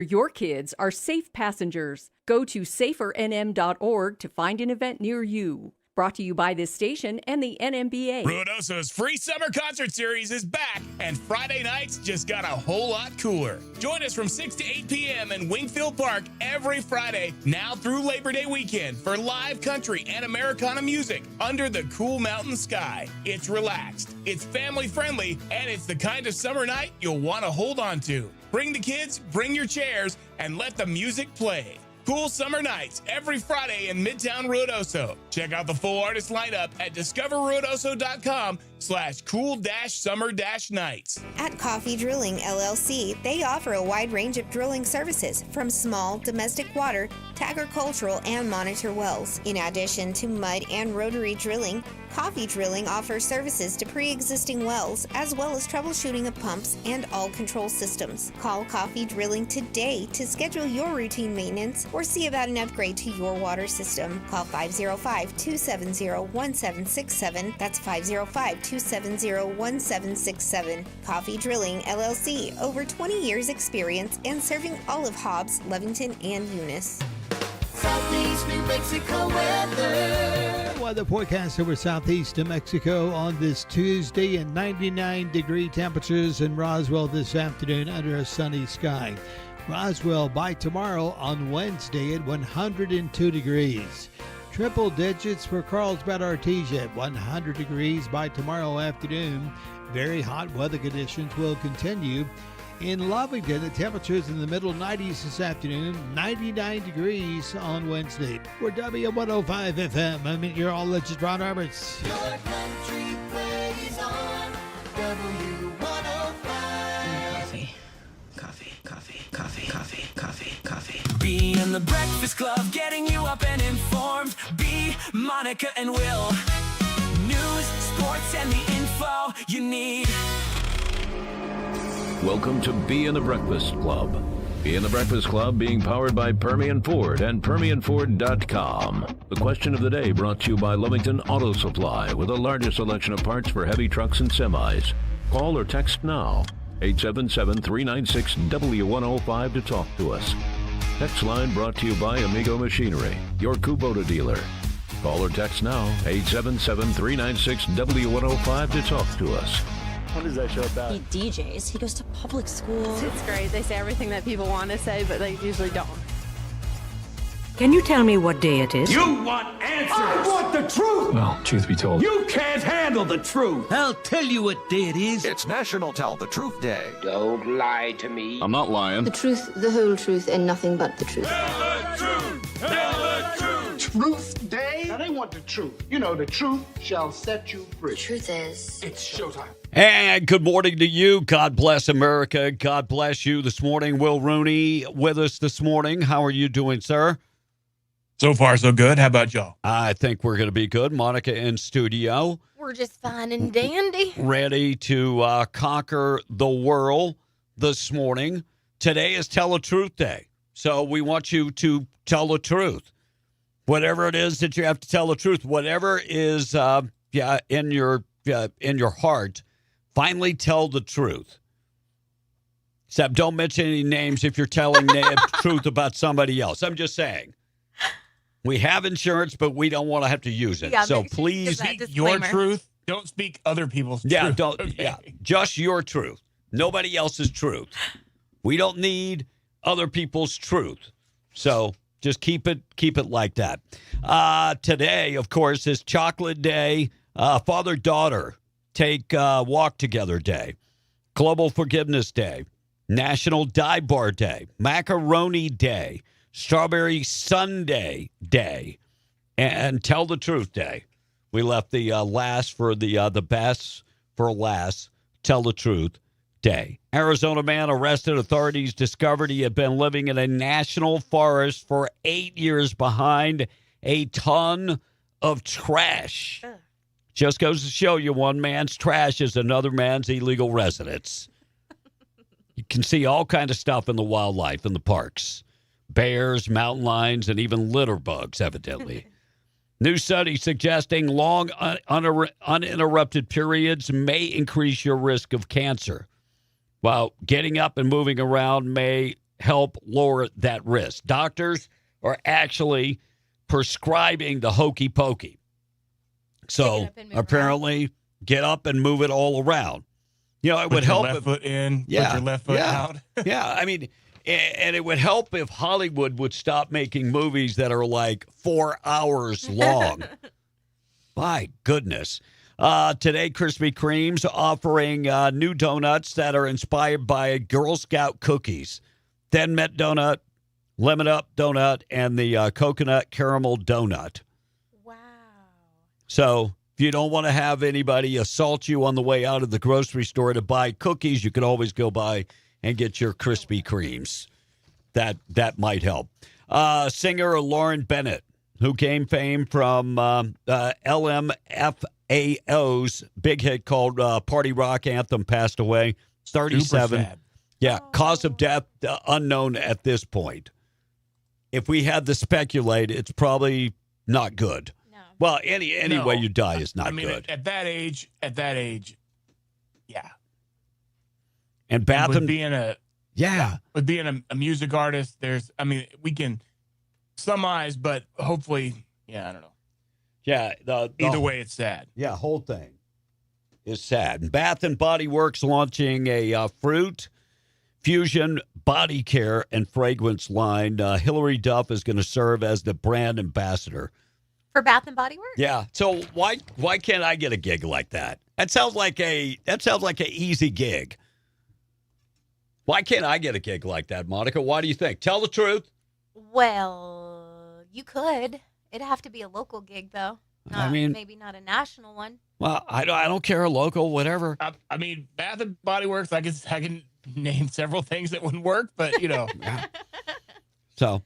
Your kids are safe passengers. Go to safernm.org to find an event near you. Brought to you by this station and the NMBA. Ruidoso's free summer concert series is back, and Friday nights just got a whole lot cooler. Join us from 6 to 8 p.m. in Wingfield Park every Friday, now through Labor Day weekend, for live country and Americana music under the cool mountain sky. It's relaxed, it's family-friendly, and it's the kind of summer night you'll want to hold on to. Bring the kids, bring your chairs, and let the music play. Cool summer nights every Friday in Midtown Ruidoso. Check out the full artist lineup at discoverruidoso.com/cool-summer-nights. At Coffee Drilling LLC, they offer a wide range of drilling services, from small domestic water to agricultural and monitor wells. In addition to mud and rotary drilling, Coffee Drilling offers services to pre-existing wells, as well as troubleshooting of pumps and all control systems. Call Coffee Drilling today to schedule your routine maintenance or see about an upgrade to your water system. Call 505-270-1767. That's 505-270-1767. Coffee Drilling LLC, over 20 years experience and serving all of Hobbs, Lovington, and Eunice. Southeast New Mexico weather. Weather forecast over southeast New Mexico on this Tuesday, and 99-degree temperatures in Roswell this afternoon under a sunny sky. Roswell by tomorrow on Wednesday at 102 degrees. Triple digits for Carlsbad Artesia at 100 degrees by tomorrow afternoon. Very hot weather conditions will continue. In Lovington, the temperatures in the middle 90s this afternoon, 99 degrees on Wednesday. We're W105 FM. I'm meteorologist Ron Roberts. Your country plays on W105. Coffee. Be in the Breakfast Club, getting you up and informed. Be Monica and Will. News, sports, and the info you need. Welcome to Be in the Breakfast Club. Be in the Breakfast Club being powered by Permian Ford and PermianFord.com. The question of the day brought to you by Lovington Auto Supply, with the largest selection of parts for heavy trucks and semis. Call or text now, 877-396-W105 to talk to us. Text line brought to you by Amigo Machinery, your Kubota dealer. Call or text now, 877-396-W105 to talk to us. What is that show about? He DJs. He goes to public school. It's great. They say everything that people want to say, but they usually don't. Can you tell me what day it is? You want answers! I want the truth! Well, truth be told, you can't handle the truth! I'll tell you what day it is. It's National Tell the Truth Day. Don't lie to me. I'm not lying. The truth, the whole truth, and nothing but the truth. Tell the truth! Tell the truth! Truth Day? Now they want the truth. You know, the truth shall set you free. The truth is... It's showtime. And good morning to you. God bless America. God bless you this morning. Will Rooney with us this morning. How are you doing, sir? So far, so good. How about y'all? I think we're going to be good. Monica in studio. We're just fine and dandy. Ready to conquer the world this morning. Today is Tell the Truth Day. So we want you to tell the truth. Whatever it is that you have to tell the truth, whatever is in your heart, finally tell the truth. Except don't mention any names if you're telling the truth about somebody else. I'm just saying. We have insurance, but we don't want to have to use it. Yeah, so please speak your truth. Don't speak other people's truth. Yeah, just your truth. Nobody else's truth. We don't need other people's truth. So just keep it like that. Today, of course, is Chocolate Day, Father-Daughter Take Walk Together Day, Global Forgiveness Day, National Dive Bar Day, Macaroni Day, Strawberry Sundae Day, and Tell the Truth Day. We left the last for the best for last. Tell the Truth Day. Arizona man arrested. Authorities discovered he had been living in a national forest for 8 years behind a ton of trash. Just goes to show you, one man's trash is another man's illegal residence. You can see all kind of stuff in the wildlife in the parks. Bears, mountain lions, and even litter bugs, evidently. New study suggesting long, uninterrupted periods may increase your risk of cancer, while getting up and moving around may help lower that risk. Doctors are actually prescribing the hokey pokey. So apparently, get up and move it all around. You know, it would help. Put your left foot in, put your left foot out. Yeah, I mean, and it would help if Hollywood would stop making movies that are like 4 hours long. My goodness. Today, Krispy Kreme's offering new donuts that are inspired by Girl Scout cookies. Thin Mint Donut, Lemon Up Donut, and the Coconut Caramel Donut. Wow. So if you don't want to have anybody assault you on the way out of the grocery store to buy cookies, you can always go by and get your Krispy Kremes. That might help. Singer Lauren Bennett, who gained fame from LMFAO's big hit called Party Rock Anthem, passed away. 37. Yeah, cause of death unknown at this point. If we had to speculate, it's probably not good. No. Well, any way you die is not good. At that age, yeah. And Bath and being a music artist, we can surmise, but hopefully, I don't know. Yeah, either way, it's sad. Yeah, whole thing is sad. Bath and Body Works launching a fruit fusion body care and fragrance line. Hillary Duff is going to serve as the brand ambassador for Bath and Body Works. Yeah. So why can't I get a gig like that? That sounds like an easy gig. Why can't I get a gig like that, Monica? Why do you think? Tell the truth. Well, you could. It'd have to be a local gig, though. Maybe not a national one. Well, I don't care, local, whatever. Bath and Body Works. I can name several things that wouldn't work, but Yeah. So,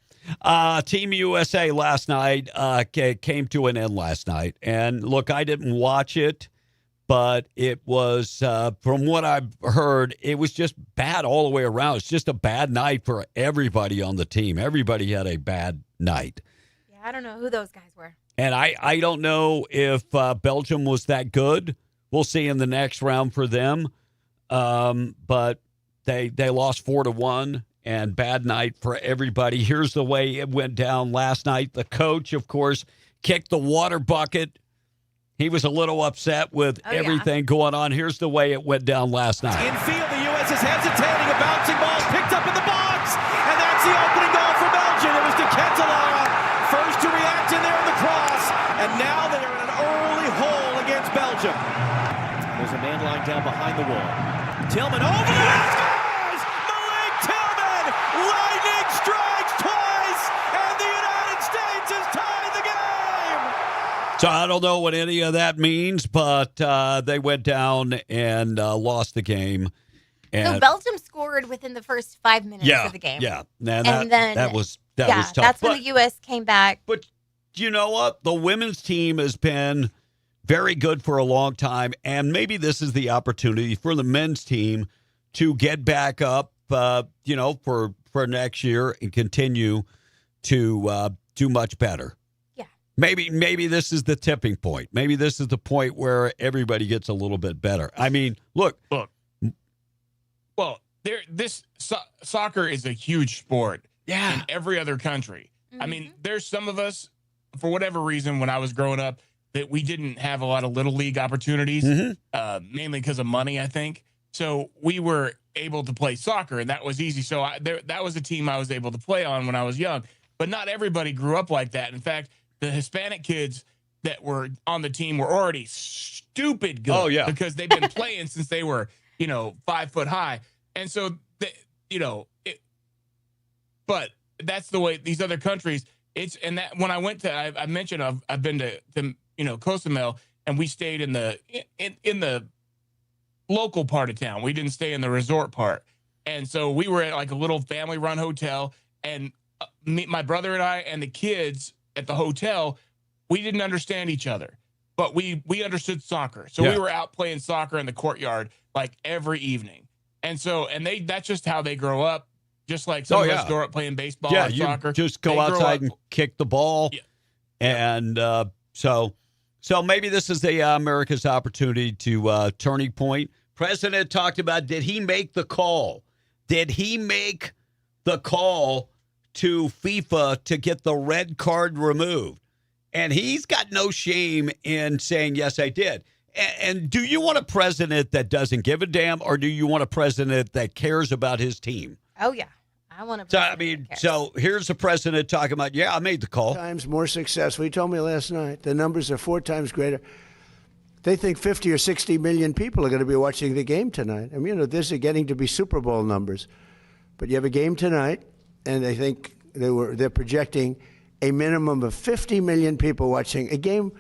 Team USA last night came to an end last night, and look, I didn't watch it, but it was from what I've heard, it was just bad all the way around. It's just a bad night for everybody on the team. Everybody had a bad night. Yeah, I don't know who those guys were. And I don't know if Belgium was that good. We'll see in the next round for them. But they lost 4-1, and bad night for everybody. Here's the way it went down last night. The coach, of course, kicked the water bucket. He was a little upset with everything going on. Here's the way it went down last night. Infield, the U.S. is hesitating. A bouncing ball picked up in the box, and that's the opening goal for Belgium. It was De Ketelaere, first to react in there in the cross, and now they're in an early hole against Belgium. There's a man lying down behind the wall. Tillman over the scores! Malik Tillman! Lightning strikes twice, and the United States has tied the game! So I don't know what any of that means, but they went down and lost the game. And so Belgium scored within the first 5 minutes of the game. Yeah, and then that was tough. That's when the U.S. came back. But you know what? The women's team has been very good for a long time, and maybe this is the opportunity for the men's team to get back up, for next year and continue to do much better. Yeah. Maybe this is the tipping point. Maybe this is the point where everybody gets a little bit better. I mean, look. Well, soccer is a huge sport. Yeah. In every other country. Mm-hmm. I mean, there's some of us, for whatever reason, when I was growing up, that we didn't have a lot of little league opportunities, mainly because of money, I think. So we were able to play soccer, and that was easy. So that was a team I was able to play on when I was young. But not everybody grew up like that. In fact, the Hispanic kids that were on the team were already stupid good. Oh, yeah. Because they've been playing since they were, 5 foot high. And so, but that's the way these other countries, and that when I went to, I mentioned I've been to Cozumel, and we stayed in the local part of town. We didn't stay in the resort part. And so we were at like a little family run hotel, and my brother and I and the kids at the hotel, we didn't understand each other, but we understood soccer. So we were out playing soccer in the courtyard like every evening. And so, that's just how they grow up. Just like some of us grow up playing baseball or soccer. Just go outside and kick the ball. Yeah. And so maybe this is America's opportunity to turning point. President talked about, did he make the call? Did he make the call to FIFA to get the red card removed. And he's got no shame in saying, yes, I did. And do you want a president that doesn't give a damn, or do you want a president that cares about his team? Oh, yeah. I want to. So, I mean, so here's the president talking about, yeah, I made the call. Times more successful. He told me last night the numbers are 4 times greater. They think 50 or 60 million people are going to be watching the game tonight. I mean, this is getting to be Super Bowl numbers. But you have a game tonight, and they think they're projecting a minimum of 50 million people watching a game.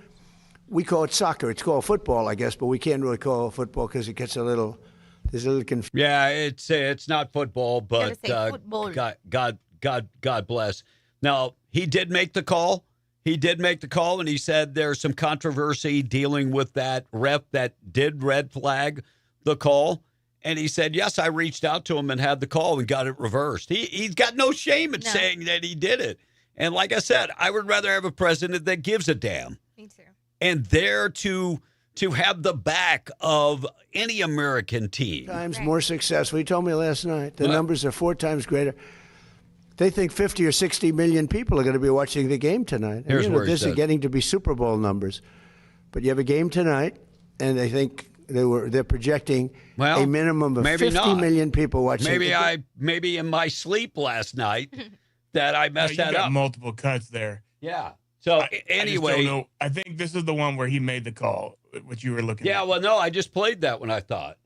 We call it soccer. It's called football, I guess, but we can't really call it football because it gets there's a little confusion. Yeah, it's not football, but football. God bless. Now, he did make the call. He did make the call, and he said there's some controversy dealing with that ref that did red flag the call. And he said, yes, I reached out to him and had the call and got it reversed. He's got no shame in saying that he did it. And like I said, I would rather have a president that gives a damn. Me too. And there to have the back of any American team. Times more successful. He told me last night the numbers are 4 times greater. They think 50 or 60 million people are going to be watching the game tonight. Here's where this is getting to be Super Bowl numbers. But you have a game tonight, and they think they're projecting a minimum of 50 million people watching. Maybe in my sleep last night that I messed that up. Multiple cuts there. Yeah. So anyway, I just don't know. I think this is the one where he made the call, what you were looking at. Yeah, well, no, I just played that one, I thought.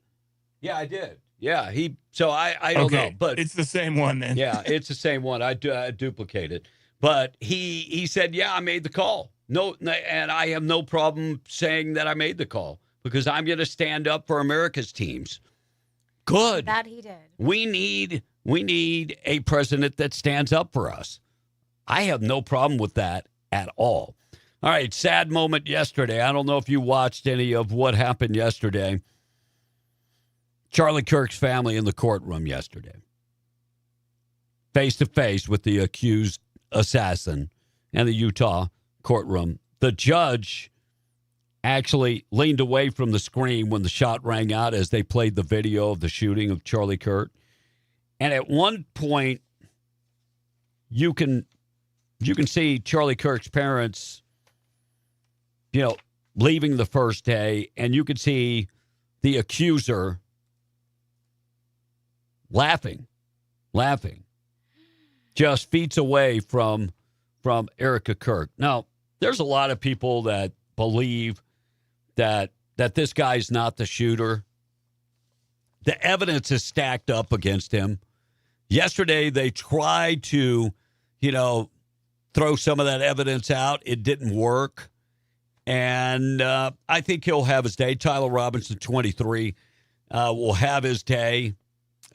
Yeah, I did. Yeah, so I don't know, but it's the same one then. Yeah, it's the same one. I duplicated, but he said, yeah, I made the call. No, and I have no problem saying that I made the call because I'm going to stand up for America's teams. Good. That he did. We need a president that stands up for us. I have no problem with that at all. All right, sad moment yesterday. I don't know if you watched any of what happened yesterday. Charlie Kirk's family in the courtroom yesterday, face to face with the accused assassin in the Utah courtroom. The judge actually leaned away from the screen when the shot rang out as they played the video of the shooting of Charlie Kirk. And at one point, you can see Charlie Kirk's parents, leaving the first day, and you can see the accuser laughing, just feet away from Erica Kirk. Now, there's a lot of people that believe that this guy's not the shooter. The evidence is stacked up against him. Yesterday, they tried to, throw some of that evidence out. It didn't work. And I think he'll have his day. Tyler Robinson, 23, will have his day.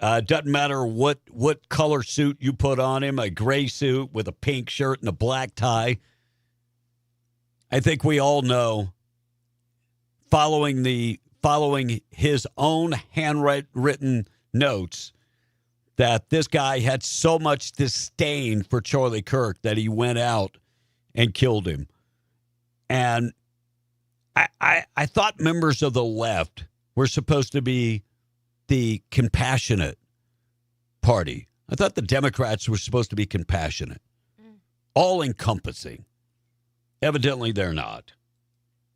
Doesn't matter what color suit you put on him, a gray suit with a pink shirt and a black tie. I think we all know, following his own handwritten notes, that this guy had so much disdain for Charlie Kirk that he went out and killed him. And I thought members of the left were supposed to be the compassionate party. I thought the Democrats were supposed to be compassionate, all-encompassing. Evidently, they're not.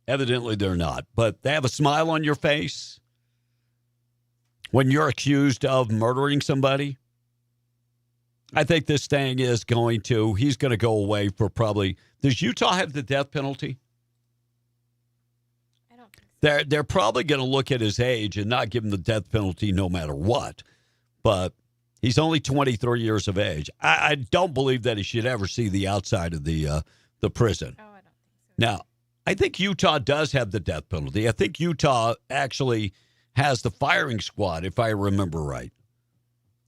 But they have a smile on your face when you're accused of murdering somebody. I think this thing is he's going to go away for probably. Does Utah have the death penalty? I don't think so. They're probably going to look at his age and not give him the death penalty no matter what. But he's only 23 years of age. I don't believe that he should ever see the outside of the prison. Oh, I don't think so. Now, I think Utah does have the death penalty. I think Utah actually has the firing squad, if I remember right.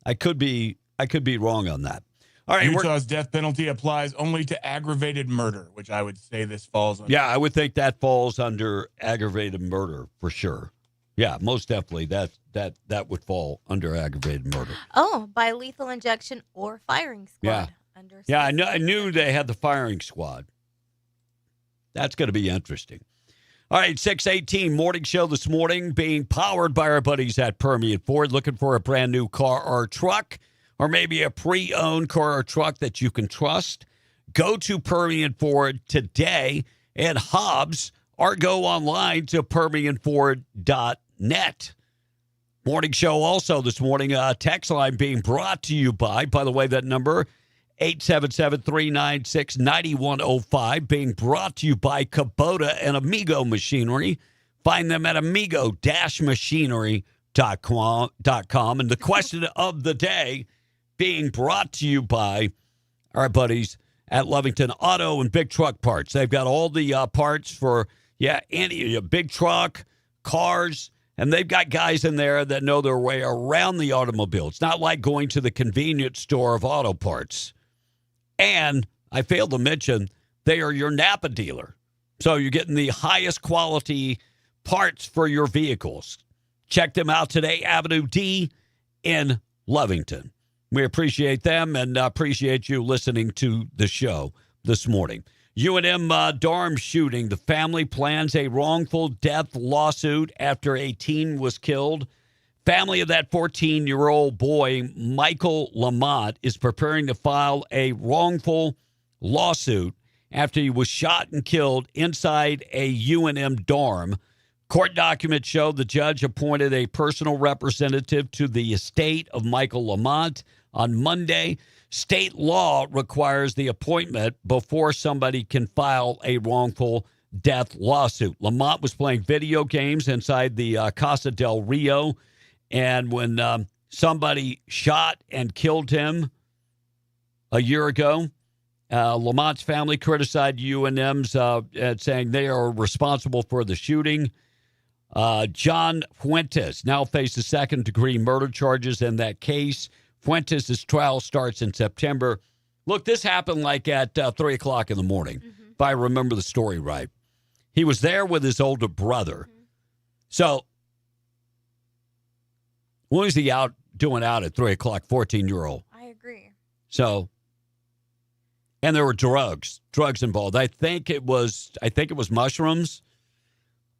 I could be wrong on that. All right, Utah's death penalty applies only to aggravated murder, which I would say this falls under. Yeah, I would think that falls under aggravated murder for sure. Yeah, most definitely that would fall under aggravated murder. Oh, by lethal injection or firing squad. Yeah. I knew they had the firing squad. That's going to be interesting. All right, 6:18 morning show this morning being powered by our buddies at Permian Ford. Looking for a brand new car or truck? or maybe a pre-owned car or truck that you can trust, go to Permian Ford today and Hobbs, or go online to PermianFord.net. Morning show also this morning, text line being brought to you by the way, that number, 877-396-9105, being brought to you by Kubota and Amigo Machinery. Find them at amigo-machinery.com. And the question of the day being brought to you by our buddies at Lovington Auto and Big Truck Parts. They've got all the parts for, any big truck, cars, and they've got guys in there that know their way around the automobile. It's not like going to the convenience store of auto parts. And I failed to mention, they are your Napa dealer. So you're getting the highest quality parts for your vehicles. Check them out today, Avenue D in Lovington. We appreciate them and appreciate you listening to the show this morning. UNM dorm shooting. The family plans a wrongful death lawsuit after a teen was killed. Family of that 14-year-old boy, Michael Lamont, is preparing to file a wrongful lawsuit after he was shot and killed inside a UNM dorm. Court documents show the judge appointed a personal representative to the estate of Michael Lamont on Monday. State law requires the appointment before somebody can file a wrongful death lawsuit. Lamont was playing video games inside the Casa del Rio, and when somebody shot and killed him a year ago, Lamont's family criticized UNM's saying they are responsible for the shooting. John Fuentes now faces second-degree murder charges in that case. Fuentes' trial starts in September. Look, this happened like at 3 o'clock in the morning, if I remember the story right. He was there with his older brother. So, what was he doing out at 3 o'clock, 14-year-old? I agree. So, and there were drugs involved. I think it was mushrooms.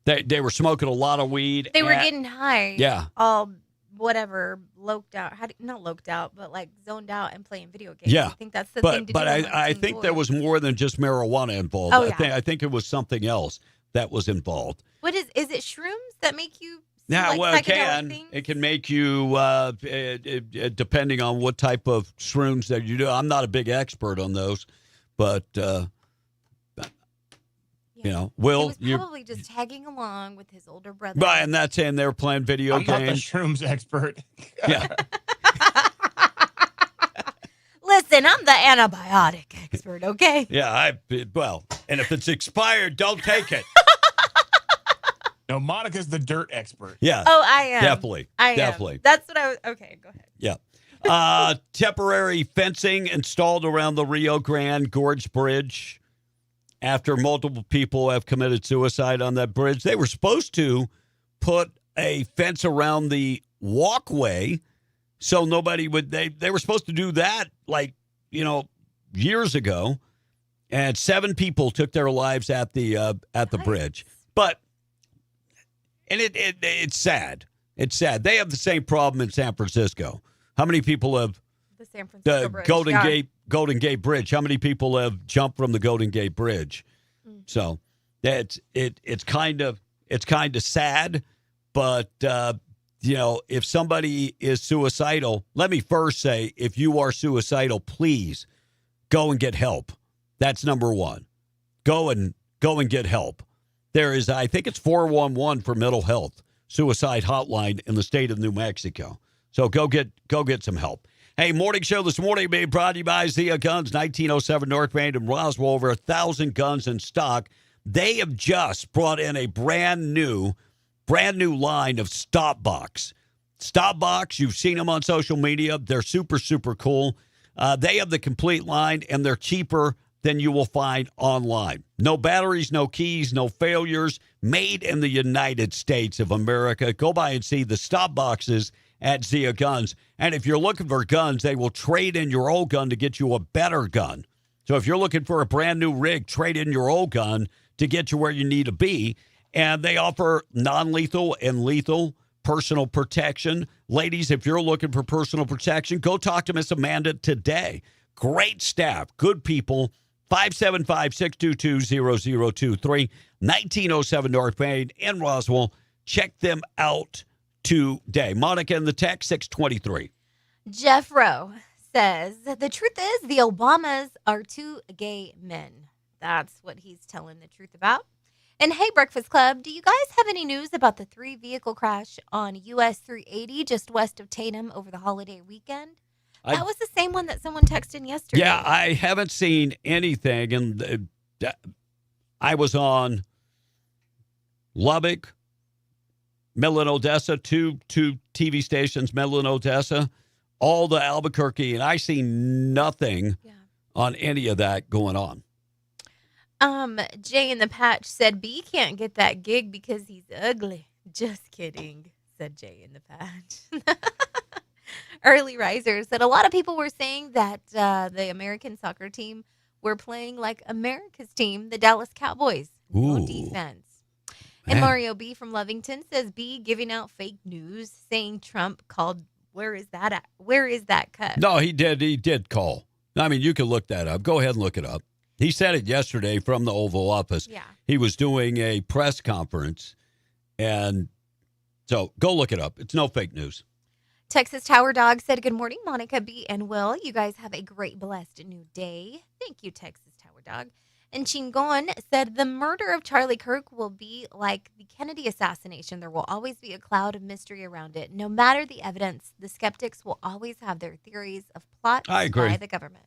They were smoking a lot of weed. They were getting high. Yeah. All whatever, loked out. Not loked out, but like zoned out and playing video games. Yeah. I think that's the thing to do. But I think there was more than just marijuana involved. Oh, yeah. I think it was something else that was involved. What is it shrooms that make you Yeah, well, things? it can make you, depending on what type of shrooms that you do. I'm not a big expert on those, but, Will, he was probably just tagging along with his older brother. Right, and that's in there playing video I'm games. not the shrooms expert. Yeah. Listen, I'm the antibiotic expert, okay? Yeah, and if it's expired, don't take it. No, Monica's the dirt expert. Yeah. Oh, I am. Definitely. I am. Definitely. That's what I was. Okay, go ahead. Yeah. Temporary fencing installed around the Rio Grande Gorge Bridge after multiple people have committed suicide on that bridge. They were supposed to put a fence around the walkway so nobody would. They were supposed to do that years ago, and 7 people took their lives at the bridge. But it's sad. It's sad. They have the same problem in San Francisco. How many people have the San Francisco Bridge, Golden Gate Bridge? How many people have jumped from the Golden Gate Bridge? So it's kind of sad, but if somebody is suicidal, let me first say, if you are suicidal, please go and get help. That's number one. Go and get help. There is, I think it's 411 for mental health suicide hotline in the state of New Mexico. So go get some help. Hey, morning show this morning being brought to you by Zia Guns, 1907 North Main in Roswell. Over 1,000 guns in stock. They have just brought in a brand new line of Stop Box. Stop Box, you've seen them on social media. They're super, super cool. They have the complete line, and they're cheaper than you will find online. No batteries, no keys, no failures. Made in the United States of America. Go by and see the Stop Boxes at Zia Guns. And if you're looking for guns, they will trade in your old gun to get you a better gun. So if you're looking for a brand new rig, trade in your old gun to get you where you need to be. And they offer non-lethal and lethal personal protection. Ladies, if you're looking for personal protection, go talk to Miss Amanda today. Great staff, good people. 575-622-0023, 1907 North Main in Roswell. Check them out today. Monica in the text, 623. Jeff Rowe says, the truth is the Obamas are two gay men. That's what he's telling the truth about. And hey, Breakfast Club, do you guys have any news about the 3-vehicle crash on US 380 just west of Tatum over the holiday weekend? That was the same one that someone texted yesterday. Yeah, I haven't seen anything. And I was on Lubbock, Midland, Odessa, two TV stations, Midland, Odessa, all the Albuquerque, and I see nothing on any of that going on. Jay in the Patch said B can't get that gig because he's ugly. Just kidding, said Jay in the Patch. Early Riser said a lot of people were saying that the American soccer team were playing like America's team, the Dallas Cowboys. No defense. And Mario B from Lovington says B giving out fake news, saying Trump called. Where is that at? Where is that cut? No, he did. He did call. I mean, you can look that up. Go ahead and look it up. He said it yesterday from the Oval Office. Yeah. He was doing a press conference, and so go look it up. It's no fake news. Texas Tower Dog said, good morning, Monica B. and Will. You guys have a great, blessed new day. Thank you, Texas Tower Dog. And Chingon said, the murder of Charlie Kirk will be like the Kennedy assassination. There will always be a cloud of mystery around it. No matter the evidence, the skeptics will always have their theories of plots I agree. by the government.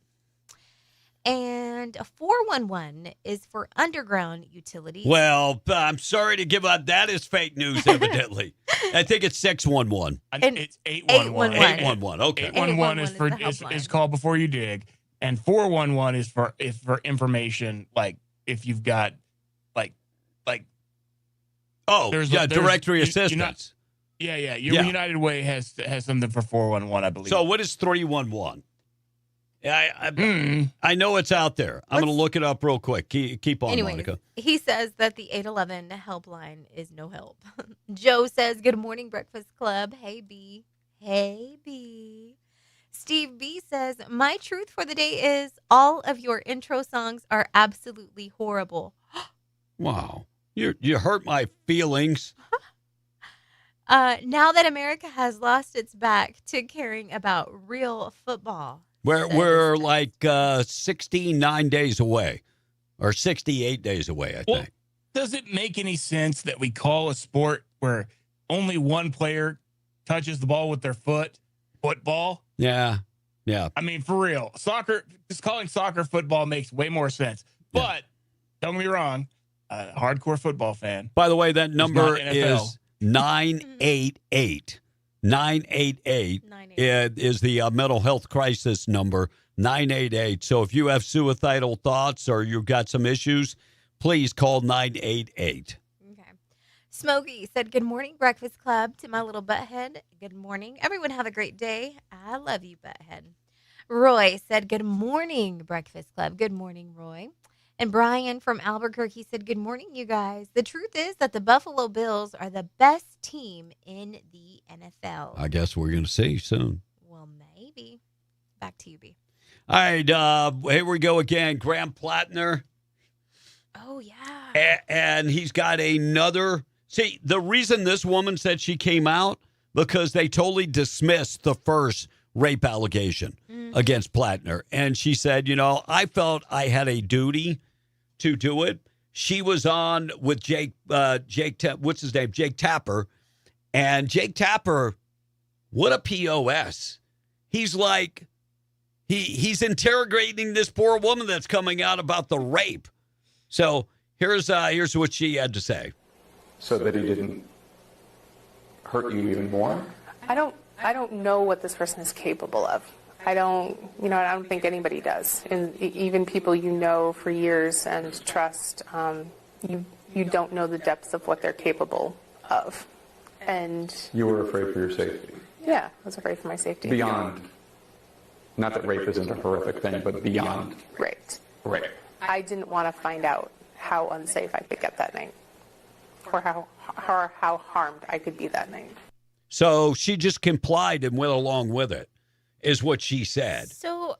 And a 411 is for underground utilities. Well, I'm sorry to give up. That is fake news, evidently. I think it's 611. It's 811. 811. Okay. 811 is called before you dig, and 411 is for information, like if you've got like there's directory assistance. United Way has something for 411, I believe. So what is 311? I know it's out there. I'm going to look it up real quick. Keep on, Anyways, Monica. He says that the 811 helpline is no help. Joe says, good morning, Breakfast Club. Hey, B. Hey, B. Steve B says, my truth for the day is all of your intro songs are absolutely horrible. Wow. You hurt my feelings. Now that America has lost its back to caring about real football. We're like 69 days away, or 68 days away, I think. Does it make any sense that we call a sport where only one player touches the ball with their foot football? Yeah. I mean, for real, just calling soccer football makes way more sense. But don't get me wrong, hardcore football fan. By the way, that number is 988. 988 is the mental health crisis number, 988. So if you have suicidal thoughts or you've got some issues, please call 988. Okay. Smokey said, good morning, Breakfast Club, to my little butthead. Good morning. Everyone have a great day. I love you, butthead. Roy said, good morning, Breakfast Club. Good morning, Roy. And Brian from Albuquerque said, good morning, you guys. The truth is that the Buffalo Bills are the best team in the NFL. I guess we're going to see soon. Well, maybe. Back to you, B. All right, here we go again. Graham Plattner. Oh, yeah. And he's got another. See, the reason this woman said she came out, because they totally dismissed the first rape allegation against Plattner. And she said, I felt I had a duty to do it. She was on with Jake Tapper. And Jake Tapper, what a POS. He's like, he's interrogating this poor woman that's coming out about the rape. So here's what she had to say. So that he didn't hurt you even more? I don't know what this person is capable of. I don't think anybody does. And even people for years and trust, you don't know the depths of what they're capable of. And you were afraid for your safety? Yeah, I was afraid for my safety. Beyond, not that rape isn't a horrific thing, but beyond. Right. Right. I didn't want to find out how unsafe I could get that night, or how harmed I could be that night. So she just complied and went along with it, is what she said. So,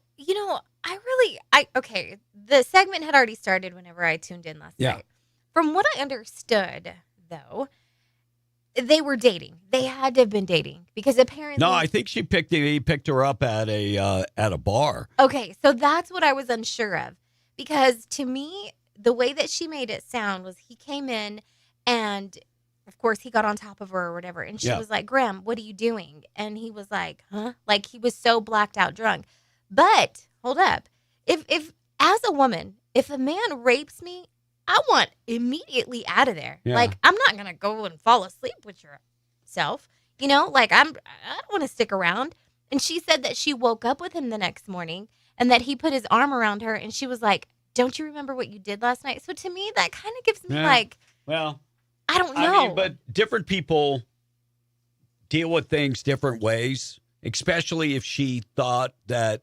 okay, the segment had already started whenever I tuned in last night. From what I understood, though, they were dating. They had to have been dating because apparently. No, I think he picked her up at a bar. Okay, so that's what I was unsure of because to me, the way that she made it sound was he came in and, of course, he got on top of her or whatever, and she was like, "Graham, what are you doing?" And he was like, "Huh?" Like he was so blacked out drunk. But hold up, if as a woman, if a man rapes me, I want immediately out of there. Yeah. Like, I'm not going to go and fall asleep with yourself. You know, like I don't want to stick around. And she said that she woke up with him the next morning and that he put his arm around her and she was like, "Don't you remember what you did last night?" So to me, that kind of gives me well, I don't know. I mean, but different people deal with things different ways, especially if she thought that,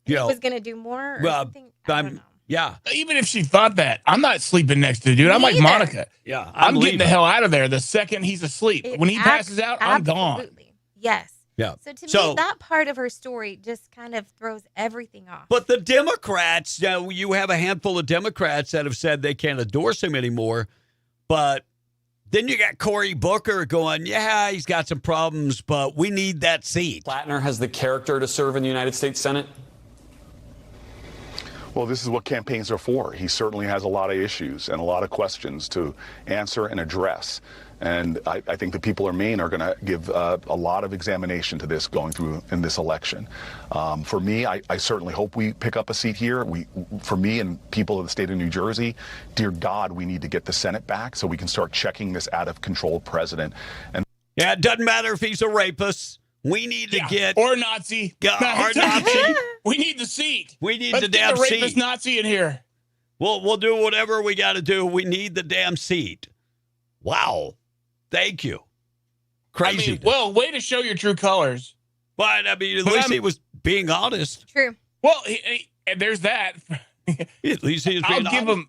he was going to do more or something. I don't know. Yeah. Even if she thought that, I'm not sleeping next to the dude. I'm like Monica. Yeah. I'm getting the hell out of there the second he's asleep. When he passes out, I'm gone. Absolutely. Yes. Yeah. So to me, that part of her story just kind of throws everything off. But the Democrats, you have a handful of Democrats that have said they can't endorse him anymore. But then you got Cory Booker going, yeah, he's got some problems, but we need that seat. Plattner has the character to serve in the United States Senate. Well, this is what campaigns are for. He certainly has a lot of issues and a lot of questions to answer and address. And I think the people of Maine are going to give a lot of examination to this going through in this election. For me, I certainly hope we pick up a seat here. For me and people of the state of New Jersey, dear God, we need to get the Senate back so we can start checking this out-of-control president. And yeah, it doesn't matter if he's a rapist. We need to get... Or Nazi. Or Nazi. We need the seat. We need Let's the damn get the rapist seat. Nazi in here. We'll do whatever we got to do. We need the damn seat. Wow. Thank you. Crazy. I mean, well, way to show your true colors. But, I mean, at least he was being honest. True. Well, and there's that. At least he was being honest.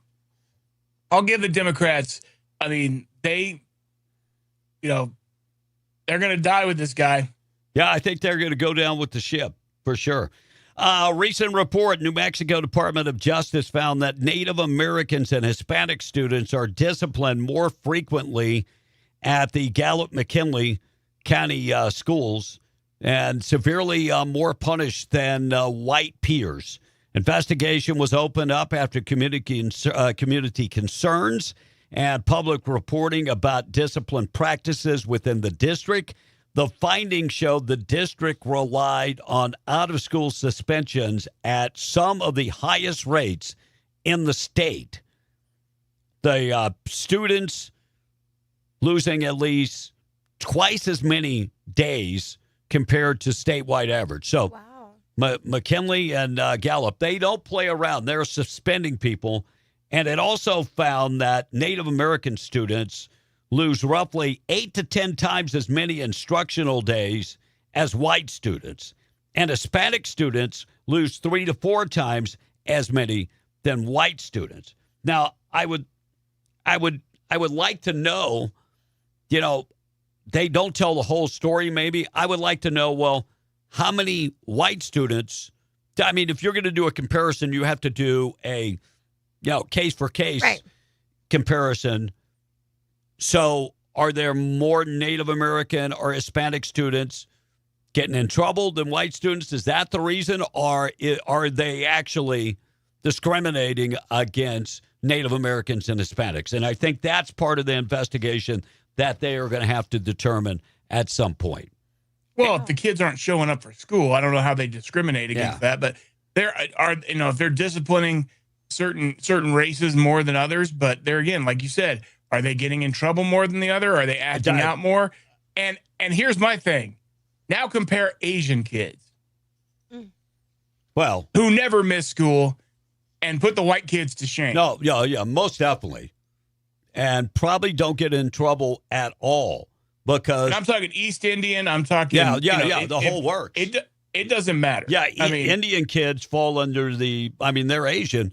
I'll give the Democrats, I mean, they're going to die with this guy. Yeah, I think they're going to go down with the ship, for sure. Recent report, New Mexico Department of Justice found that Native Americans and Hispanic students are disciplined more frequently at the Gallup-McKinley County schools and severely more punished than white peers. Investigation was opened up after community concerns and public reporting about discipline practices within the district. The findings showed the district relied on out-of-school suspensions at some of the highest rates in the state. The students losing at least twice as many days compared to statewide average. So McKinley and Gallup, they don't play around. They're suspending people. And it also found that Native American students lose roughly 8 to 10 times as many instructional days as white students. And Hispanic students lose 3 to 4 times as many than white students. Now, I would like to know, they don't tell the whole story maybe. I would like to know, well, how many white students, I mean, if you're going to do a comparison, you have to do a case for case comparison. So are there more Native American or Hispanic students getting in trouble than white students? Is that the reason? Or are they actually discriminating against Native Americans and Hispanics? And I think that's part of the investigation that they are going to have to determine at some point. Well, if the kids aren't showing up for school, I don't know how they discriminate against that. But there are, if they're disciplining certain races more than others, but there again, like you said, are they getting in trouble more than the other? Are they acting out more? And here's my thing. Now compare Asian kids. Well, who never miss school and put the white kids to shame. No, yeah, most definitely. And probably don't get in trouble at all because and I'm talking East Indian. I'm talking the whole works. It doesn't matter. Yeah, Indian kids fall under they're Asian,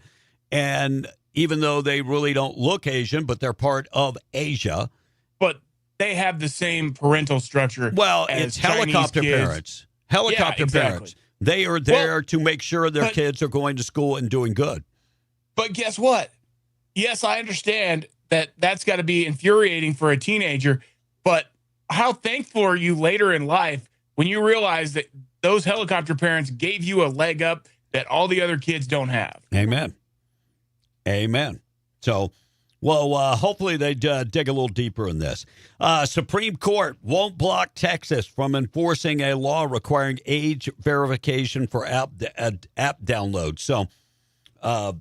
and even though they really don't look Asian, but they're part of Asia. But they have the same parental structure. Well, as it's Chinese helicopter kids. parents. Helicopter Yeah, exactly. parents. They are there to make sure their kids are going to school and doing good. But guess what? Yes, I understand that that's got to be infuriating for a teenager, but how thankful are you later in life when you realize that those helicopter parents gave you a leg up that all the other kids don't have? Amen. Amen. So, well, hopefully they dig a little deeper in this. Supreme Court won't block Texas from enforcing a law requiring age verification for app download. So,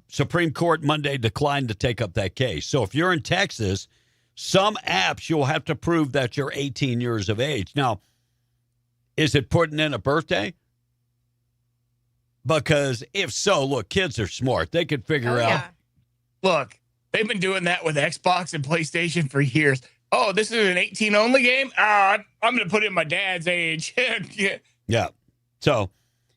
Supreme Court Monday declined to take up that case. So if you're in Texas, some apps you'll have to prove that you're 18 years of age. Now, is it putting in a birthday? Because if so, look, kids are smart. They could figure out. Look, they've been doing that with Xbox and PlayStation for years. Oh, this is an 18 only game? I'm going to put in my dad's age. Yeah. Yeah. So,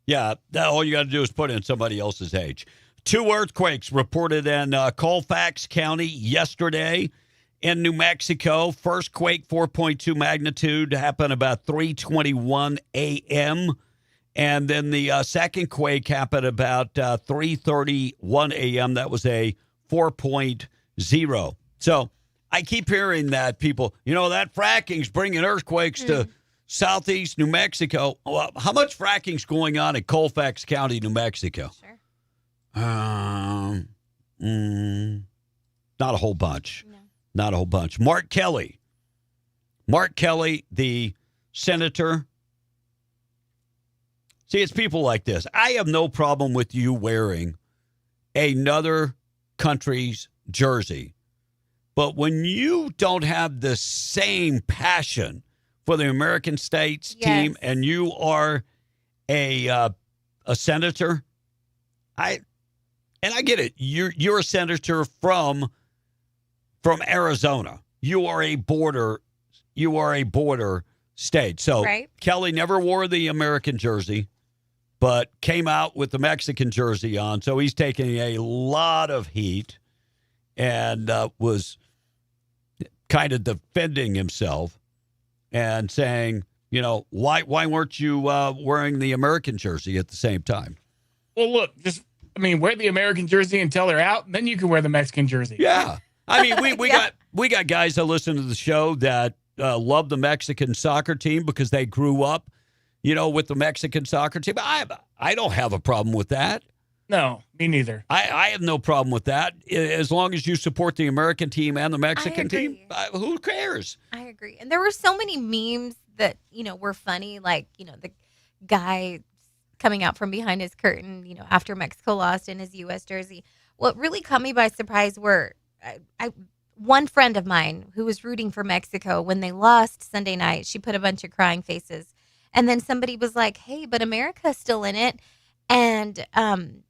yeah, all you got to do is put in somebody else's age. 2 earthquakes reported in Colfax County yesterday in New Mexico. First quake, 4.2 magnitude, happened about 3:21 a.m. And then the second quake happened about 3:31 a.m. That was a 4.0. So I keep hearing that people, that fracking's bringing earthquakes to southeast New Mexico. Well, how much fracking's going on in Colfax County, New Mexico? Sure. Not a whole bunch. No. Not a whole bunch. Mark Kelly, the senator. See, it's people like this. I have no problem with you wearing another country's jersey. But when you don't have the same passion for the American States team and you are a senator, I get it. You're a senator from Arizona. You are a border state. So Kelly never wore the American jersey, but came out with the Mexican jersey on. So he's taking a lot of heat and was kind of defending himself and saying, why weren't you wearing the American jersey at the same time? Well, look, wear the American jersey until they're out, and then you can wear the Mexican jersey. Yeah. I mean, we got guys that listen to the show that love the Mexican soccer team because they grew up, with the Mexican soccer team. I don't have a problem with that. No, me neither. I have no problem with that. As long as you support the American team and the Mexican team, who cares? I agree. And there were so many memes that, were funny, like, the guy coming out from behind his curtain, after Mexico lost in his U.S. jersey. What really caught me by surprise were one friend of mine who was rooting for Mexico when they lost Sunday night. She put a bunch of crying faces. And then somebody was like, hey, but America's still in it. And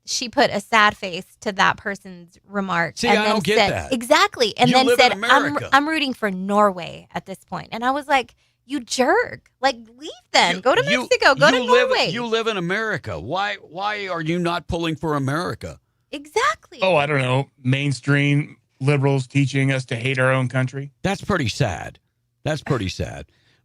she put a sad face to that person's remark. See, and I then don't get said, that. Exactly. And You then live in said, America. I'm rooting for Norway at this point. And I was like, you jerk. Like, leave then. Go to Mexico. Go to Norway. You live in America. Why are you not pulling for America? Exactly. Oh, I don't know. Mainstream liberals teaching us to hate our own country. That's pretty sad.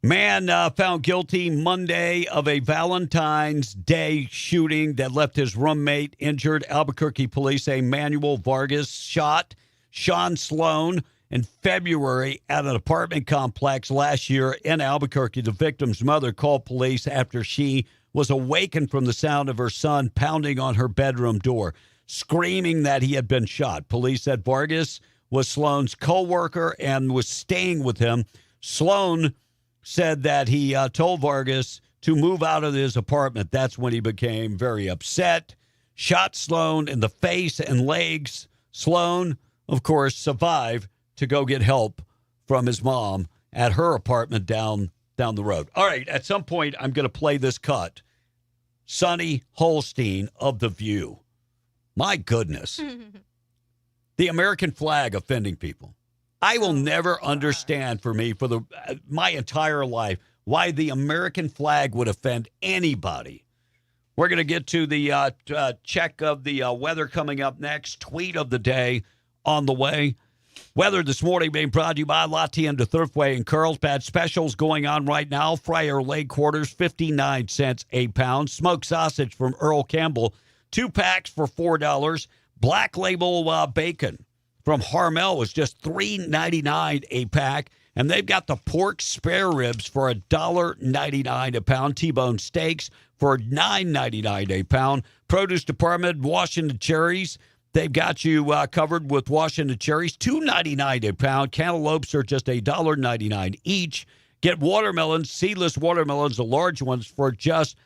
Man found guilty Monday of a Valentine's Day shooting that left his roommate injured. Albuquerque police say Manuel Vargas shot Sean Sloan in February at an apartment complex last year in Albuquerque. The victim's mother called police after she was awakened from the sound of her son pounding on her bedroom door, screaming that he had been shot. Police said Vargas was Sloan's co-worker and was staying with him. Sloan said that he told Vargas to move out of his apartment. That's when he became very upset, shot Sloan in the face and legs. Sloan, of course, survived to go get help from his mom at her apartment down the road. All right, at some point, I'm going to play this cut. Sonny Holstein of The View. My goodness. The American flag offending people. I will never understand for my entire life why the American flag would offend anybody. We're going to get to the check of the weather coming up next. Tweet of the day on the way. Weather this morning being brought to you by La Tienda Thriftway in Carlsbad. Specials going on right now. Friar leg quarters, 59 cents a pound. Smoked sausage from Earl Campbell, 2 packs for $4. Black Label bacon from Harmel was just $3.99 a pack. And they've got the pork spare ribs for $1.99 a pound. T-bone steaks for $9.99 a pound. Produce department, Washington cherries. They've got you covered with Washington cherries, $2.99 a pound. Cantaloupes are just $1.99 each. Get watermelons, seedless watermelons, the large ones, for just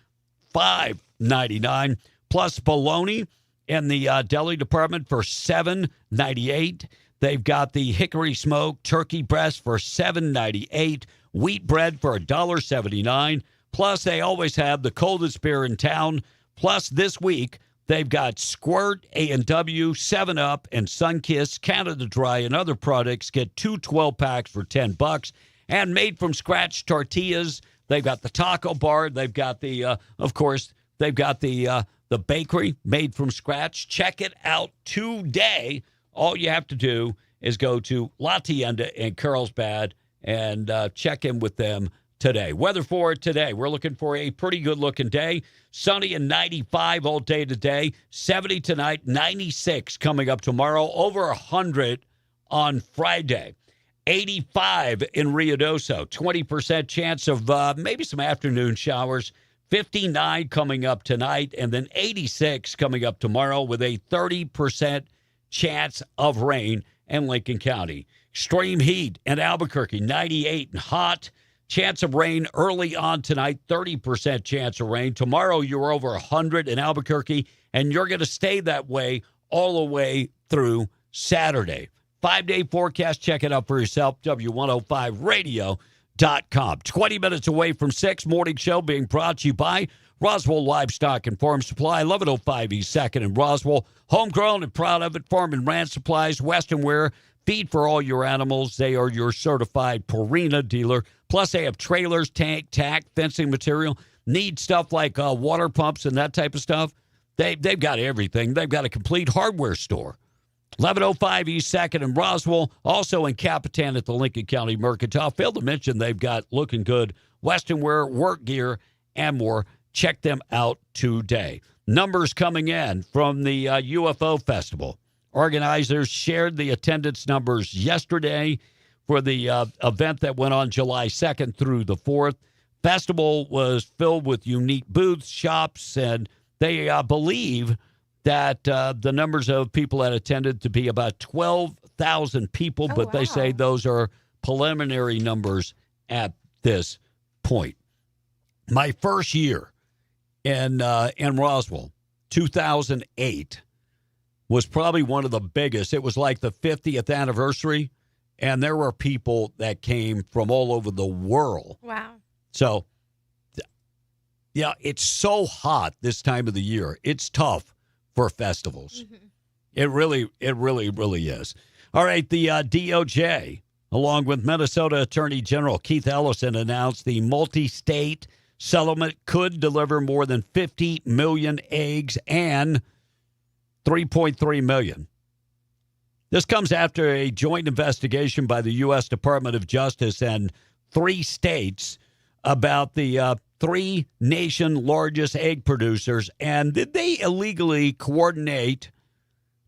$5.99. Plus bologna in the deli department for $7.98. They've got the hickory smoked turkey breast for $7.98. Wheat bread for $1.79. Plus, they always have the coldest beer in town. Plus, this week, they've got Squirt, A&W, 7-Up, and Sunkist, Canada Dry, and other products. Get 2 12-packs for $10. And made from scratch tortillas. They've got the taco bar. They've got the, of course, they've got the bakery made from scratch. Check it out today. All you have to do is go to La Tienda in Carlsbad and check in with them today. Weather for today, we're looking for a pretty good-looking day. Sunny and 95 all day today. 70 tonight, 96 coming up tomorrow. Over 100 on Friday. 85 in Ruidoso. 20% chance of maybe some afternoon showers. 59 coming up tonight. And then 86 coming up tomorrow with a 30% chance of rain in Lincoln County. Extreme heat in Albuquerque, 98 and hot. Chance of rain early on tonight, 30% chance of rain. Tomorrow, you're over 100 in Albuquerque, and you're going to stay that way all the way through Saturday. 5-day forecast, check it out for yourself, W105radio.com. 20 minutes away from 6, morning show being brought to you by Roswell Livestock and Farm Supply, 1105 East 2nd in Roswell. Homegrown and proud of it. Farm and Ranch Supplies, Western Wear, feed for all your animals. They are your certified Purina dealer. Plus, they have trailers, tank, tack, fencing material. Need stuff like water pumps and that type of stuff. They've got everything. They've got a complete hardware store. 1105 East 2nd in Roswell. Also in Capitan at the Lincoln County Mercantile. Failed to mention they've got looking good Western Wear, work gear, and more. Check them out today. Numbers coming in from the UFO Festival. Organizers shared the attendance numbers yesterday for the event that went on July 2nd through the 4th. Festival was filled with unique booths, shops, and they believe that the numbers of people that attended to be about 12,000 people, but they say those are preliminary numbers at this point. My first year in Roswell, 2008, was probably one of the biggest. It was like the 50th anniversary, and there were people that came from all over the world. Wow. So, yeah, it's so hot this time of the year. It's tough for festivals. Mm-hmm. It really is. All right, the DOJ, along with Minnesota Attorney General Keith Ellison, announced the multi-state settlement could deliver more than 50 million eggs and 3.3 million. This comes after a joint investigation by the U.S. Department of Justice and 3 states about the 3 nation largest egg producers. And did they illegally coordinate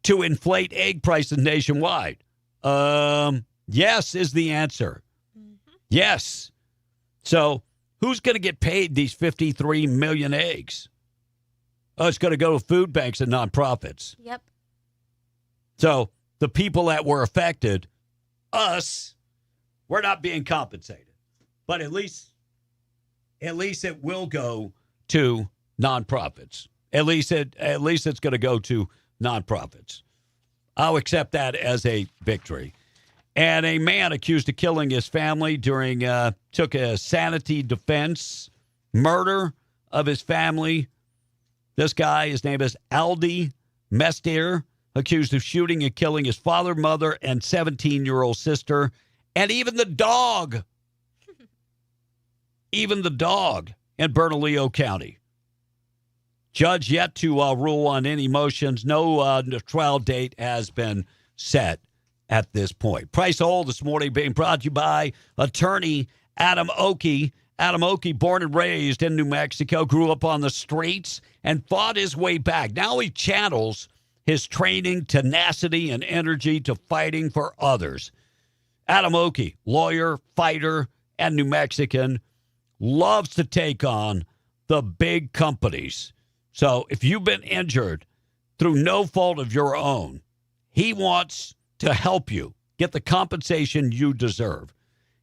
to inflate egg prices nationwide? Yes is the answer. Mm-hmm. Yes. So who's going to get paid these 53 million eggs? Oh, it's going to go to food banks and nonprofits. Yep. So the people that were affected, us, we're not being compensated. But at least it will go to nonprofits. At least it's going to go to nonprofits. I'll accept that as a victory. And a man accused of killing his family took a sanity defense, murder of his family. This guy, his name is Aldi Mestier, accused of shooting and killing his father, mother, and 17-year-old sister, and even the dog. Even the dog in Bernalillo County. Judge yet to rule on any motions. No trial date has been set at this point. Price of Oil this morning being brought to you by attorney Adam Oakey. Adam Oakey, born and raised in New Mexico, grew up on the streets and fought his way back. Now he channels his training, tenacity, and energy to fighting for others. Adam Oakey, lawyer, fighter, and New Mexican, loves to take on the big companies. So if you've been injured through no fault of your own, he wants to help you get the compensation you deserve.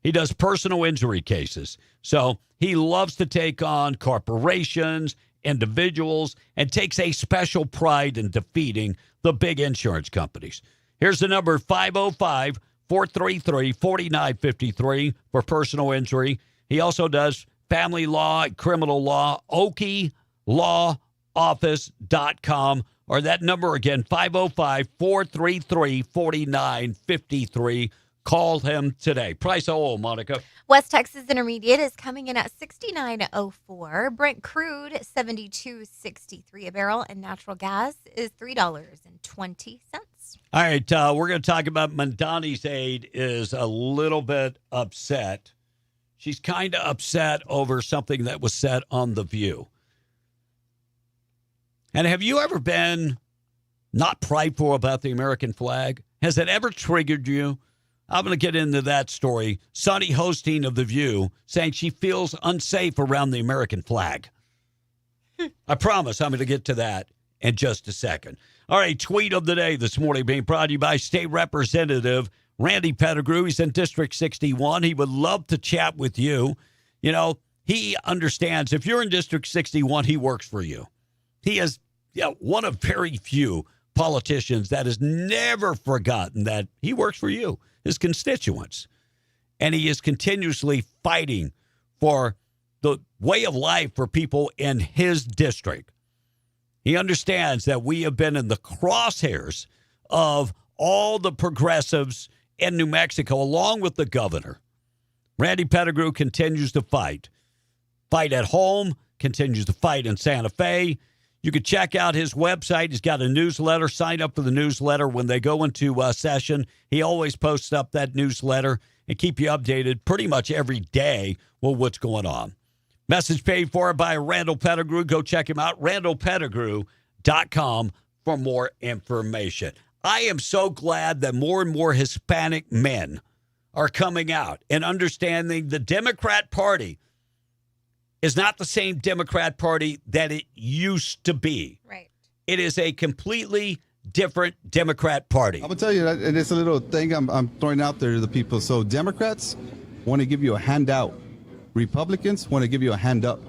He does personal injury cases. So he loves to take on corporations, individuals, and takes a special pride in defeating the big insurance companies. Here's the number, 505-433-4953 for personal injury. He also does family law, criminal law, OakeyLawOffice.com, or that number again, 505-433-4953. Call him today. Price of oil, Monica. West Texas Intermediate is coming in at $69.04. Brent crude, $72.63 a barrel, and natural gas is $3.20. All right, we're going to talk about Mondani's aide is a little bit upset. She's kind of upset over something that was said on The View. And have you ever been not prideful about the American flag? Has it ever triggered you? I'm going to get into that story. Sunny Hosteen of The View saying she feels unsafe around the American flag. I promise I'm going to get to that in just a second. All right, tweet of the day this morning being brought to you by State Representative Randy Pettigrew. He's in District 61. He would love to chat with you. You know, he understands if you're in District 61, he works for you. He is one of very few politicians that has never forgotten that he works for you, his constituents. And he is continuously fighting for the way of life for people in his district. He understands that we have been in the crosshairs of all the progressives in New Mexico, along with the governor. Randy Pettigrew continues to fight. Fight at home, continues to fight in Santa Fe. You can check out his website. He's got a newsletter. Sign up for the newsletter when they go into session. He always posts up that newsletter and keep you updated pretty much every day with what's going on. Message paid for by Randall Pettigrew. Go check him out, randallpettigrew.com for more information. I am so glad that more and more Hispanic men are coming out and understanding the Democrat Party is not the same Democrat Party that it used to be. Right. It is a completely different Democrat Party. I'm going to tell you, and it's a little thing I'm throwing out there to the people. So Democrats want to give you a handout. Republicans want to give you a hand up.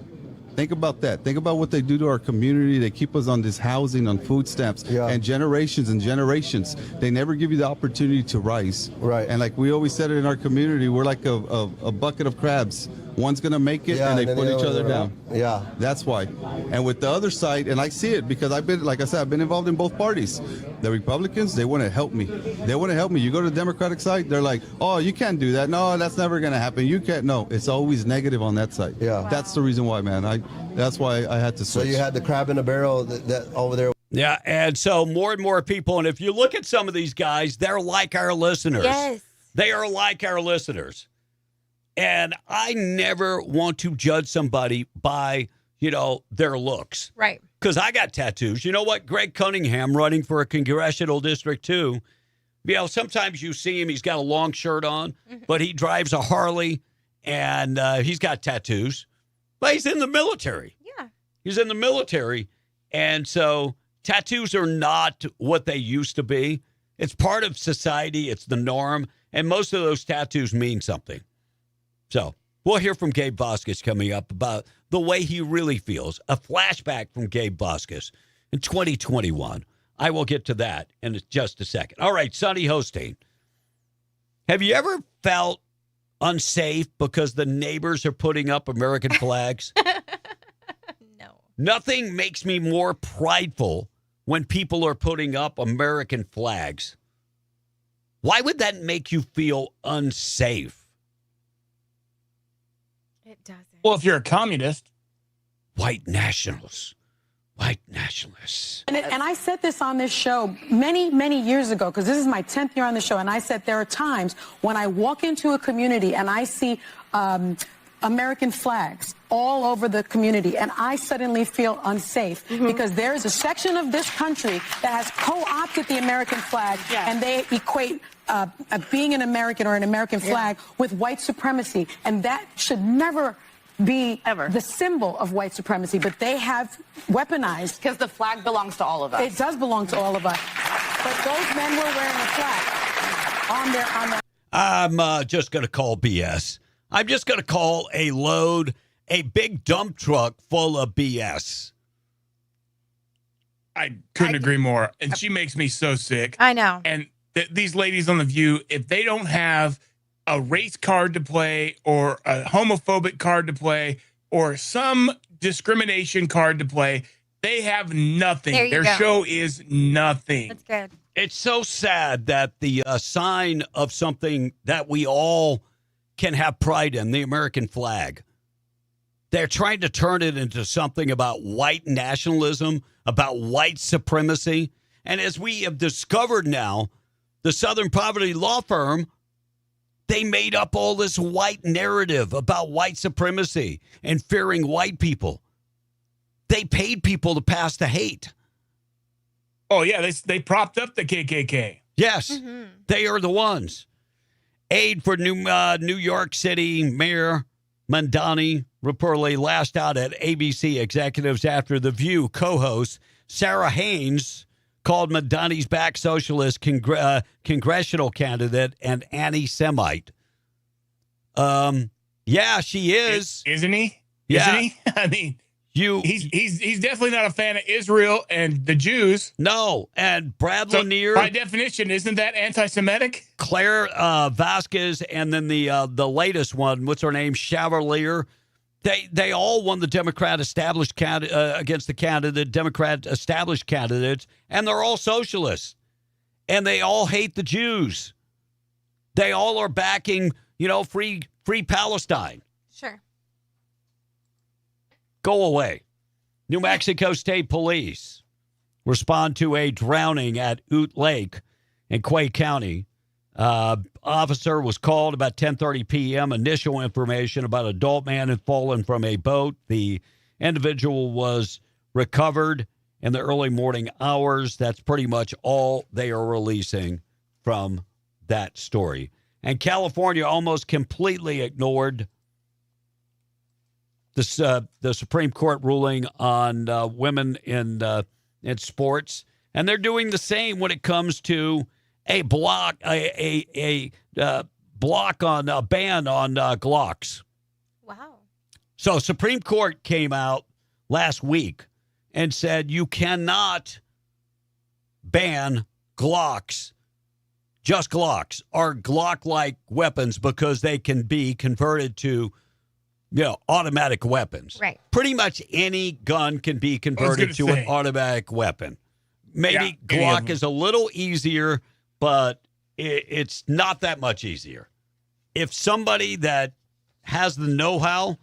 Think about that. Think about what they do to our community. They keep us on this housing, on food stamps, and generations and generations. They never give you the opportunity to rise. Right. And like we always said it in our community, we're like a bucket of crabs. One's going to make it, and they put each other down. Yeah. That's why. And with the other side, and I see it because I've been, like I said, I've been involved in both parties. The Republicans, they want to help me. They want to help me. You go to the Democratic side, they're like, oh, you can't do that. No, that's never going to happen. You can't. No, it's always negative on that side. Yeah. Wow. That's the reason why, man. That's why I had to switch. So you had the crab in the barrel that over there. Yeah, and so more and more people, and if you look at some of these guys, they're like our listeners. Yes. They are like our listeners. And I never want to judge somebody by, their looks. Right. Because I got tattoos. You know what? Greg Cunningham running for a congressional district, too. Sometimes you see him, he's got a long shirt on, but he drives a Harley, and he's got tattoos. But he's in the military. Yeah. He's in the military. And so tattoos are not what they used to be. It's part of society. It's the norm. And most of those tattoos mean something. So we'll hear from Gabe Vasquez coming up about the way he really feels. A flashback from Gabe Vasquez in 2021. I will get to that in just a second. All right, Sunny Hosteen. Have you ever felt unsafe because the neighbors are putting up American flags? No. Nothing makes me more prideful when people are putting up American flags. Why would that make you feel unsafe? It doesn't. Well, if you're a communist. White nationals. white nationalists. And I said this on this show many, many years ago, because this is my 10th year on the show, and I said there are times when I walk into a community and I see American flags all over the community, and I suddenly feel unsafe because there is a section of this country that has co-opted the American flag, and they equate being an American or an American flag with white supremacy, and that should never be the symbol of white supremacy, but they have weaponized. Because the flag belongs to all of us. It does belong to all of us. But those men were wearing a flag on their. I'm just going to call BS. I'm just going to call a big dump truck full of BS. I couldn't agree more. And she makes me so sick. I know. And these ladies on The View, if they don't have a race card to play or a homophobic card to play or some discrimination card to play, they have nothing. Their show is nothing. That's good. It's so sad that the sign of something that we all can have pride in, the American flag, they're trying to turn it into something about white nationalism, about white supremacy. And as we have discovered now, the Southern Poverty Law Firm, they made up all this white narrative about white supremacy and fearing white people. They paid people to pass the hate. Oh, yeah, they propped up the KKK. Yes, they are the ones. Aide for New York City Mayor Mamdani reportedly lashed out at ABC executives after The View co-host Sarah Haynes called Mamdani's back socialist congressional candidate an anti-Semite. Yeah, she is. Isn't he? Yeah. Isn't he? I mean, he's definitely not a fan of Israel and the Jews. No, and Brad So, Lanier, by definition, isn't that anti-Semitic? Claire Vasquez, and then the latest one, what's her name, Chevalier. They all won the Democrat established against the Democrat established candidates, and they're all socialists, and they all hate the Jews. They all are backing, free Palestine. Sure. Go away. New Mexico State Police respond to a drowning at Ute Lake in Quay County. Officer was called about 10:30 p.m. Initial information about an adult man had fallen from a boat. The individual was recovered in the early morning hours. That's pretty much all they are releasing from that story. And California almost completely ignored the Supreme Court ruling on women in sports, and they're doing the same when it comes to a ban on Glocks. Wow. So Supreme Court came out last week and said you cannot ban Glocks, just Glocks, or Glock-like weapons because they can be converted to automatic weapons. Right. Pretty much any gun can be converted to an automatic weapon. Maybe Glock is a little easier, but it's not that much easier. If somebody that has the know-how,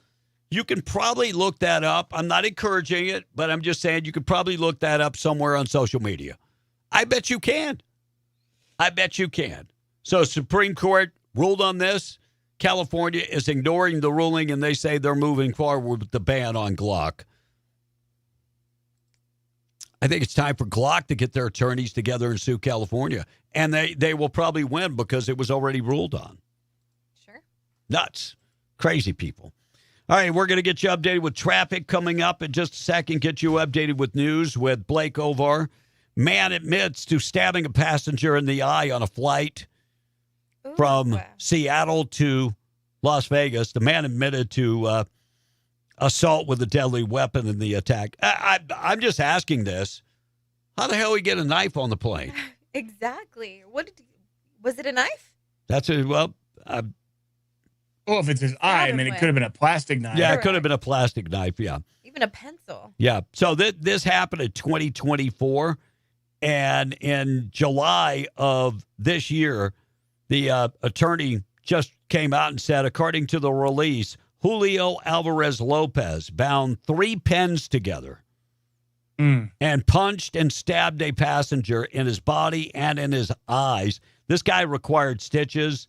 you can probably look that up. I'm not encouraging it, but I'm just saying you could probably look that up somewhere on social media. I bet you can. So Supreme Court ruled on this. California is ignoring the ruling, and they say they're moving forward with the ban on Glock. I think it's time for Glock to get their attorneys together and sue California. And they will probably win because it was already ruled on. Sure. Nuts. Crazy people. All right, we're going to get you updated with traffic coming up in just a second. Get you updated with news with Blake Ovar. Man admits to stabbing a passenger in the eye on a flight from Seattle to Las Vegas. The man admitted to assault with a deadly weapon in the attack. I'm just asking this. How the hell did he get a knife on the plane? Exactly. Was it a knife? That's it. Well, if it's his eye, I mean, it could have been a plastic knife. Yeah, it could have been a plastic knife, yeah. Even a pencil. Yeah. So this happened in 2024. And in July of this year, the attorney just came out and said, according to the release, Julio Alvarez Lopez bound 3 pens together and punched and stabbed a passenger in his body and in his eyes. This guy required stitches.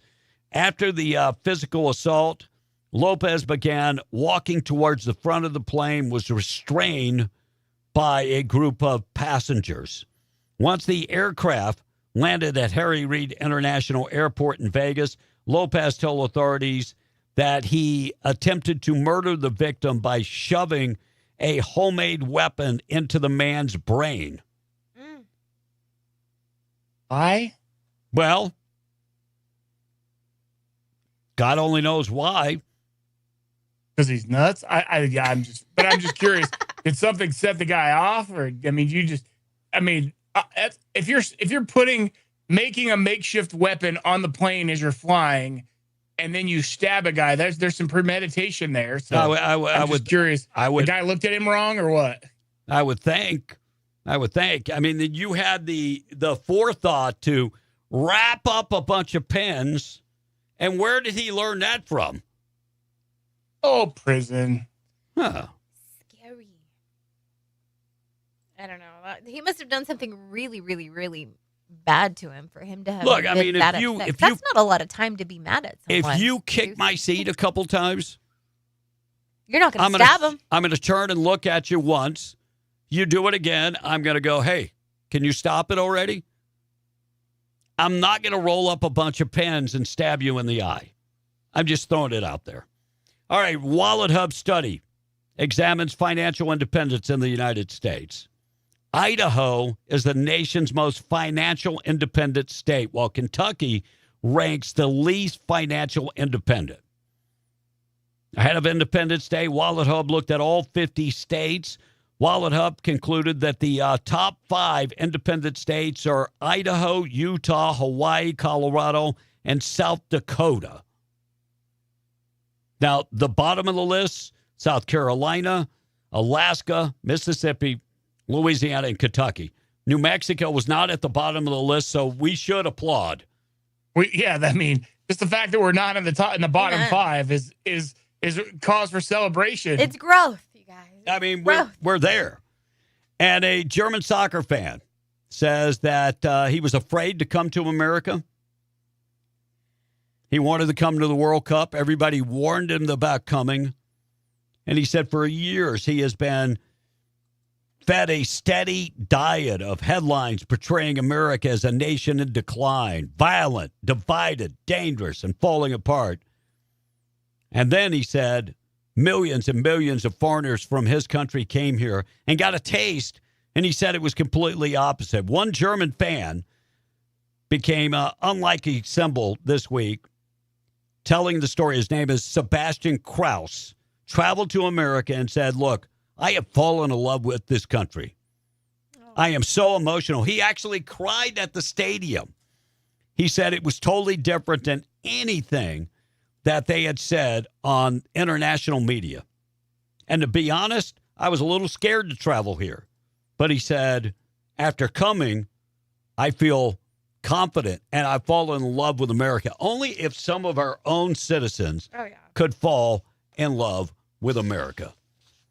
After the physical assault, Lopez began walking towards the front of the plane, was restrained by a group of passengers. Once the aircraft landed at Harry Reid International Airport in Vegas, Lopez told authorities that he attempted to murder the victim by shoving a homemade weapon into the man's brain. Why? Well, God only knows why. Because he's nuts. I'm just curious. Did something set the guy off, or I mean, if you're making a makeshift weapon on the plane as you're flying, and then you stab a guy, there's some premeditation there. So I'm just curious. The guy looked at him wrong, or what? I would think. I mean, you had the forethought to wrap up a bunch of pins, and where did he learn that from? Oh, prison. Huh. Scary. I don't know. He must have done something really, really, really bad to him for him to have. Look, I been mean, that if upset. That's not a lot of time to be mad at someone. If you kick my seat a couple times, you're not going to stab him. I'm going to turn and look at you once. You do it again, I'm going to go, hey, can you stop it already? I'm not going to roll up a bunch of pins and stab you in the eye. I'm just throwing it out there. All right, Wallet Hub study examines financial independence in the United States. Idaho is the nation's most financial independent state, while Kentucky ranks the least financial independent. Ahead of Independence Day, Wallet Hub looked at all 50 states. Wallet Hub concluded that the top 5 independent states are Idaho, Utah, Hawaii, Colorado, and South Dakota. Now, the bottom of the list, South Carolina, Alaska, Mississippi, Louisiana, and Kentucky. New Mexico was not at the bottom of the list, so we should applaud. Just the fact that we're not in the bottom 5 is cause for celebration. It's growth, you guys. I mean, we're there. And a German soccer fan says that he was afraid to come to America. He wanted to come to the World Cup. Everybody warned him about coming. And he said for years he has been fed a steady diet of headlines portraying America as a nation in decline, violent, divided, dangerous, and falling apart. And then he said millions and millions of foreigners from his country came here and got a taste, and he said it was completely opposite. One German fan became an unlikely symbol this week, telling the story. His name is Sebastian Kraus, traveled to America and said, look, I have fallen in love with this country. I am so emotional. He actually cried at the stadium. He said it was totally different than anything that they had said on international media. And to be honest, I was a little scared to travel here. But he said, after coming, I feel confident and I've fallen in love with America. Only if some of our own citizens could fall in love with America.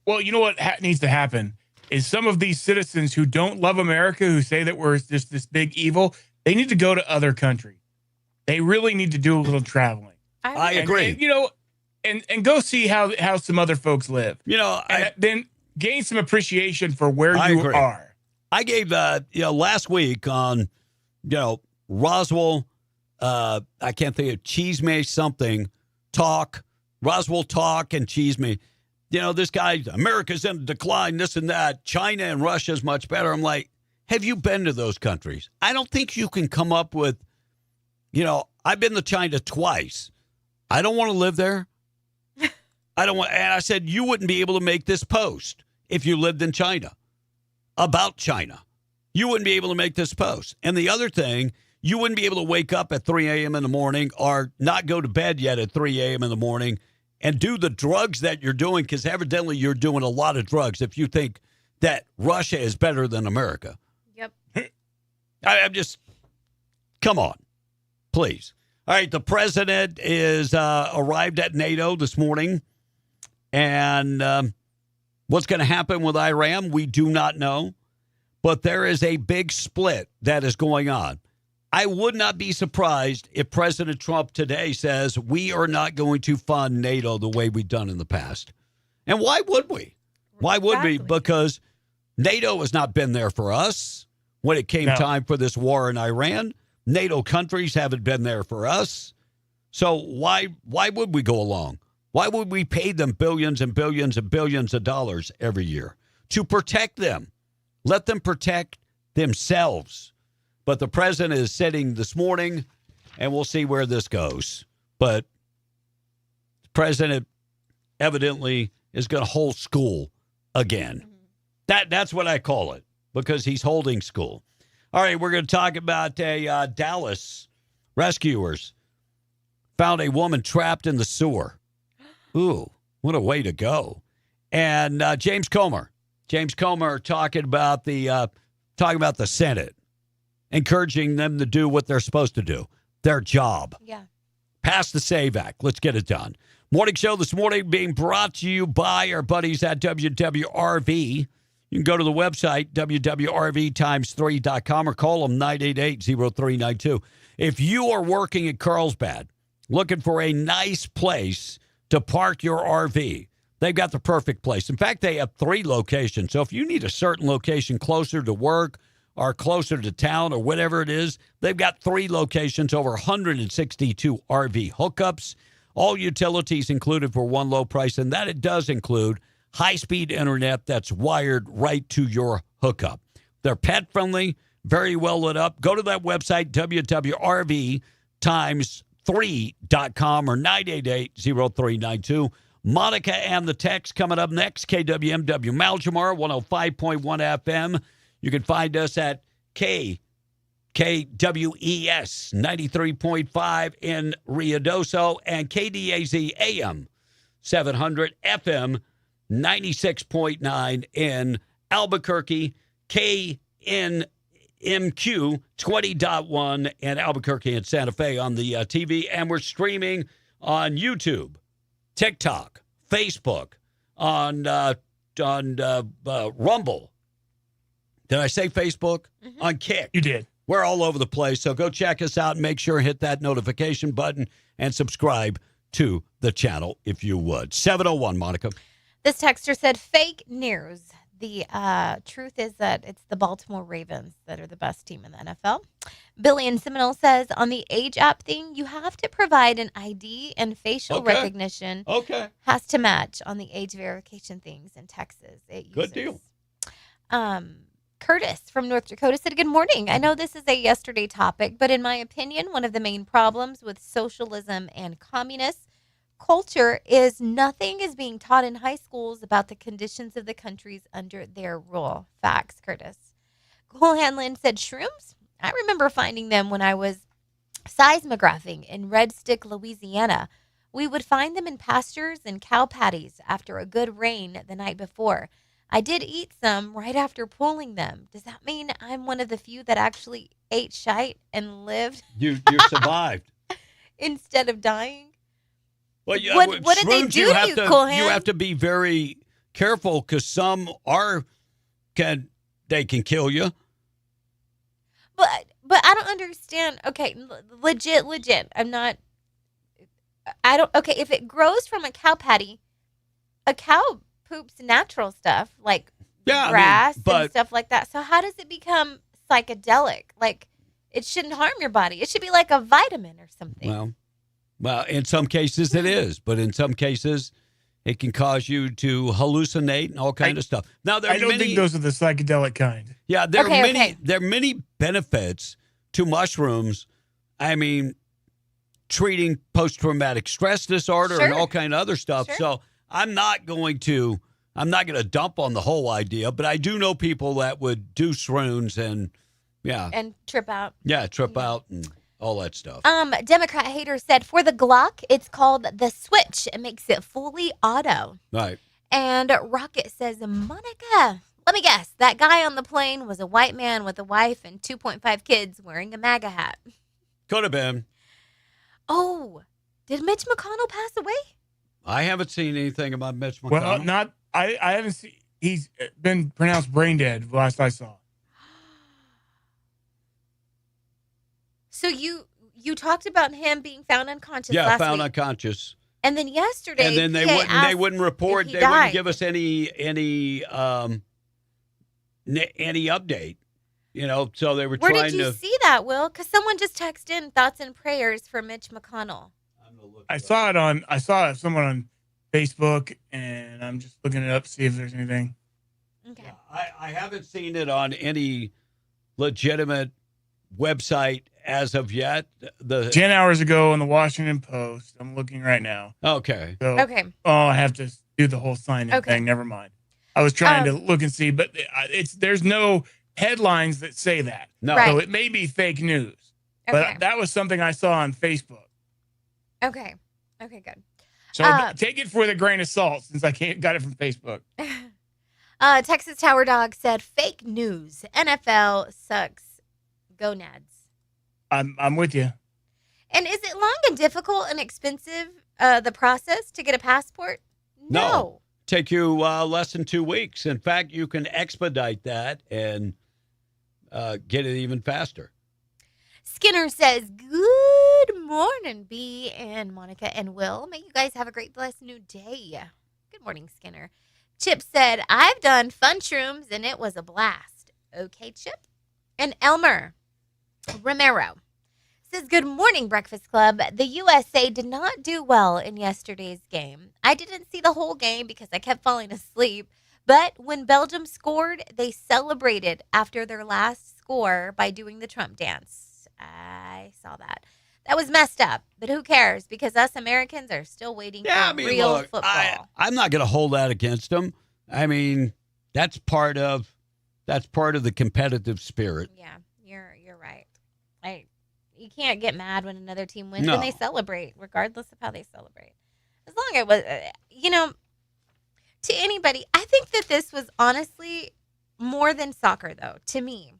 Well, you know what needs to happen is some of these citizens who don't love America, who say that we're just this big evil, they need to go to other countries. They really need to do a little traveling. I agree. And go see how some other folks live. Then gain some appreciation for where you are. I gave last week on Roswell. I can't think of Cheeseme something talk. Roswell talk and Cheeseme. This guy, America's in decline, this and that. China and Russia is much better. I'm like, have you been to those countries? I don't think you can come up with, I've been to China twice. I don't want to live there. And I said, you wouldn't be able to make this post if you lived in China about China. You wouldn't be able to make this post. And the other thing, you wouldn't be able to wake up at 3 a.m. in the morning or not go to bed yet at 3 a.m. in the morning and do the drugs that you're doing, because evidently you're doing a lot of drugs if you think that Russia is better than America. Yep. I'm just, come on, please. All right, the president is arrived at NATO this morning, and What's going to happen with Iran, we do not know. But there is a big split that is going on. I would not be surprised if President Trump today says we are not going to fund NATO the way we've done in the past. And why would we? Why would we? Because NATO has not been there for us when it came time for this war in Iran. NATO countries haven't been there for us. So why would we go along? Why would we pay them billions and billions and billions of dollars every year to protect them? Let them protect themselves. But the president is sitting this morning, and we'll see where this goes. But the president evidently is going to hold school again. That's what I call it, because he's holding school. All right, we're going to talk about Dallas rescuers found a woman trapped in the sewer. Ooh, what a way to go. And James Comer talking about the Senate, encouraging them to do what they're supposed to do, their job. Yeah. Pass the SAVE Act. Let's get it done. Morning show this morning being brought to you by our buddies at WWRV. You can go to the website, WWRV3.com, or call them 988-0392. If you are working at Carlsbad, looking for a nice place to park your RV, they've got the perfect place. In fact, they have 3 locations. So if you need a certain location closer to work or closer to town or whatever it is, they've got 3 locations, over 162 RV hookups, all utilities included for one low price, and that it does include high-speed internet that's wired right to your hookup. They're pet-friendly, very well lit up. Go to that website, WWRV3.com or 988-0392. Monica and the text coming up next. KWMW Maljamar, 105.1 FM. You can find us at KWES 93.5 in Ruidoso and KDAZ AM 700 FM 96.9 in Albuquerque, KNMQ 20.1 in Albuquerque and Santa Fe on the TV. And we're streaming on YouTube, TikTok, Facebook, on Rumble. Did I say Facebook? Mm-hmm. On Kick. You did. We're all over the place, so go check us out and make sure hit that notification button and subscribe to the channel if you would. 701, Monica. This texter said fake news. The truth is that it's the Baltimore Ravens that are the best team in the NFL. Billy in Seminole says on the age app thing, you have to provide an ID and facial recognition. Okay. Has to match on the age verification things in Texas. Good deal. Curtis from North Dakota said, good morning. I know this is a yesterday topic, but in my opinion, one of the main problems with socialism and communist culture is nothing is being taught in high schools about the conditions of the countries under their rule. Facts, Curtis. Cole Hanlon said, shrooms? I remember finding them when I was seismographing in Red Stick, Louisiana. We would find them in pastures and cow patties after a good rain the night before. I did eat some right after pulling them. Does that mean I'm one of the few that actually ate shite and lived? You survived. Instead of dying? Well, what did they do to you, Colehan? You have to be very careful because some can kill you. But I don't understand. Okay, legit. Okay, if it grows from a cow patty, a cow poops natural stuff like grass and stuff like that. So how does it become psychedelic? Like, it shouldn't harm your body. It should be like a vitamin or something. Well, in some cases it is, but in some cases it can cause you to hallucinate and all kind of stuff. Now, I don't think those are the psychedelic kind. Yeah, there are many benefits to mushrooms. I mean, treating post-traumatic stress disorder and all kind of other stuff. Sure. So I'm not going to dump on the whole idea, but I do know people that would do shrooms and trip out. Yeah, trip out and all that stuff. Democrat hater said for the Glock, it's called the Switch. It makes it fully auto. Right. And Rocket says, Monica, let me guess, that guy on the plane was a white man with a wife and 2.5 kids wearing a MAGA hat. Could have been. Oh, did Mitch McConnell pass away? I haven't seen anything about Mitch McConnell. Well, I haven't seen. He's been pronounced brain dead. Last I saw. So you talked about him being found unconscious. Yeah, last found week. unconscious. And then yesterday, And then they wouldn't report. They wouldn't give us any update. You know, so they were Where trying to. did you see that, Will? Because someone just texted in thoughts and prayers for Mitch McConnell. I saw someone on Facebook, and I'm just looking it up to see if there's anything. Okay. I haven't seen it on any legitimate website as of yet. 10 hours ago in the Washington Post. I'm looking right now. Okay. So, Okay. Oh, I have to do the whole sign-in thing. Never mind. I was trying to look and see, but there's no headlines that say that. No. Right. So it may be fake news. Okay. But that was something I saw on Facebook. Okay. Okay, good. So take it with a grain of salt since I got it from Facebook. Texas Tower Dog said, fake news. NFL sucks. Gonads. I'm with you. And is it long and difficult and expensive, the process to get a passport? No. Take you less than 2 weeks. In fact, you can expedite that and get it even faster. Skinner says, good morning, B and Monica and Will. May you guys have a great, blessed new day. Good morning, Skinner. Chip said, I've done fun shrooms and it was a blast. Okay, Chip. And Elmer Romero says, good morning, Breakfast Club. The USA did not do well in yesterday's game. I didn't see the whole game because I kept falling asleep. But when Belgium scored, they celebrated after their last score by doing the Trump dance. I saw that. That was messed up, but who cares? Because us Americans are still waiting for real football. I'm not going to hold that against them. I mean, that's part of the competitive spirit. Yeah, you're right. You can't get mad when another team wins, No. and they celebrate, regardless of how they celebrate. As long as it was, to anybody, I think that this was honestly more than soccer, though, to me.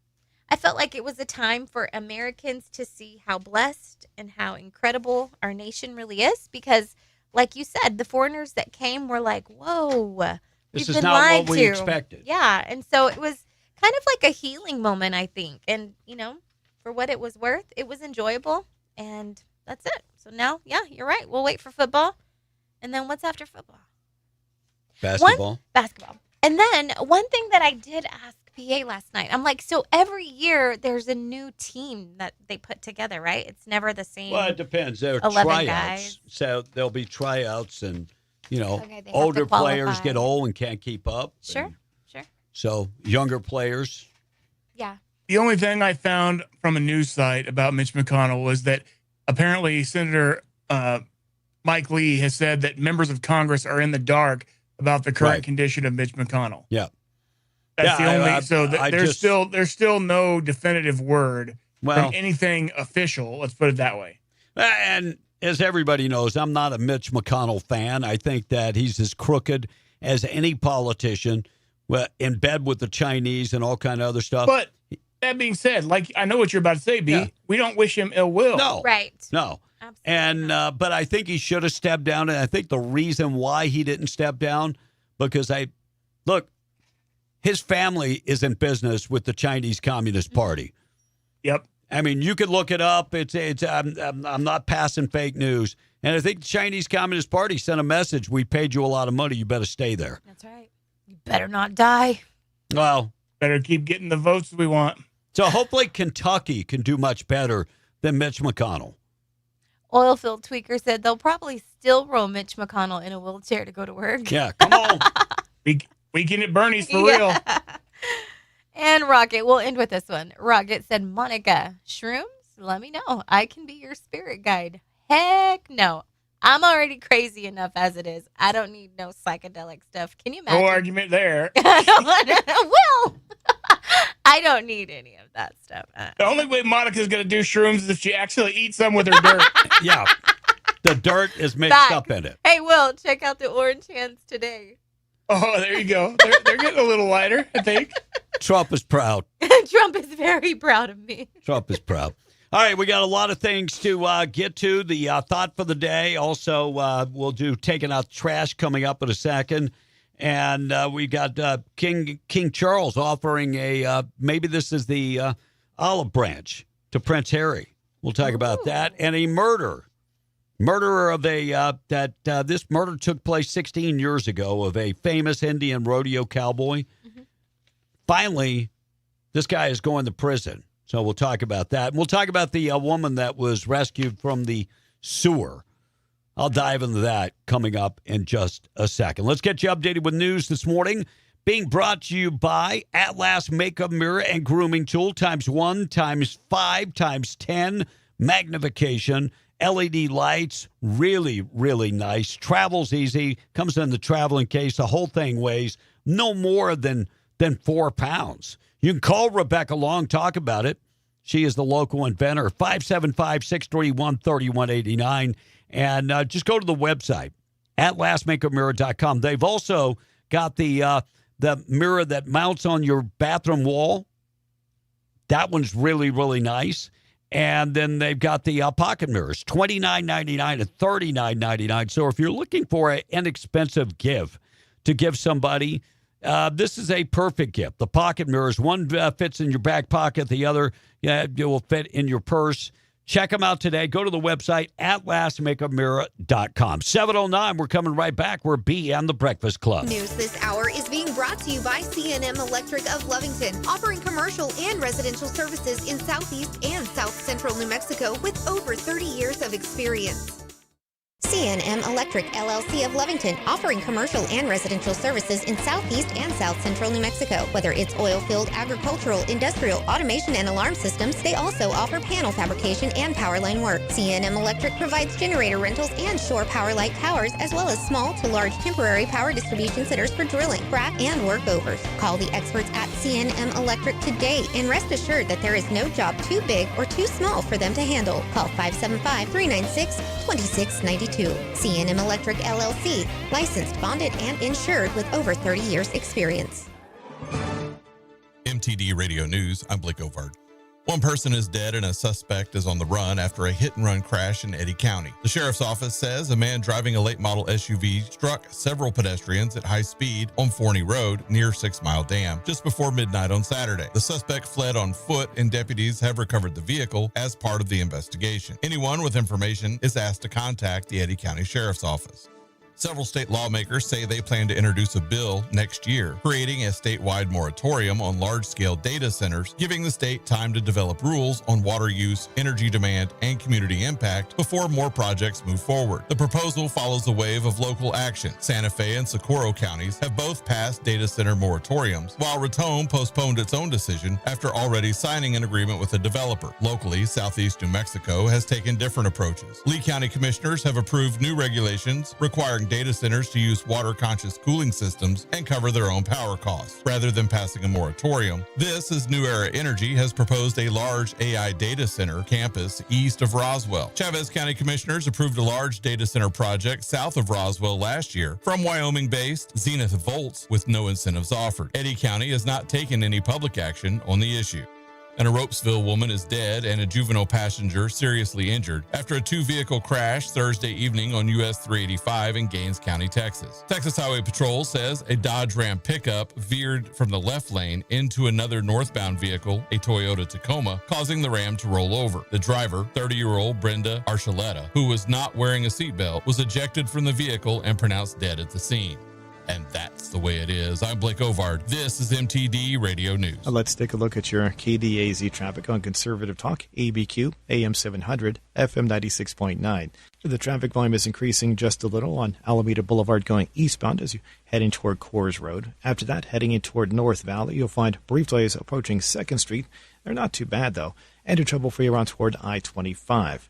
I felt like it was a time for Americans to see how blessed and how incredible our nation really is. Because, like you said, the foreigners that came were like, whoa, This we've is been not lied what we to. expected. Yeah. And so it was kind of like a healing moment, I think. And, for what it was worth, it was enjoyable. And that's it. So now, yeah, you're right. We'll wait for football. And then what's after football? Basketball. Basketball. And then one thing that I did ask PA last night, I'm like, so every year there's a new team that they put together, right? It's never the same. Well, it depends. There are 11 tryouts. guys. So there'll be tryouts and, Okay, they have to older players qualify. get old and can't keep up. Sure. So younger players. Yeah. The only thing I found from a news site about Mitch McConnell was that apparently Senator Mike Lee has said that members of Congress are in the dark about the current condition of Mitch McConnell. Yeah. That's the only. there's there's still no definitive word from anything official. Let's put it that way. And as everybody knows, I'm not a Mitch McConnell fan. I think that he's as crooked as any politician, in bed with the Chinese and all kind of other stuff. But that being said, I know what you're about to say, B. Yeah. We don't wish him ill will. No. Right. No. Absolutely. And but I think he should have stepped down. And I think the reason why he didn't step down, because his family is in business with the Chinese Communist Party. Yep. I mean, you could look it up. I'm not passing fake news. And I think the Chinese Communist Party sent a message. We paid you a lot of money. You better stay there. That's right. You better not die. Well, better keep getting the votes we want. So hopefully Kentucky can do much better than Mitch McConnell. Oilfield Tweaker said they'll probably still roll Mitch McConnell in a wheelchair to go to work. Yeah, come on. Weekend at Bernie's for real. And Rocket, we'll end with this one. Rocket said, Monica, shrooms? Let me know. I can be your spirit guide. Heck no. I'm already crazy enough as it is. I don't need no psychedelic stuff. Can you imagine? No argument there. Will. I don't need any of that stuff. The only way Monica's going to do shrooms is if she actually eats some with her dirt. Yeah. The dirt is mixed up in it. Hey, Will, check out the orange hands today. Oh, there you go. They're getting a little lighter, I think. Trump is proud. Trump is very proud of me. Trump is proud. All right, we got a lot of things to get to. The thought for the day. Also, we'll do taking out trash coming up in a second. And we got King Charles offering maybe this is the olive branch to Prince Harry. We'll talk about that. And a murderer of this murder took place 16 years ago of a famous Indian rodeo cowboy. Mm-hmm. Finally, this guy is going to prison. So we'll talk about that. And we'll talk about the woman that was rescued from the sewer. I'll dive into that coming up in just a second. Let's get you updated with news this morning. Being brought to you by Atlas Makeup Mirror and Grooming Tool, ×1, ×5, ×10, magnification, LED lights, really, really nice. Travel's easy, comes in the traveling case. The whole thing weighs no more than 4 pounds. You can call Rebecca Long, talk about it. She is the local inventor, 575-631-3189. And just go to the website, atlasmakeupmirror.com. They've also got the mirror that mounts on your bathroom wall. That one's really, really nice. And then they've got the pocket mirrors, $29.99 and $39.99. So if you're looking for an inexpensive gift to give somebody, this is a perfect gift. The pocket mirrors, one fits in your back pocket, the other will fit in your purse. Check them out today. Go to the website, atlasmakeupmirror.com. 7:09, we're coming right back. We're B and the Breakfast Club. News this hour is being brought to you by C&M Electric of Lovington, offering commercial and residential services in Southeast and South Central New Mexico with over 30 years of experience. C&M Electric LLC of Lovington, offering commercial and residential services in Southeast and South Central New Mexico. Whether it's oil field, agricultural, industrial, automation, and alarm systems, they also offer panel fabrication and power line work. C&M Electric provides generator rentals and shore power light towers, as well as small to large temporary power distribution centers for drilling, frac, and workovers. Call the experts at C&M Electric today and rest assured that there is no job too big or too small for them to handle. Call 575-396-2692. C&M Electric LLC, licensed, bonded, and insured with over 30 years experience. MTD Radio News, I'm Blake Ovard. One person is dead and a suspect is on the run after a hit-and-run crash in Eddy County. The sheriff's office says a man driving a late-model SUV struck several pedestrians at high speed on Forney Road near 6 Mile Dam just before midnight on Saturday. The suspect fled on foot, and deputies have recovered the vehicle as part of the investigation. Anyone with information is asked to contact the Eddy County Sheriff's Office. Several state lawmakers say they plan to introduce a bill next year, creating a statewide moratorium on large-scale data centers, giving the state time to develop rules on water use, energy demand, and community impact before more projects move forward. The proposal follows a wave of local action. Santa Fe and Socorro counties have both passed data center moratoriums, while Raton postponed its own decision after already signing an agreement with a developer. Locally, Southeast New Mexico has taken different approaches. Lee County commissioners have approved new regulations requiring data centers to use water-conscious cooling systems and cover their own power costs, rather than passing a moratorium. This is New Era Energy has proposed a large AI data center campus east of Roswell. Chavez County commissioners approved a large data center project south of Roswell last year from Wyoming-based Zenith Volts with no incentives offered. Eddy County has not taken any public action on the issue. And a Ropesville woman is dead and a juvenile passenger seriously injured after a two-vehicle crash Thursday evening on US 385 in Gaines County, Texas. Texas Highway Patrol says a Dodge Ram pickup veered from the left lane into another northbound vehicle, a Toyota Tacoma, causing the Ram to roll over. The driver, 30-year-old Brenda Archuleta, who was not wearing a seatbelt, was ejected from the vehicle and pronounced dead at the scene. And that's the way it is. I'm Blake Ovard. This is MTD Radio News. Let's take a look at your KDAZ traffic on Conservative Talk, ABQ, AM 700, FM 96.9. The traffic volume is increasing just a little on Alameda Boulevard going eastbound as you head in toward Coors Road. After that, heading in toward North Valley, you'll find brief delays approaching 2nd Street. They're not too bad, though. And in trouble for you around toward I-25.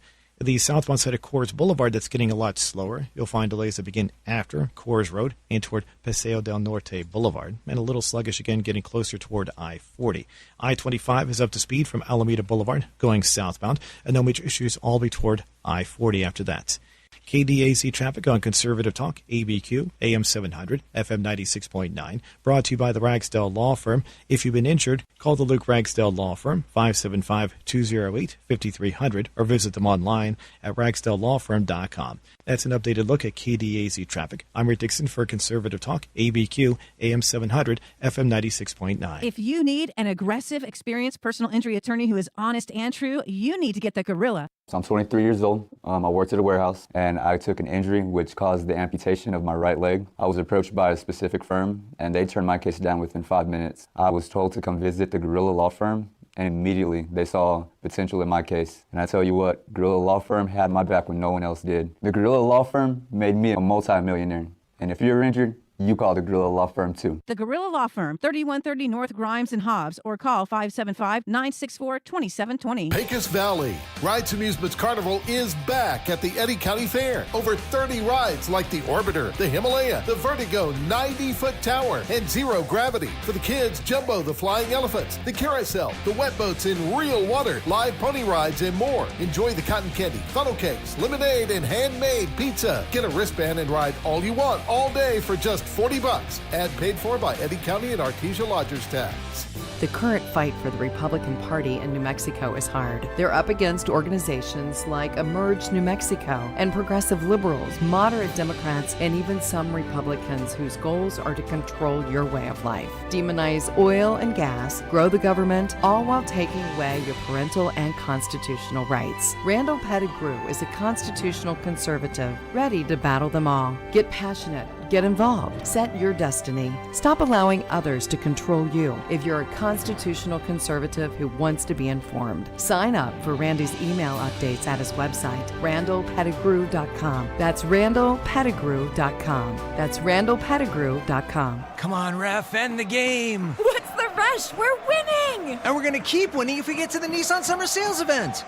The southbound side of Coors Boulevard, that's getting a lot slower. You'll find delays that begin after Coors Road and toward Paseo del Norte Boulevard, and a little sluggish again getting closer toward I-40. I-25 is up to speed from Alameda Boulevard going southbound, and no major issues all the way toward I-40 after that. KDAZ traffic on Conservative Talk, ABQ, AM 700, FM 96.9. Brought to you by the Ragsdale Law Firm. If you've been injured, call the Luke Ragsdale Law Firm, 575-208-5300, or visit them online at ragsdalelawfirm.com. That's an updated look at KDAZ traffic. I'm Rick Dixon for Conservative Talk, ABQ, AM 700, FM 96.9. If you need an aggressive, experienced personal injury attorney who is honest and true, you need to get the Gorilla. So I'm 23 years old. I worked at a warehouse, and I took an injury which caused the amputation of my right leg. I was approached by a specific firm, and they turned my case down within 5 minutes. I was told to come visit the Gorilla Law Firm, and immediately they saw potential in my case. And I tell you what, Gorilla Law Firm had my back when no one else did. The Gorilla Law Firm made me a multi-millionaire. And if you're injured, you call the Gorilla Law Firm too. The Gorilla Law Firm, 3130 North Grimes and Hobbs, or call 575-964-2720. Pecos Valley Rides Amusements Carnival is back at the Eddy County Fair. Over 30 rides like the Orbiter, the Himalaya, the Vertigo 90-foot tower, and Zero Gravity. For the kids, Jumbo, the Flying Elephants, the Carousel, the wet boats in real water, live pony rides, and more. Enjoy the cotton candy, funnel cakes, lemonade, and handmade pizza. Get a wristband and ride all you want all day for just $40. Ad paid for by Eddy County and Artesia Lodgers Tax. The current fight for the Republican Party in New Mexico is hard. They're up against organizations like Emerge New Mexico and progressive liberals, moderate Democrats, and even some Republicans whose goals are to control your way of life. Demonize oil and gas, grow the government, all while taking away your parental and constitutional rights. Randall Pettigrew is a constitutional conservative ready to battle them all. Get passionate. Get involved. Set your destiny. Stop allowing others to control you. If you're a constitutional conservative who wants to be informed, sign up for Randy's email updates at his website, randallpettigrew.com. That's randallpettigrew.com. That's randallpettigrew.com. Come on, ref, end the game. What's the rush? We're winning! And we're going to keep winning if we get to the Nissan Summer Sales event.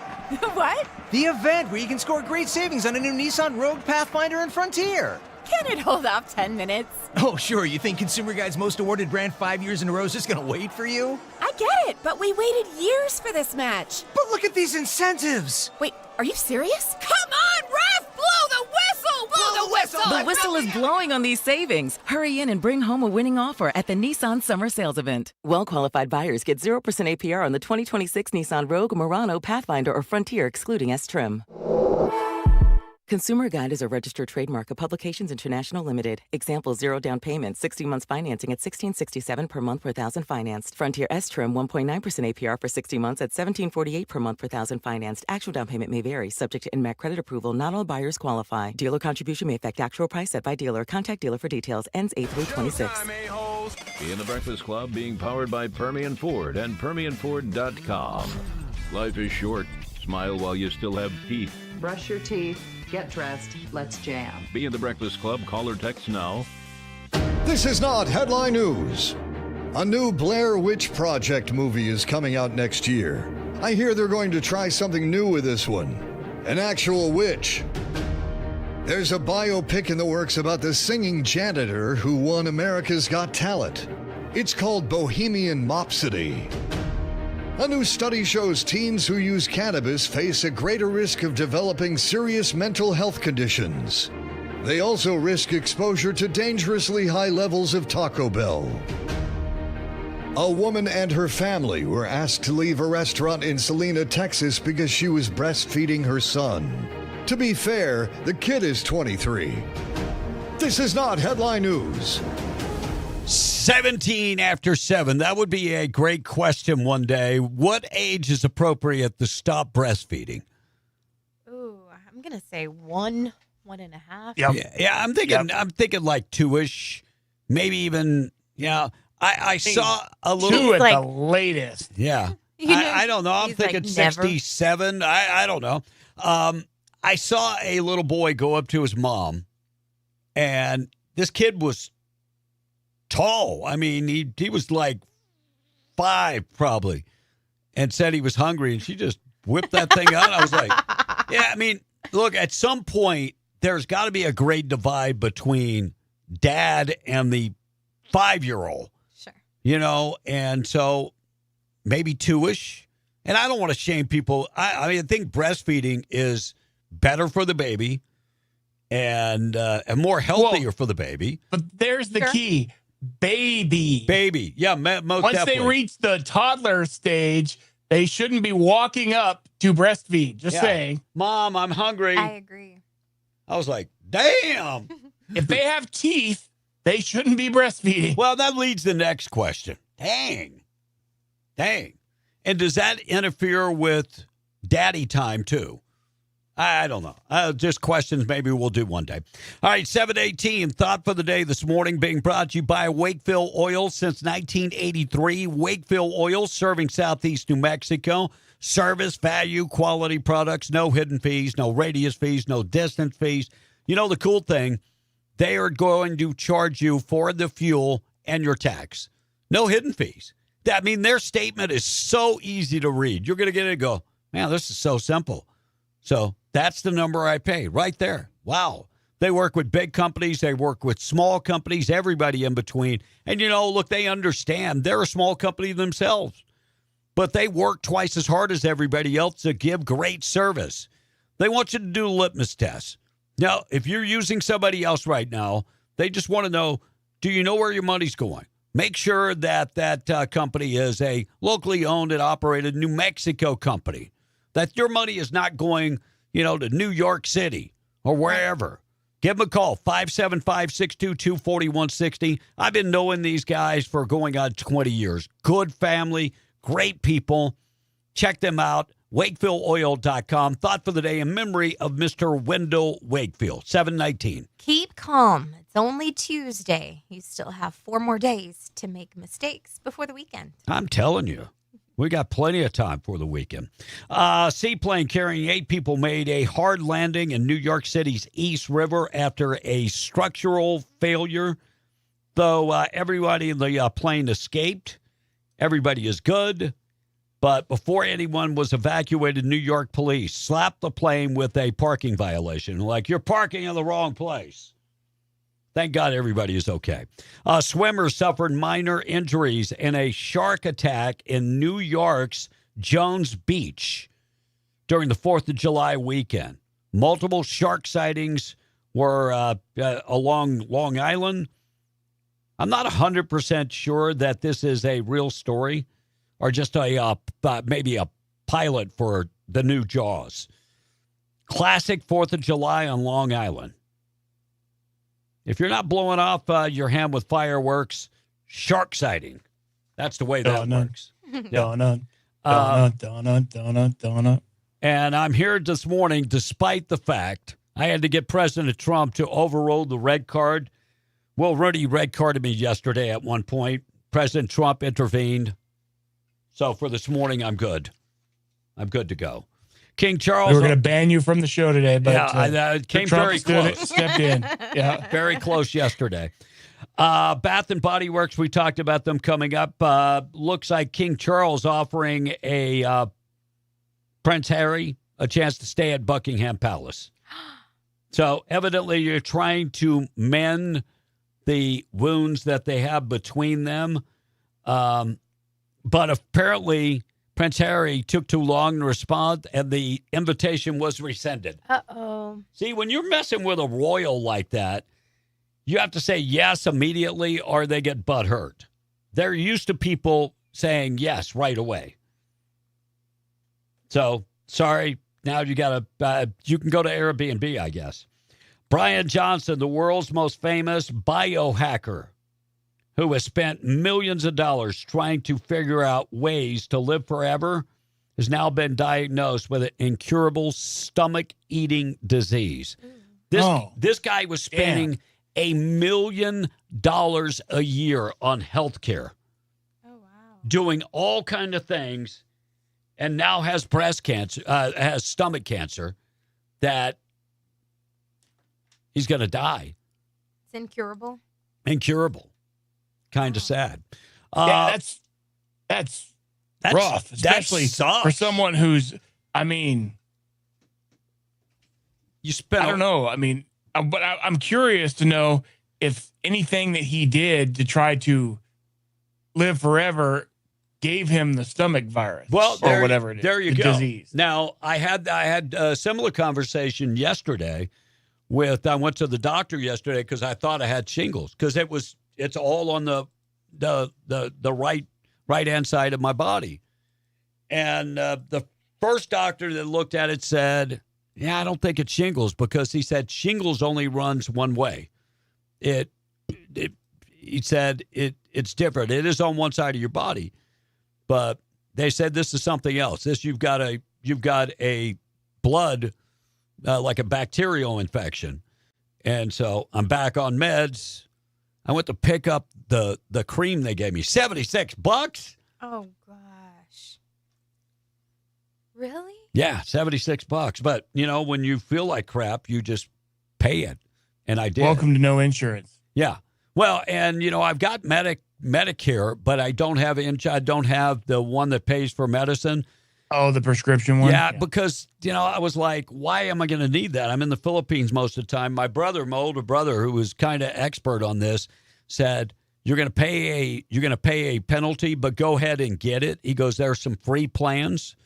What? The event where you can score great savings on a new Nissan Rogue, Pathfinder, and Frontier. Can it hold off 10 minutes? Oh, sure. You think Consumer Guide's most awarded brand 5 years in a row is just going to wait for you? I get it, but we waited years for this match. But look at these incentives. Wait, are you serious? Come on, ref! Blow the whistle! Blow the whistle! The whistle is blowing on these savings. Hurry in and bring home a winning offer at the Nissan Summer Sales event. Well-qualified buyers get 0% APR on the 2026 Nissan Rogue, Murano, Pathfinder, or Frontier, excluding S-Trim. Consumer Guide is a registered trademark of Publications International Limited. Example, 0 down payment, 60 months financing at $16.67 per month per thousand financed. Frontier S-Trim, 1.9% APR for 60 months at $17.48 per month per thousand financed. Actual down payment may vary, subject to INMAC credit approval. Not all buyers qualify. Dealer contribution may affect actual price set by dealer. Contact dealer for details. Ends 8/26. In the Breakfast Club, being powered by Permian Ford and PermianFord.com. Life is short. Smile while you still have teeth. Brush your teeth. Get dressed. Let's jam. Be in the Breakfast Club. Call or text now. This is not headline news. A new Blair Witch Project movie is coming out next year. I hear they're going to try something new with this one. An actual witch. There's a biopic in the works about the singing janitor who won America's Got Talent. It's called Bohemian Mopsody. A new study shows teens who use cannabis face a greater risk of developing serious mental health conditions. They also risk exposure to dangerously high levels of Taco Bell. A woman and her family were asked to leave a restaurant in Salina, Texas because she was breastfeeding her son. To be fair, the kid is 23. This is not headline news. 17 after 7. That would be a great question one day. What age is appropriate to stop breastfeeding? Ooh, I'm gonna say 1.5. Yep. Yeah, I'm thinking like 2-ish, maybe even. Yeah, I saw a little 2 at like, the latest. Yeah, I don't know. I'm thinking like 67. I don't know. I saw a little boy go up to his mom, and this kid was tall. I mean, he was like 5 probably, and said he was hungry, and she just whipped that thing out. I was like, yeah, I mean, look, at some point, there's got to be a great divide between dad and the 5-year-old. Sure. You know, and so maybe 2-ish. And I don't want to shame people. I mean, I think breastfeeding is better for the baby. and more healthier for the baby. But there's the key. Baby. Yeah, most Once definitely. they reach the toddler stage, they shouldn't be walking up to breastfeed. Just saying. Mom, I'm hungry. I agree. I was like, damn. If they have teeth, they shouldn't be breastfeeding. Well, that leads to the next question. Dang. And does that interfere with daddy time too? I don't know. Just questions maybe we'll do one day. All right, 7:18. Thought for the day this morning being brought to you by Wakefield Oil since 1983. Wakefield Oil serving Southeast New Mexico. Service, value, quality products, no hidden fees, no radius fees, no distance fees. You know the cool thing, they are going to charge you for the fuel and your tax. No hidden fees. I mean, their statement is so easy to read. You're going to get it and go, man, this is so simple. So that's the number I pay right there. Wow. They work with big companies. They work with small companies, everybody in between. And, look, they understand they're a small company themselves, but they work twice as hard as everybody else to give great service. They want you to do litmus tests. Now, if you're using somebody else right now, they just want to know, do you know where your money's going? Make sure that that company is a locally owned and operated New Mexico company, that your money is not going, to New York City or wherever. Give them a call, 575-622-4160. I've been knowing these guys for going on 20 years. Good family, great people. Check them out, wakefieldOil.com. Thought for the day in memory of Mr. Wendell Wakefield, 719. Keep calm. It's only Tuesday. You still have 4 more days to make mistakes before the weekend. I'm telling you. We got plenty of time for the weekend. Seaplane carrying 8 people made a hard landing in New York City's East River after a structural failure. Though everybody in the plane escaped, everybody is good. But before anyone was evacuated, New York police slapped the plane with a parking violation. Like, you're parking in the wrong place. Thank God everybody is okay. Swimmers suffered minor injuries in a shark attack in New York's Jones Beach during the 4th of July weekend. Multiple shark sightings were along Long Island. I'm not 100% sure that this is a real story or just maybe a pilot for the new Jaws. Classic 4th of July on Long Island. If you're not blowing off your hand with fireworks, shark sighting. That's the way that works. Donut. And I'm here this morning despite the fact I had to get President Trump to overrule the red card. Well, Rudy red carded me yesterday at one point. President Trump intervened. So for this morning, I'm good. I'm good to go. King Charles. We were going to ban you from the show today, but it came very close. Stepped in. Yeah, very close yesterday. Bath and Body Works, we talked about them coming up. Looks like King Charles offering a Prince Harry a chance to stay at Buckingham Palace. So evidently you're trying to mend the wounds that they have between them. But apparently Prince Harry took too long to respond, and the invitation was rescinded. Uh-oh. See, when you're messing with a royal like that, you have to say yes immediately or they get butthurt. They're used to people saying yes right away. So, sorry, now you got to, you can go to Airbnb, I guess. Brian Johnson, the world's most famous biohacker, who has spent millions of dollars trying to figure out ways to live forever, has now been diagnosed with an incurable stomach-eating disease. This guy was spending $1 million a year on health care. Oh, wow. Doing all kind of things, and now has breast cancer, has stomach cancer, that he's going to die. It's incurable. Incurable. Kind of sad. That's rough, especially for someone who's, you spent. I don't know. But I'm curious to know if anything that he did to try to live forever gave him the stomach virus, or whatever it is. There you the go. Disease. Now, I had a similar conversation yesterday I went to the doctor yesterday because I thought I had shingles because it's all on the right hand side of my body. And the first doctor that looked at it said, yeah, I don't think it's shingles because he said shingles only runs one way. He said it's different. It is on one side of your body, but they said this is something else. You've got a blood like a bacterial infection, and so I'm back on meds. I went to pick up the cream they gave me, $76. Oh gosh, really? Yeah, $76. But when you feel like crap, you just pay it, and I did. Welcome to no insurance. Yeah. Well, and I've got Medicare, but I don't have I don't have the one that pays for medicine. Oh, the prescription one? Yeah, because, I was like, why am I going to need that? I'm in the Philippines most of the time. My older brother, who was kind of expert on this, said, you're going to pay a penalty, but go ahead and get it. He goes, there are some free plans.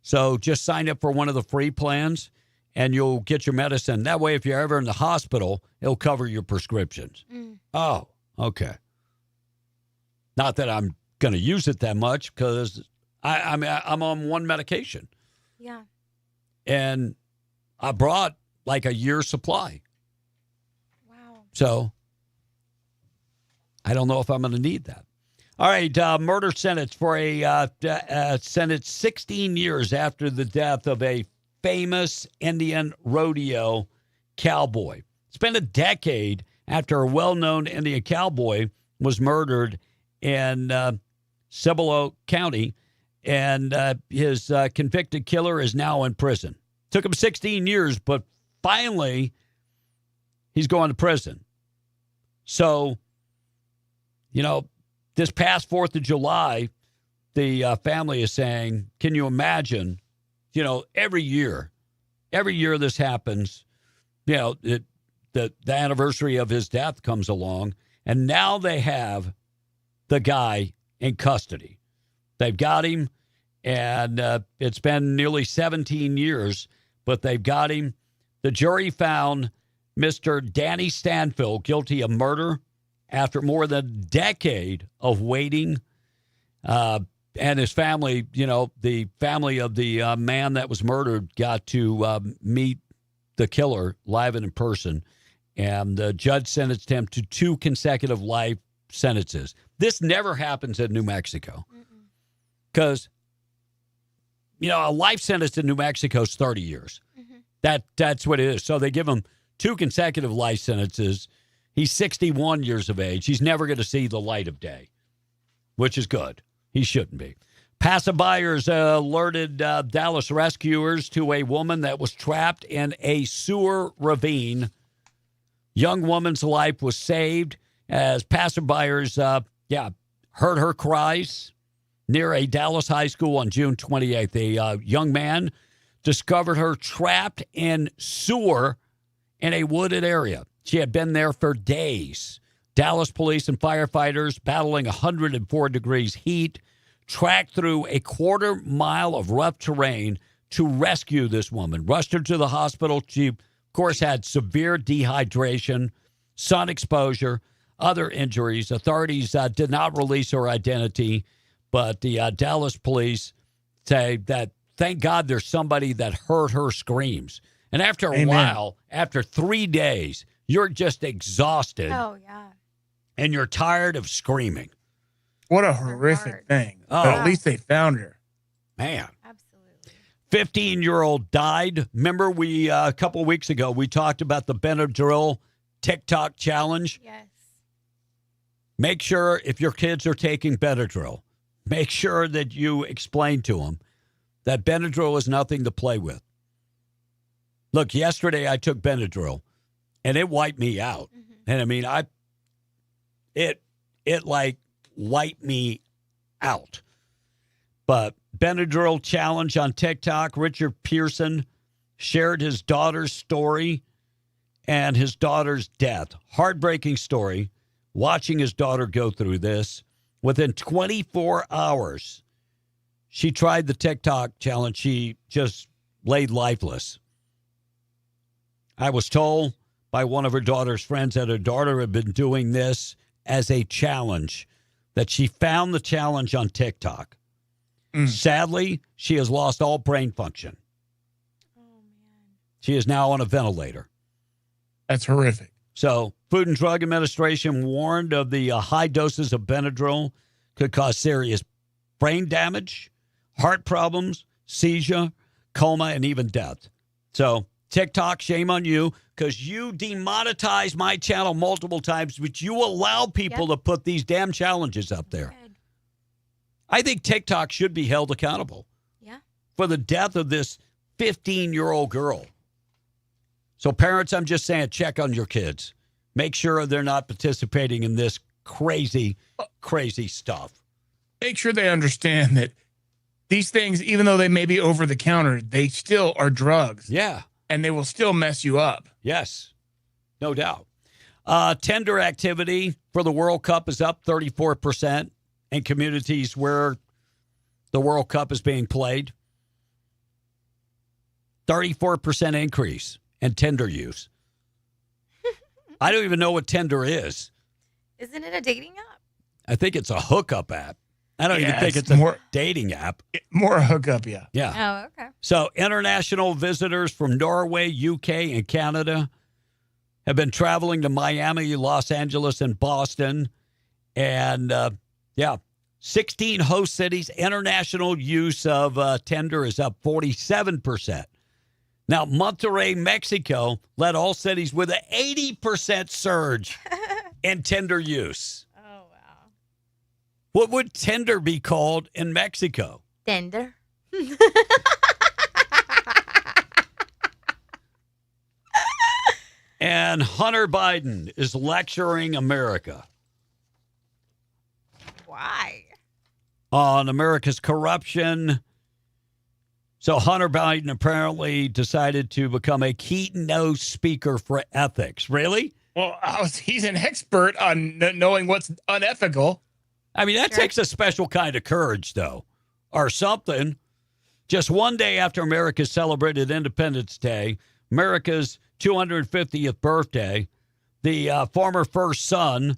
So just sign up for one of the free plans and you'll get your medicine. That way, if you're ever in the hospital, it'll cover your prescriptions. Oh, okay. Not that I'm going to use it that much because I'm on one medication. Yeah. And I brought like a year's supply. Wow. So I don't know if I'm going to need that. All right, murder sentence for sentence 16 years after the death of a famous Indian rodeo cowboy. It's been a decade after a well-known Indian cowboy was murdered in Cibolo County, and his convicted killer is now in prison. Took him 16 years, but finally he's going to prison. So, this past 4th of July, the family is saying, can you imagine, every year this happens, the anniversary of his death comes along, and now they have the guy in custody. They've got him, and it's been nearly 17 years, but they've got him. The jury found Mr. Danny Stanfield guilty of murder after more than a decade of waiting. And his family, the family of the man that was murdered got to meet the killer live and in person. And the judge sentenced him to 2 consecutive life sentences. This never happens in New Mexico. Because, a life sentence in New Mexico is 30 years. That's what it is. So they give him 2 consecutive life sentences. He's 61 years of age. He's never going to see the light of day, which is good. He shouldn't be. Passerbyers alerted Dallas rescuers to a woman that was trapped in a sewer ravine. Young woman's life was saved as passerbyers, heard her cries near a Dallas high school on June 28th. A young man discovered her trapped in sewer in a wooded area. She had been there for days. Dallas police and firefighters, battling 104 degrees heat, tracked through a quarter mile of rough terrain to rescue this woman. Rushed her to the hospital. She, of course, had severe dehydration, sun exposure, other injuries. Authorities did not release her identity, but the Dallas police say that, thank God there's somebody that heard her screams. And after a while, after 3 days, you're just exhausted. Oh, yeah. And you're tired of screaming. What a horrific thing. Oh. But at least they found her. Man. Absolutely. 15-year-old died. Remember, we a couple weeks ago, we talked about the Benadryl TikTok challenge? Yes. Make sure if your kids are taking Benadryl, make sure that you explain to them that Benadryl is nothing to play with. Look, yesterday I took Benadryl, and it wiped me out. And I mean, it like wiped me out. But Benadryl challenge on TikTok, Richard Pearson shared his daughter's story and his daughter's death. Heartbreaking story. Watching his daughter go through this. Within 24 hours, she tried the TikTok challenge. She just laid lifeless. I was told by one of her daughter's friends that her daughter had been doing this as a challenge, that she found the challenge on TikTok. Sadly, she has lost all brain function. She is now on a ventilator. That's horrific. So, Food and Drug Administration warned of the high doses of Benadryl could cause serious brain damage, heart problems, seizure, coma, and even death. So, TikTok, shame on you, because you demonetized my channel multiple times, but you allow people to put these damn challenges up there. I think TikTok should be held accountable for the death of this 15-year-old girl. So parents, I'm just saying, check on your kids. Make sure they're not participating in this crazy, crazy stuff. Make sure they understand that these things, even though they may be over the counter, they still are drugs. Yeah. And they will still mess you up. Yes, no doubt. Tender activity for the World Cup is up 34% in communities where the World Cup is being played. 34% increase in Tinder use. I don't even know what Tinder is. Isn't it a dating app? I think it's a hookup app. I don't even think it's a dating app. More a hookup, yeah. Yeah. Oh, okay. So international visitors from Norway, UK, and Canada have been traveling to Miami, Los Angeles, and Boston. And, 16 host cities. International use of Tinder is up 47%. Now, Monterrey, Mexico led all cities with an 80% surge in Tinder use. Oh, wow. What would Tinder be called in Mexico? Tinder. And Hunter Biden is lecturing America. Why? On America's corruption. So Hunter Biden apparently decided to become a keynote speaker for ethics. Really? Well, he's an expert on knowing what's unethical. I mean, that takes a special kind of courage, though, or something. Just one day after America celebrated Independence Day, America's 250th birthday, the former first son,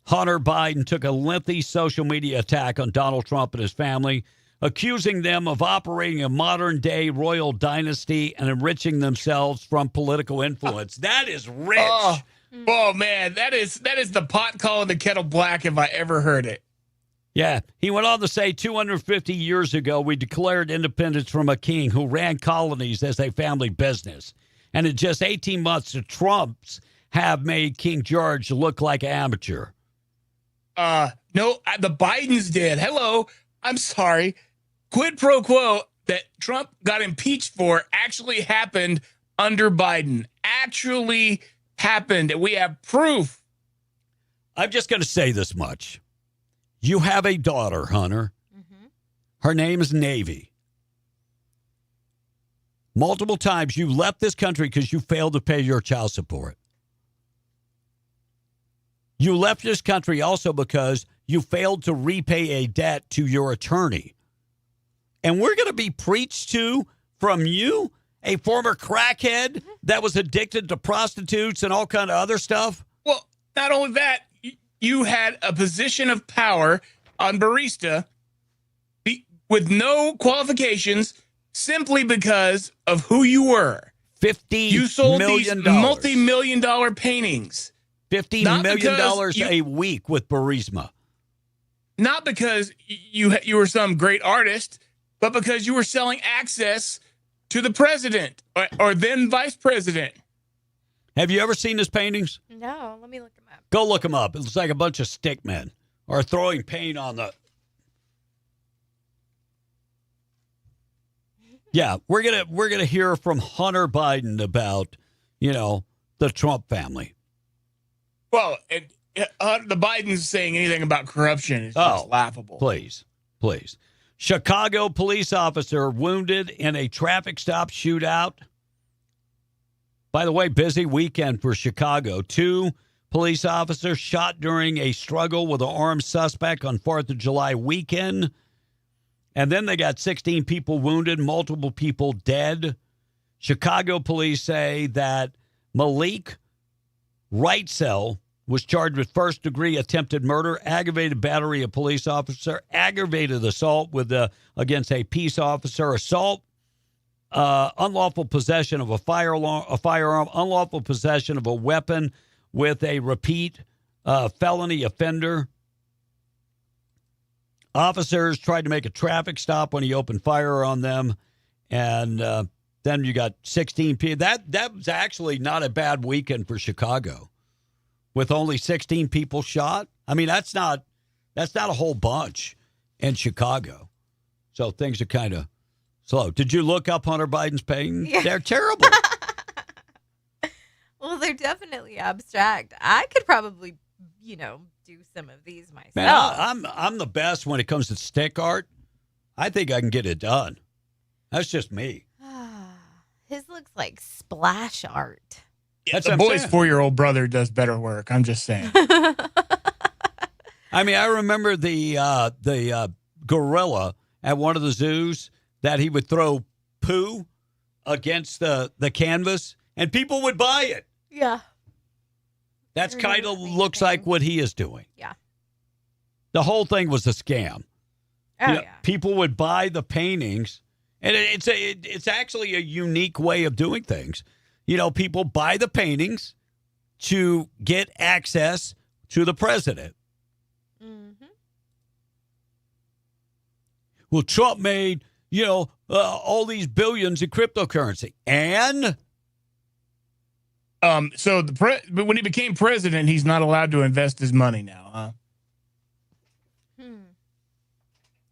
Hunter Biden, took a lengthy social media attack on Donald Trump and his family, accusing them of operating a modern-day royal dynasty and enriching themselves from political influence. That is rich. Oh, man, that is the pot calling the kettle black if I ever heard it. Yeah, he went on to say 250 years ago, we declared independence from a king who ran colonies as a family business. And in just 18 months, the Trumps have made King George look like an amateur. No, the Bidens did. Hello, I'm sorry. Quid pro quo that Trump got impeached for actually happened under Biden. Actually happened. We have proof. I'm just going to say this much. You have a daughter, Hunter. Mm-hmm. Her name is Navy. Multiple times you left this country because you failed to pay your child support. You left this country also because you failed to repay a debt to your attorney. And we're going to be preached to from you, a former crackhead that was addicted to prostitutes and all kind of other stuff? Well, not only that, you had a position of power on Barista with no qualifications simply because of who you were. You sold these multi-million-dollar paintings. $15 million a week with Burisma. Not because you were some great artist, but because you were selling access to the president or then vice president. Have you ever seen his paintings? No, let me look them up. Go look them up. It looks like a bunch of stick men are throwing paint on the... Yeah, we're gonna hear from Hunter Biden about, the Trump family. Well, the Bidens saying anything about corruption is just laughable. Please. Chicago police officer wounded in a traffic stop shootout. By the way, busy weekend for Chicago. 2 police officers shot during a struggle with an armed suspect on 4th of July weekend. And then they got 16 people wounded, multiple people dead. Chicago police say that Malik Wrightsell was charged with first-degree attempted murder, aggravated battery of police officer, aggravated assault against a peace officer, assault, unlawful possession of a firearm, unlawful possession of a weapon with a repeat felony offender. Officers tried to make a traffic stop when he opened fire on them, and then you got 16 people. That was actually not a bad weekend for Chicago, with only 16 people shot. I mean, that's not a whole bunch in Chicago. So things are kind of slow. Did you look up Hunter Biden's paintings? Yeah. They're terrible. Well, they're definitely abstract. I could probably, do some of these myself. Man, I'm the best when it comes to stick art. I think I can get it done. That's just me. His looks like splash art. Yeah, the boy's 4-year-old brother does better work. I'm just saying. I mean, I remember the gorilla at one of the zoos that he would throw poo against the canvas, and people would buy it. Yeah. That's kind of looks like what he is doing. Yeah. The whole thing was a scam. Oh, yeah. People would buy the paintings, and it's actually a unique way of doing things. People buy the paintings to get access to the president. Mm-hmm. Well, Trump made, all these billions in cryptocurrency. And? But when he became president, he's not allowed to invest his money now, huh?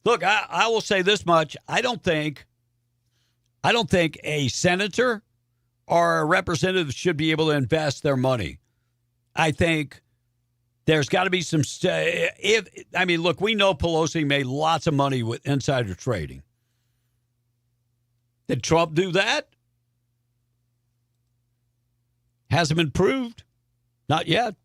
Look, I will say this much. I don't think a senator or a representative should be able to invest their money. I think there's got to be some. Look, we know Pelosi made lots of money with insider trading. Did Trump do that? Hasn't been proved. Not yet.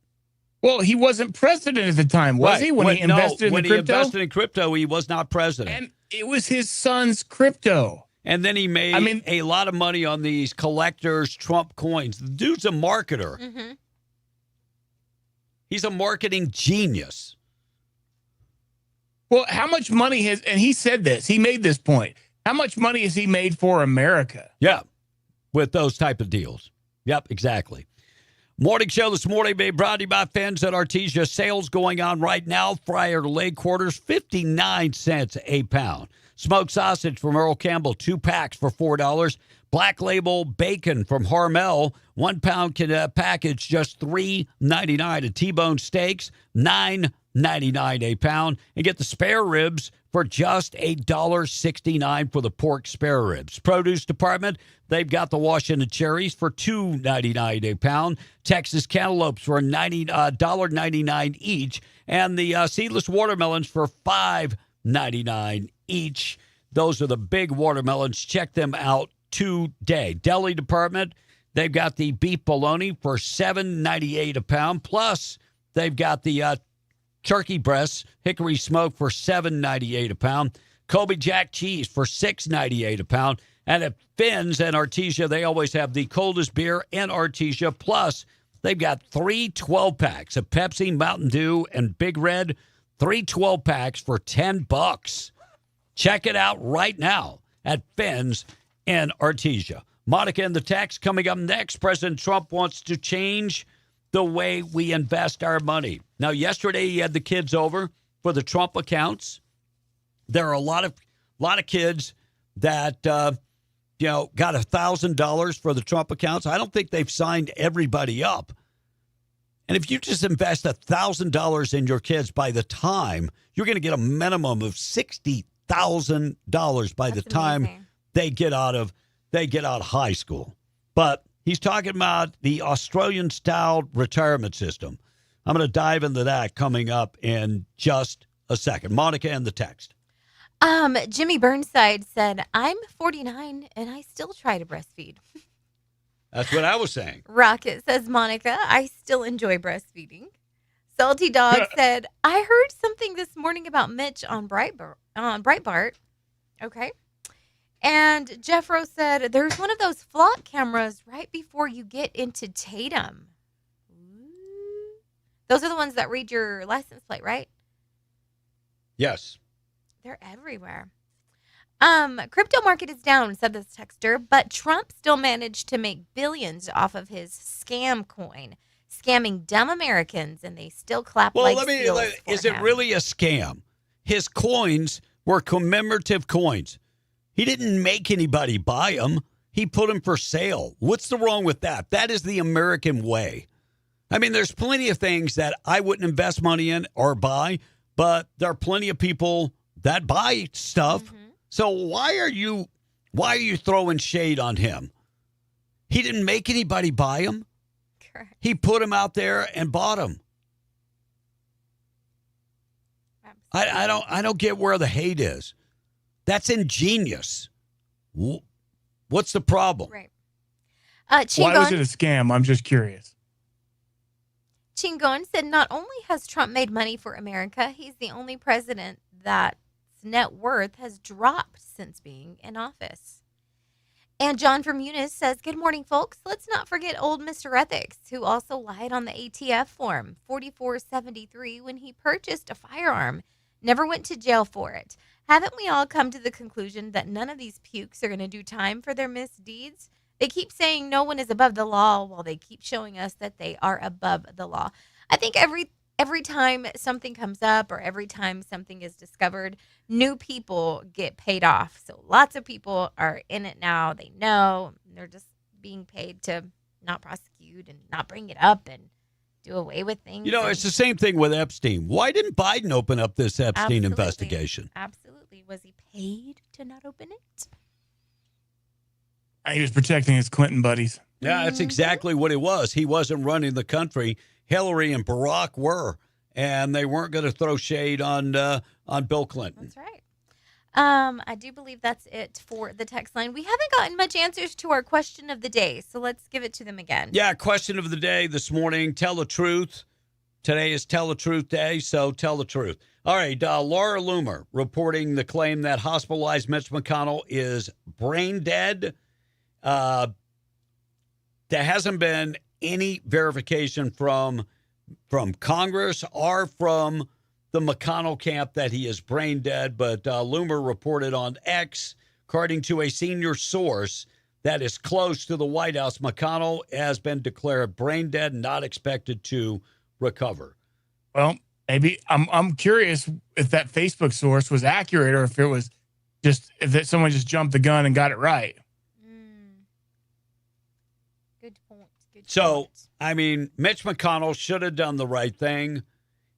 Well, he wasn't president at the time, was he? When he invested in crypto? Invested in crypto, he was not president. And it was his son's crypto. And then he made a lot of money on these collectors' Trump coins. The dude's a marketer. Mm-hmm. He's a marketing genius. Well, how much money and he said this, he made this point. How much money has he made for America? Yeah, with those type of deals. Yep, exactly. Morning show this morning being brought to you by Fins at Artesia. Sales going on right now. Fryer leg quarters, 59 cents a pound. Smoked sausage from Earl Campbell, 2 packs for $4. Black Label bacon from Hormel, 1 pound package, just $3.99. And T-bone steaks, $9.99 a pound. And get the spare ribs for just $1.69 for the pork spare ribs. Produce department, they've got the Washington cherries for $2.99 a pound. Texas cantaloupes for $1.99 each. And the seedless watermelons for $5.99 each. Those are the big watermelons. Check them out today. Deli department, they've got the beef bologna for $7.98 a pound. Plus, they've got the turkey breasts, hickory smoke for $7.98 a pound. Kobe Jack cheese for $6.98 a pound. And at Fins and Artesia, they always have the coldest beer in Artesia. Plus, they've got 3 12-packs of Pepsi, Mountain Dew, and Big Red. 3 12-packs for $10. Check it out right now at Fins and Artesia. Monica and the text coming up next. President Trump wants to change the way we invest our money. Now, yesterday he had the kids over for the Trump accounts. There are a lot of kids that got $1,000 for the Trump accounts. I don't think they've signed everybody up. And if you just invest $1,000 in your kids, by the time you're going to get a minimum of $60,000 by the time they get out of high school. But he's talking about the Australian-style retirement system. I'm going to dive into that coming up in just a second. Monica and the text. Jimmy Burnside said, I'm 49 and I still try to breastfeed. That's what I was saying. Rocket says, Monica, I still enjoy breastfeeding. Salty Dog said, I heard something this morning about Mitch on Breitbart. Okay. And And Jeffro said, there's one of those flock cameras right before you get into Tatum. Ooh. Those are the ones that read your license plate, right? Yes. They're everywhere. Crypto market is down, said this texter, but Trump still managed to make billions off of his scam coin, scamming dumb Americans, and they still clap like seals for is him. it really a scam? His coins were commemorative coins. He didn't make anybody buy them. He put them for sale. What's the wrong with that? That is the American way. I mean, there's plenty of things that I wouldn't invest money in or buy, but there are plenty of people that buy stuff. Mm-hmm. So why are you throwing shade on him? He didn't make anybody buy them. Correct. He put them out there and bought them. I don't get where the hate is. That's ingenious. What's the problem? Right. Why was it a scam? I'm just curious. Chingon said not only has Trump made money for America, he's the only president that's net worth has dropped since being in office. And John from Eunice says, good morning, folks. Let's not forget old Mr. Ethics, who also lied on the ATF form 4473 when he purchased a firearm. Never went to jail for it. Haven't we all come to the conclusion that none of these pukes are going to do time for their misdeeds? They keep saying no one is above the law while they keep showing us that they are above the law. I think every time something comes up or every time something is discovered, new people get paid off. So lots of people are in it now. They know they're just being paid to not prosecute and not bring it up and do away with things. You know, it's the same thing with Epstein. Why didn't Biden open up this Epstein investigation? Absolutely. Was he paid to not open it? He was protecting his Clinton buddies. Yeah, that's exactly what it was. He wasn't running the country. Hillary and Barack were, and they weren't going to throw shade on Bill Clinton. That's right. I do believe that's it for the text line. We haven't gotten much answers to our question of the day, so let's give it to them again. Yeah, question of the day this morning, tell the truth. Today is Tell the Truth Day, so tell the truth. All right, Laura Loomer reporting the claim that hospitalized Mitch McConnell is brain dead. There hasn't been any verification from Congress or from the McConnell camp that he is brain dead, but Loomer reported on X, according to a senior source that is close to the White House, McConnell has been declared brain dead and not expected to recover. Well, maybe I'm curious if that Facebook source was accurate or if it was just if someone just jumped the gun and got it right. Good point. So, I mean, Mitch McConnell should have done the right thing.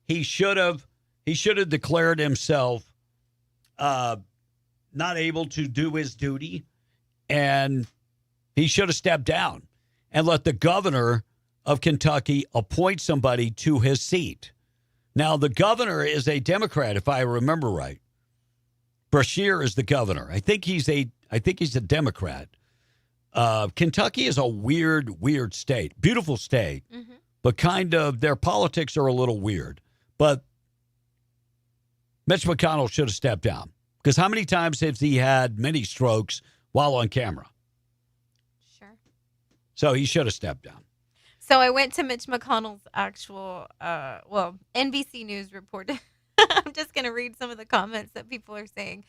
He should have declared himself not able to do his duty, and he should have stepped down and let the governor of Kentucky appoint somebody to his seat. Now, the governor is a Democrat, if I remember right. Brashear is the governor. I think he's a Democrat. Kentucky is a weird state. Beautiful state, but kind of their politics are a little weird. But Mitch McConnell should have stepped down because how many times has he had many strokes while on camera? Sure. So he should have stepped down. So I went to Mitch McConnell's actual, NBC News report. I'm just going to read some of the comments that people are saying.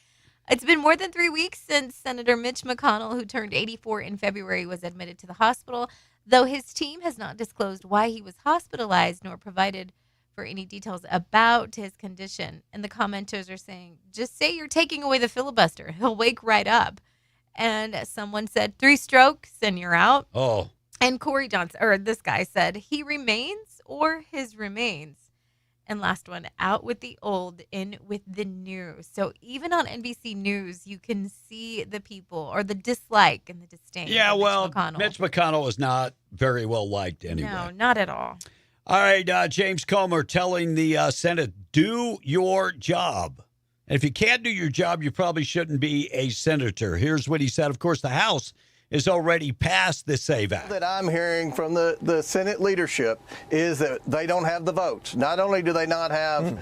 It's been more than 3 weeks since Senator Mitch McConnell, who turned 84 in February, was admitted to the hospital, though his team has not disclosed why he was hospitalized nor provided for any details about his condition. And the commenters are saying, just say you're taking away the filibuster. He'll wake right up. And someone said 3 strokes and you're out. Oh. And Corey Johnson, or this guy said, he remains or his remains. And last one, out with the old, in with the new. So even on NBC News, you can see the people or the dislike and the disdain. Yeah, well, Mitch McConnell is not very well liked anyway. No, not at all. All right, James Comer telling the Senate, do your job. And if you can't do your job, you probably shouldn't be a senator. Here's what he said. Of course, the House has already passed the SAVE Act. That I'm hearing from the Senate leadership is that they don't have the votes. Not only do they not have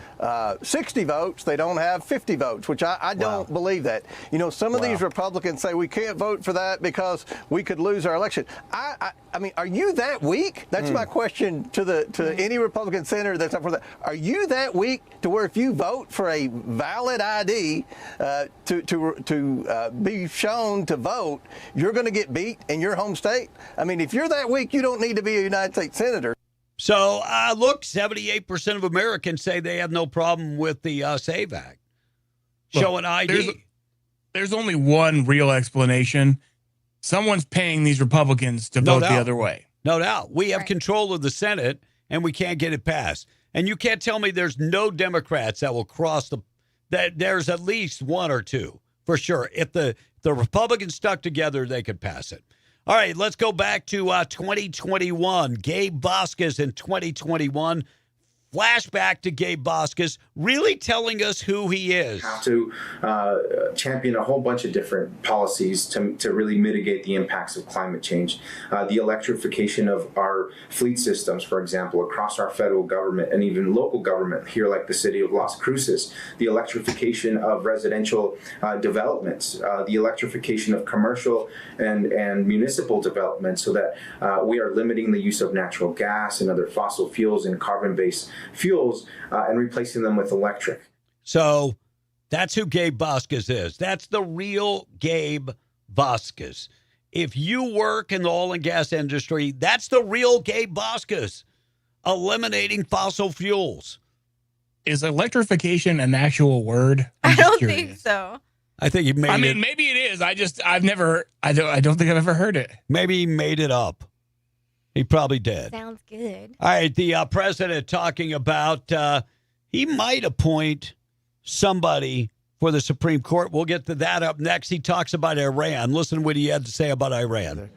60 votes, they don't have 50 votes, which I don't believe that. You know, some of these Republicans say we can't vote for that because we could lose our election. I mean, are you that weak? That's my question to any Republican senator that's up for that. Are you that weak to where if you vote for a valid ID to be shown to vote, you're going to get beat in your home state? I mean, if you're that weak, you don't need to be a United States senator. So, look, 78% of Americans say they have no problem with the SAVE Act. Show an ID. There's only one real explanation. Someone's paying these Republicans to vote the other way. No doubt. We have control of the Senate, and we can't get it passed. And you can't tell me there's no Democrats that will cross that there's at least one or two, for sure. If the Republicans stuck together, they could pass it. All right, let's go back to 2021. Gabe Vasquez in 2021. Flashback to Gabe Vasquez, really telling us who he is. Have to champion a whole bunch of different policies to really mitigate the impacts of climate change. The electrification of our fleet systems, for example, across our federal government and even local government here like the city of Las Cruces. The electrification of residential developments, the electrification of commercial and municipal developments so that we are limiting the use of natural gas and other fossil fuels and carbon-based fuels and replacing them with electric. So that's who Gabe Vasquez is. That's the real Gabe Vasquez. If you work in the oil and gas industry, that's the real Gabe Vasquez, eliminating fossil fuels. Is electrification an actual word? I don't think so. I think he made it. I mean, maybe it is. I don't think I've ever heard it. Maybe he made it up. He probably did. Sounds good. All right, the president talking about he might appoint somebody for the Supreme Court. We'll get to that up next. He talks about Iran. Listen to what he had to say about Iran.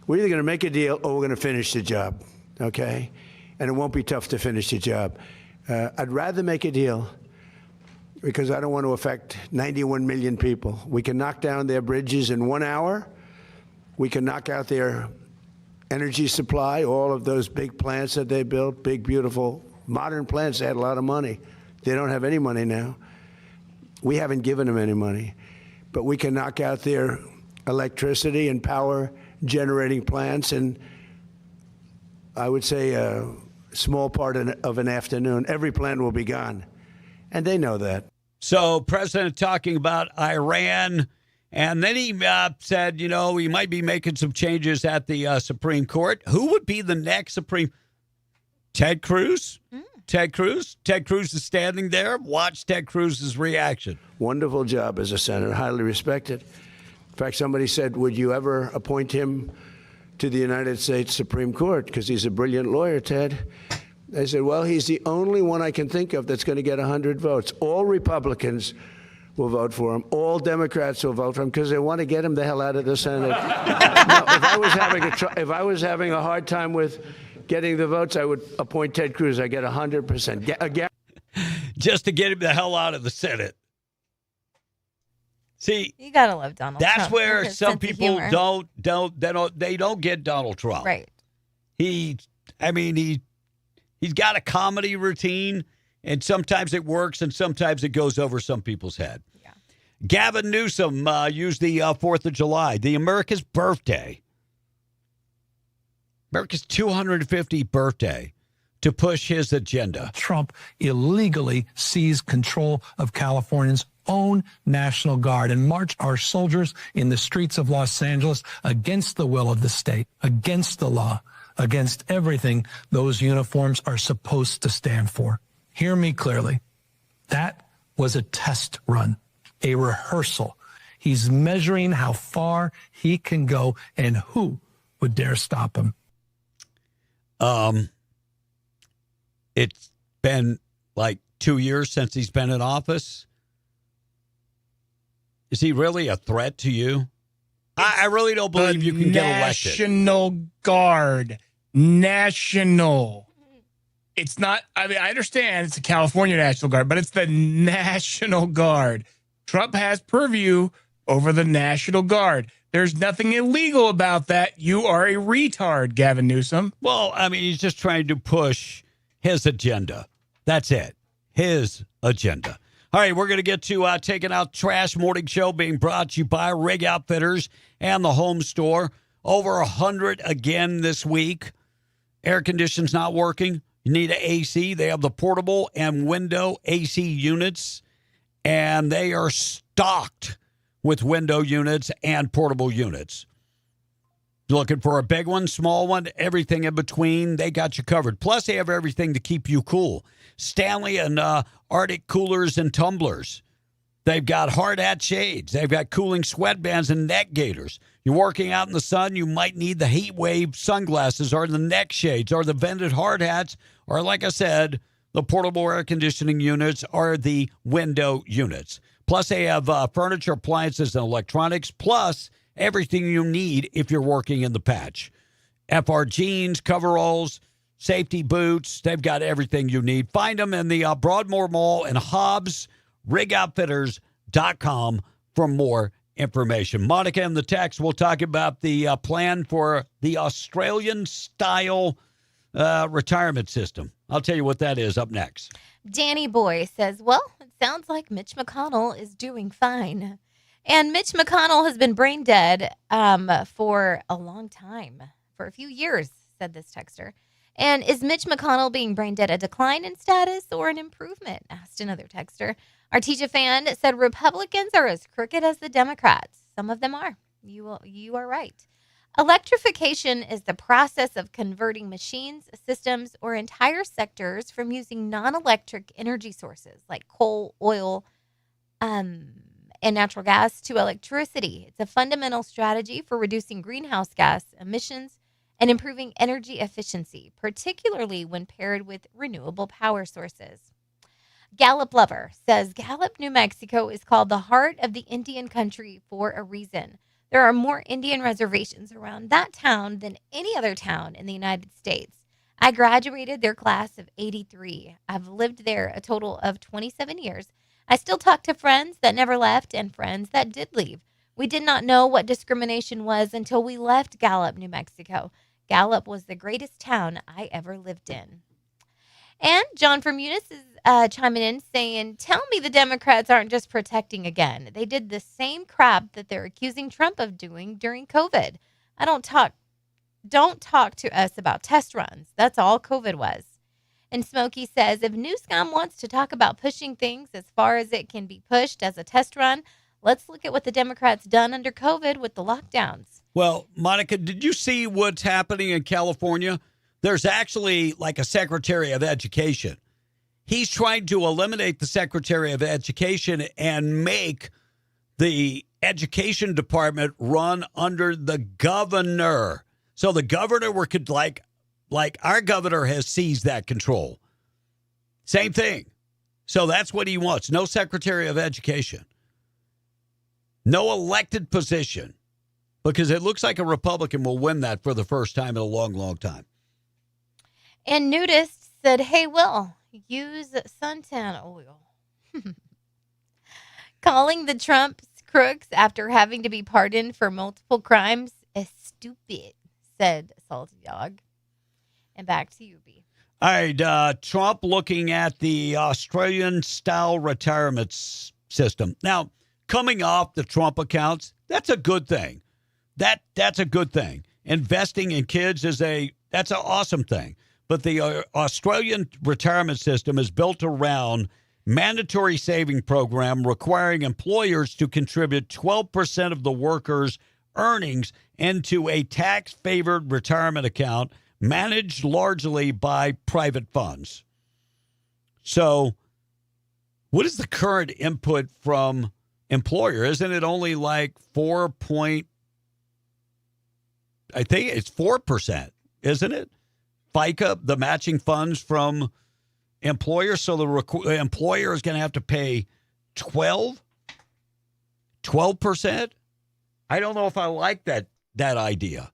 We're either going to make a deal or we're going to finish the job, okay? And it won't be tough to finish the job. I'd rather make a deal because I don't want to affect 91 million people. We can knock down their bridges in 1 hour. We can knock out their energy supply, all of those big plants that they built, big, beautiful, modern plants. They had a lot of money. They don't have any money now. We haven't given them any money. But we can knock out their electricity and power generating plants in, I would say, a small part of an afternoon. Every plant will be gone. And they know that. So, President talking about Iran. And then he said, you know, he might be making some changes at the Supreme Court. Who would be the next Supreme? Ted Cruz? Ted Cruz? Ted Cruz is standing there. Watch Ted Cruz's reaction. Wonderful job as a senator, highly respected. In fact, somebody said, would you ever appoint him to the United States Supreme Court? Because he's a brilliant lawyer, Ted. I said, well, he's the only one I can think of that's going to get 100 votes. All Republicans will vote for him. All Democrats will vote for him because they want to get him the hell out of the Senate. Now, if I was having a hard time with getting the votes, I would appoint Ted Cruz. I get 100%. Just to get him the hell out of the Senate. See, you gotta love Donald Trump. That's where some people don't get Donald Trump. Right. He's got a comedy routine. And sometimes it works, and sometimes it goes over some people's head. Yeah. Gavin Newsom used the 4th of July, the America's birthday, America's 250th birthday, to push his agenda. Trump illegally seized control of California's own National Guard and marched our soldiers in the streets of Los Angeles against the will of the state, against the law, against everything those uniforms are supposed to stand for. Hear me clearly. That was a test run, a rehearsal. He's measuring how far he can go and who would dare stop him. It's been like 2 years since he's been in office. Is he really a threat to you? I really don't believe you can get elected. National Guard. National. It's not, I mean, I understand it's the California National Guard, but it's the National Guard. Trump has purview over the National Guard. There's nothing illegal about that. You are a retard, Gavin Newsom. Well, I mean, he's just trying to push his agenda. That's it. His agenda. All right, we're going to get to Taking Out Trash Morning Show being brought to you by Rig Outfitters and the Home Store. Over 100 again this week. Air conditioning's not working. You need an AC. They have the portable and window AC units, and they are stocked with window units and portable units. Looking for a big one, small one, everything in between, they got you covered. Plus, they have everything to keep you cool. Stanley and Arctic coolers and tumblers. They've got hard hat shades. They've got cooling sweatbands and neck gaiters. You're working out in the sun, you might need the heat wave sunglasses or the neck shades or the vented hard hats, or like I said, the portable air conditioning units or the window units. Plus, they have furniture, appliances, and electronics, plus everything you need if you're working in the patch. FR jeans, coveralls, safety boots. They've got everything you need. Find them in the Broadmoor Mall and Hobbs, rigoutfitters.com for more information. Monica in the text, we'll talk about the plan for the Australian-style retirement system. I'll tell you what that is up next. Danny Boy says, well, it sounds like Mitch McConnell is doing fine. And Mitch McConnell has been brain dead for a long time, for a few years, said this texter. And is Mitch McConnell being brain dead a decline in status or an improvement? Asked another texter. Artesia fan said Republicans are as crooked as the Democrats. Some of them are. You are right. Electrification is the process of converting machines, systems, or entire sectors from using non-electric energy sources like coal, oil, and natural gas to electricity. It's a fundamental strategy for reducing greenhouse gas emissions and improving energy efficiency, particularly when paired with renewable power sources. Gallup Lover says Gallup, New Mexico is called the heart of the Indian country for a reason. There are more Indian reservations around that town than any other town in the United States. I graduated their class of 83. I've lived there a total of 27 years. I still talk to friends that never left and friends that did leave. We did not know what discrimination was until we left Gallup, New Mexico. Gallup was the greatest town I ever lived in. And John from Eunice is chiming in saying, tell me the Democrats aren't just protecting again. They did the same crap that they're accusing Trump of doing during COVID. Don't talk to us about test runs. That's all COVID was. And Smokey says, if Newscom wants to talk about pushing things as far as it can be pushed as a test run, let's look at what the Democrats done under COVID with the lockdowns. Well, Monica, did you see what's happening in California? There's actually like a Secretary of Education. He's trying to eliminate the Secretary of Education and make the education department run under the governor. So the governor could like our governor has seized that control. Same thing. So that's what he wants. No Secretary of Education. No elected position. Because it looks like a Republican will win that for the first time in a long, long time. And Nudist said, hey, Will, use suntan oil. Calling the Trumps crooks after having to be pardoned for multiple crimes is stupid, said Salty Dog. And back to you, B. All right, Trump looking at the Australian-style retirement system. Now, coming off the Trump accounts, that's a good thing. That's a good thing. Investing in kids that's an awesome thing. But the Australian retirement system is built around mandatory saving program requiring employers to contribute 12% of the workers' earnings into a tax-favored retirement account managed largely by private funds. So what is the current input from employer? Isn't it only like 4%, isn't it? FICA, the matching funds from employers. So the employer is going to have to pay 12%. I don't know if I like that idea.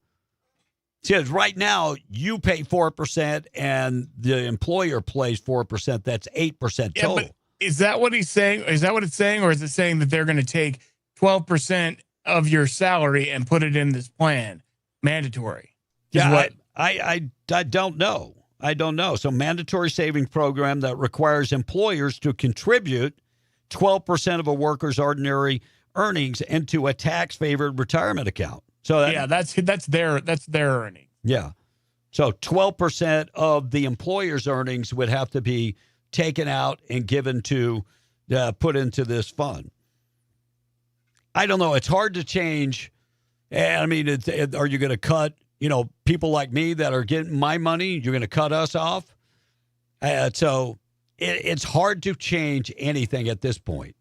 See, right now you pay 4% and the employer pays 4%. That's 8% total. But is that what he's saying? Is that what it's saying? Or is it saying that they're going to take 12% of your salary and put it in this plan. Mandatory. Yeah, what I don't know. I don't know. So mandatory savings program that requires employers to contribute 12% of a worker's ordinary earnings into a tax-favored retirement account. So that's their earning. Yeah. So 12% of the employer's earnings would have to be taken out and given to put into this fund. I don't know. It's hard to change. I mean, are you going to cut, people like me that are getting my money? You're going to cut us off? So it's hard to change anything at this point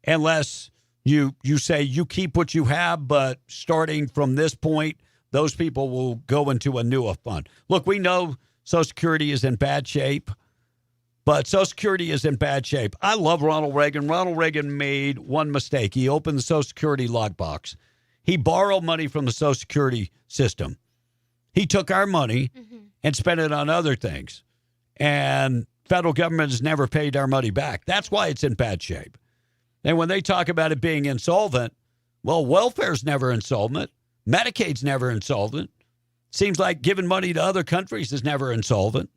unless you say you keep what you have, but starting from this point, those people will go into a newer fund. Look, we know Social Security is in bad shape, but Social Security is in bad shape. I love Ronald Reagan. Ronald Reagan made one mistake. He opened the Social Security lockbox. He borrowed money from the Social Security system. He took our money and spent it on other things. And federal government has never paid our money back. That's why it's in bad shape. And when they talk about it being insolvent, well, welfare's never insolvent. Medicaid's never insolvent. Seems like giving money to other countries is never insolvent.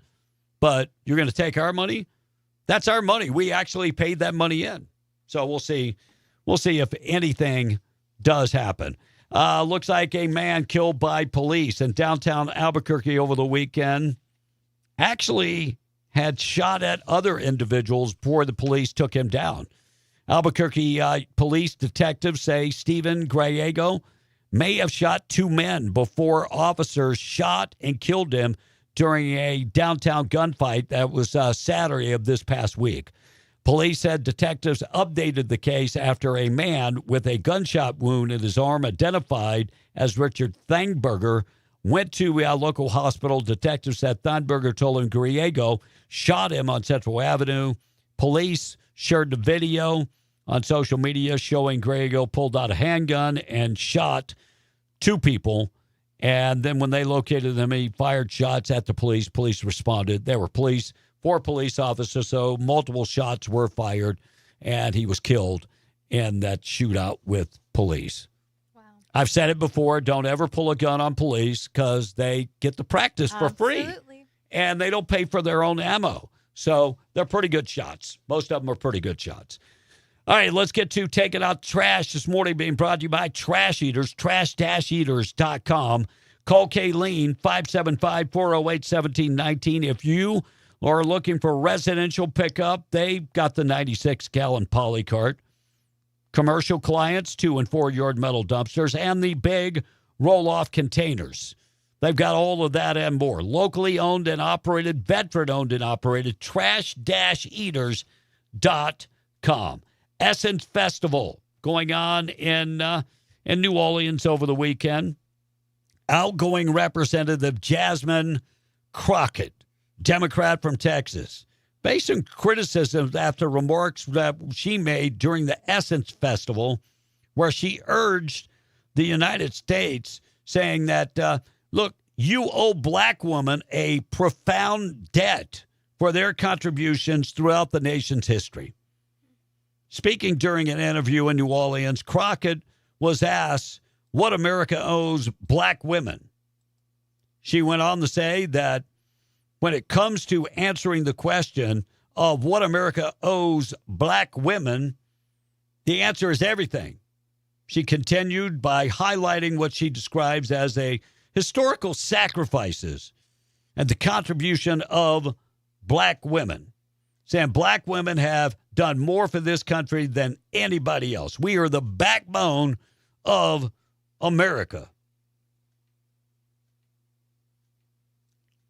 But you're going to take our money? That's our money. We actually paid that money in. So we'll see. We'll see if anything does happen. Looks like a man killed by police in downtown Albuquerque over the weekend actually had shot at other individuals before the police took him down. Albuquerque police detectives say Stephen Gallego may have shot two men before officers shot and killed him during a downtown gunfight that was Saturday of this past week. Police said detectives updated the case after a man with a gunshot wound in his arm, identified as Richard Thangberger, went to a local hospital. Detectives said Thangberger told him Gallego shot him on Central Avenue. Police shared the video on social media showing Gallego pulled out a handgun and shot two people. And then when they located him, he fired shots at the police. Police responded. There were four police officers, so multiple shots were fired, and he was killed in that shootout with police. Wow. I've said it before, don't ever pull a gun on police because they get the practice for free, and they don't pay for their own ammo. So they're pretty good shots. Most of them are pretty good shots. All right, let's get to Taking Out Trash this morning, being brought to you by Trash Eaters, trash-eaters.com. Call Kayleen, 575-408-1719. If you are looking for residential pickup, they've got the 96-gallon poly cart. Commercial clients, 2- and 4-yard metal dumpsters, and the big roll-off containers. They've got all of that and more. Locally owned and operated, veteran-owned and operated, trash-eaters.com. Essence Festival going on in New Orleans over the weekend. Outgoing Representative Jasmine Crockett, Democrat from Texas, faced some criticism after remarks that she made during the Essence Festival, where she urged the United States, saying that, look, you owe black women a profound debt for their contributions throughout the nation's history. Speaking during an interview in New Orleans, Crockett was asked what America owes black women. She went on to say that when it comes to answering the question of what America owes black women, the answer is everything. She continued by highlighting what she describes as a historical sacrifices and the contribution of black women, saying black women have done more for this country than anybody else. We are the backbone of America.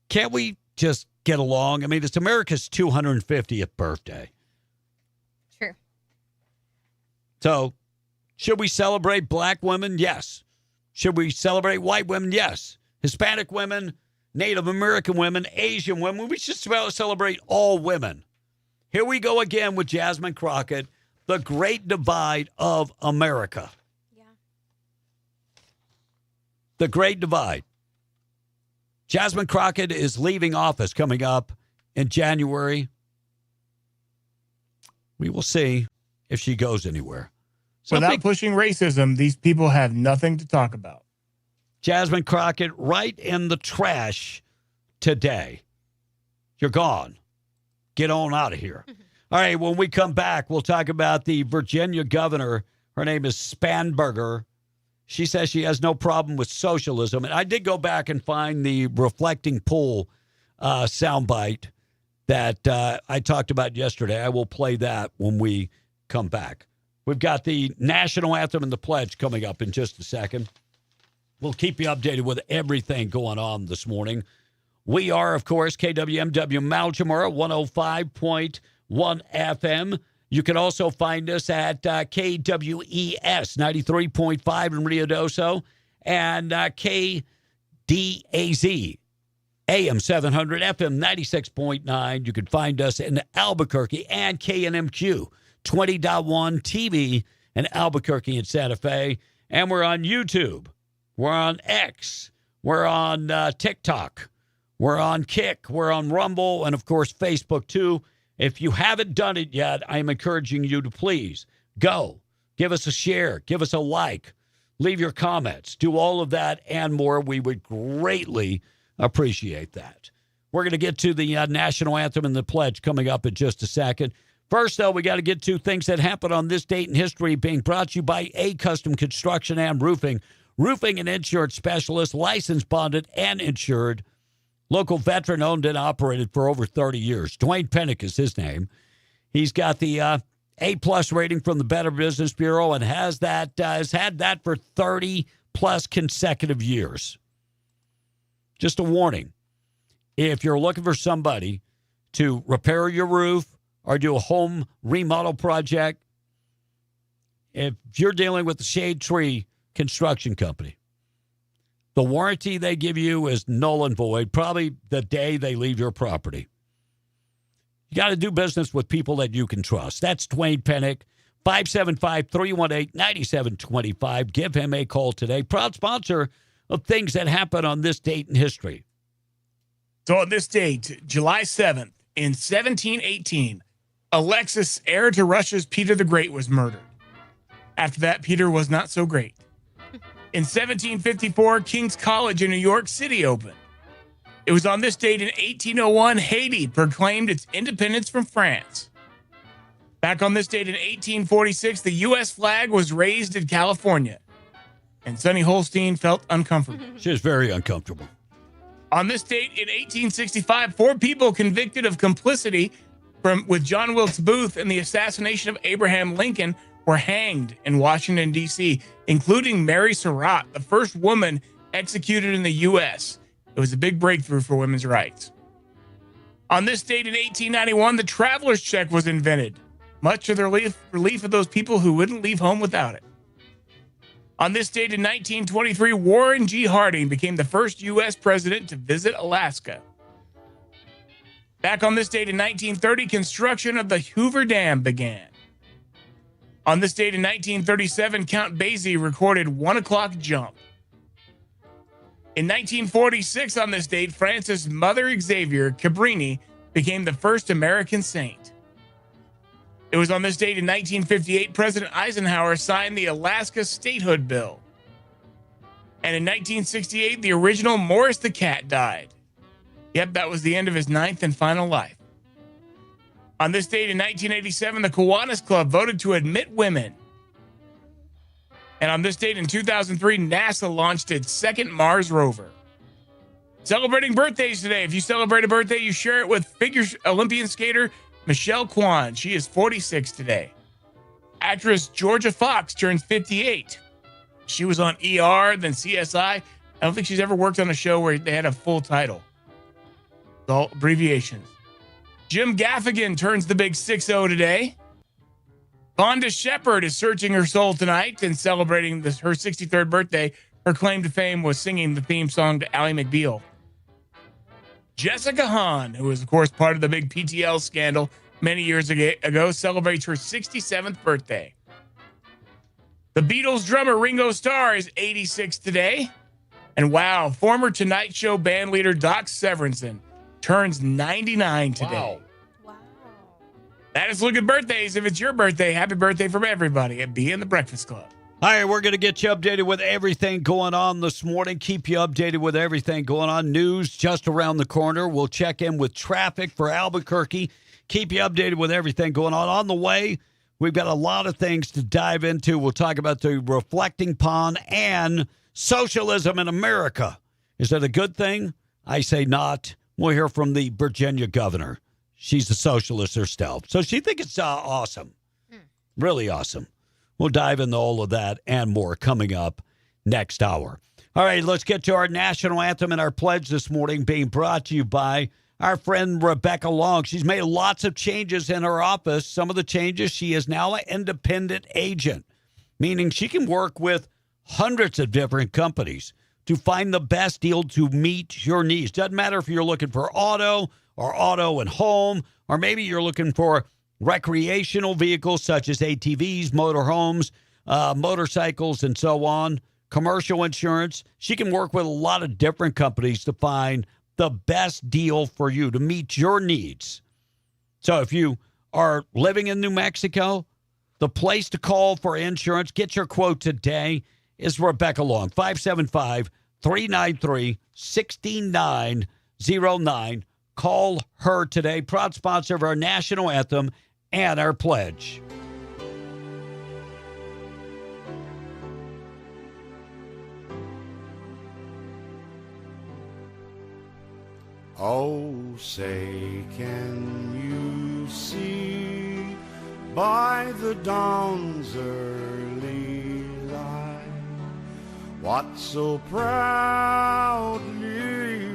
Can't we just get along? I mean, it's America's 250th birthday. True. So, should we celebrate black women? Yes. Should we celebrate white women? Yes. Hispanic women, Native American women, Asian women. We should celebrate all women. Here we go again with Jasmine Crockett, the great divide of America. Yeah. The great divide. Jasmine Crockett is leaving office coming up in January. We will see if she goes anywhere. Without pushing racism, these people have nothing to talk about. Jasmine Crockett, right in the trash today. You're gone. Get on out of here. All right, when we come back, we'll talk about the Virginia governor. Her name is Spanberger. She says she has no problem with socialism. And I did go back and find the reflecting pool soundbite that I talked about yesterday. I will play that when we come back. We've got the national anthem and the pledge coming up in just a second. We'll keep you updated with everything going on this morning. We are, of course, KWMW Malchamora, 105.1 FM. You can also find us at KWES 93.5 in Rio Doso and KDAZ AM 700 FM 96.9. You can find us in Albuquerque and KNMQ 20.1 TV in Albuquerque and Santa Fe. And we're on YouTube. We're on X. We're on TikTok. We're on Kick. We're on Rumble. And, of course, Facebook, too. If you haven't done it yet, I'm encouraging you to please go. Give us a share. Give us a like. Leave your comments. Do all of that and more. We would greatly appreciate that. We're going to get to the national anthem and the pledge coming up in just a second. First, though, we got to get to things that happened on this date in history, being brought to you by A Custom Construction and Roofing. Roofing and insurance specialist, licensed, bonded, and insured. Local veteran owned and operated for over 30 years. Dwayne Pennick is his name. He's got the A-plus rating from the Better Business Bureau and has had that for 30-plus consecutive years. Just a warning. If you're looking for somebody to repair your roof or do a home remodel project, if you're dealing with the Shade Tree Construction Company, the warranty they give you is null and void, probably the day they leave your property. You got to do business with people that you can trust. That's Dwayne Pennick, 575-318-9725. Give him a call today. Proud sponsor of things that happen on this date in history. So on this date, July 7th, in 1718, Alexis, heir to Russia's Peter the Great, was murdered. After that, Peter was not so great. In 1754, King's College in New York City opened. It was on this date in 1801, Haiti proclaimed its independence from France. Back on this date in 1846, the U.S. flag was raised in California, and Sonny Holstein felt uncomfortable. She was very uncomfortable. On this date in 1865, 4 people convicted of complicity with John Wilkes Booth in the assassination of Abraham Lincoln were hanged in Washington, D.C., including Mary Surratt, the first woman executed in the U.S. It was a big breakthrough for women's rights. On this date in 1891, the traveler's check was invented, much to the relief of those people who wouldn't leave home without it. On this date in 1923, Warren G. Harding became the first U.S. president to visit Alaska. Back on this date in 1930, construction of the Hoover Dam began. On this date in 1937, Count Basie recorded 1 o'clock jump. In 1946, on this date, Francis Mother Xavier Cabrini became the first American saint. It was on this date in 1958, President Eisenhower signed the Alaska Statehood Bill. And in 1968, the original Morris the Cat died. Yep, that was the end of his 9th and final life. On this date in 1987, the Kiwanis Club voted to admit women. And on this date in 2003, NASA launched its second Mars rover. Celebrating birthdays today. If you celebrate a birthday, you share it with figure Olympian skater Michelle Kwan. She is 46 today. Actress Georgia Fox turns 58. She was on ER, then CSI. I don't think she's ever worked on a show where they had a full title. It's all abbreviations. Jim Gaffigan turns the big 6-0 today. Vonda Shepard is searching her soul tonight and celebrating her 63rd birthday. Her claim to fame was singing the theme song to Ally McBeal. Jessica Hahn, who was, of course, part of the big PTL scandal many years ago, celebrates her 67th birthday. The Beatles drummer Ringo Starr is 86 today. And wow, former Tonight Show bandleader Doc Severinsen turns 99 today. Wow. That is Look at Birthdays. If it's your birthday, happy birthday from everybody at Be in the Breakfast Club. All right, we're going to get you updated with everything going on this morning. Keep you updated with everything going on. News just around the corner. We'll check in with traffic for Albuquerque. Keep you updated with everything going on. On the way, we've got a lot of things to dive into. We'll talk about the reflecting pond and socialism in America. Is that a good thing? I say not. We'll hear from the Virginia governor. She's a socialist herself. So she thinks it's awesome. Really awesome. We'll dive into all of that and more coming up next hour. All right, let's get to our national anthem and our pledge this morning, being brought to you by our friend Rebecca Long. She's made lots of changes in her office. Some of the changes, she is now an independent agent, meaning she can work with hundreds of different companies to find the best deal to meet your needs. Doesn't matter if you're looking for auto or auto and home, or maybe you're looking for recreational vehicles such as ATVs, motorhomes, motorcycles, and so on, commercial insurance. She can work with a lot of different companies to find the best deal for you to meet your needs. So if you are living in New Mexico, the place to call for insurance, get your quote today, is Rebecca Long, 575-393-6909. Call her today. Proud sponsor of our national anthem and our pledge. Oh, say, can you see by the dawn's early light what so proudly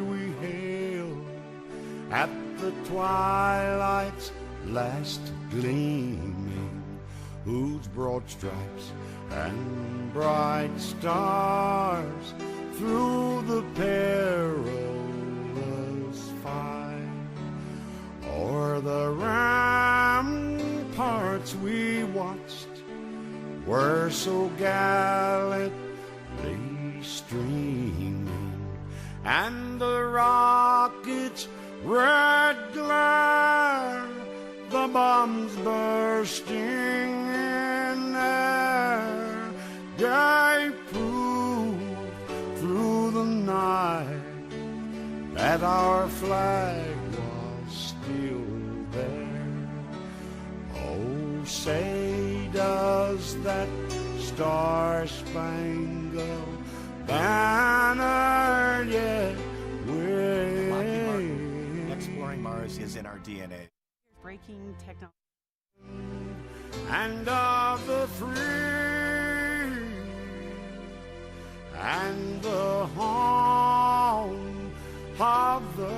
we hailed at the twilight's last gleaming, whose broad stripes and bright stars through the perilous fight o'er the ramparts we watched were so gallantly streaming, and the rockets' red glare, the bombs bursting in air, gave proof through the night that our flag was still there. Oh, say, does that star-spangled banner yet wave? Exploring Mars is in our DNA. Breaking technology. And of the free and the home of the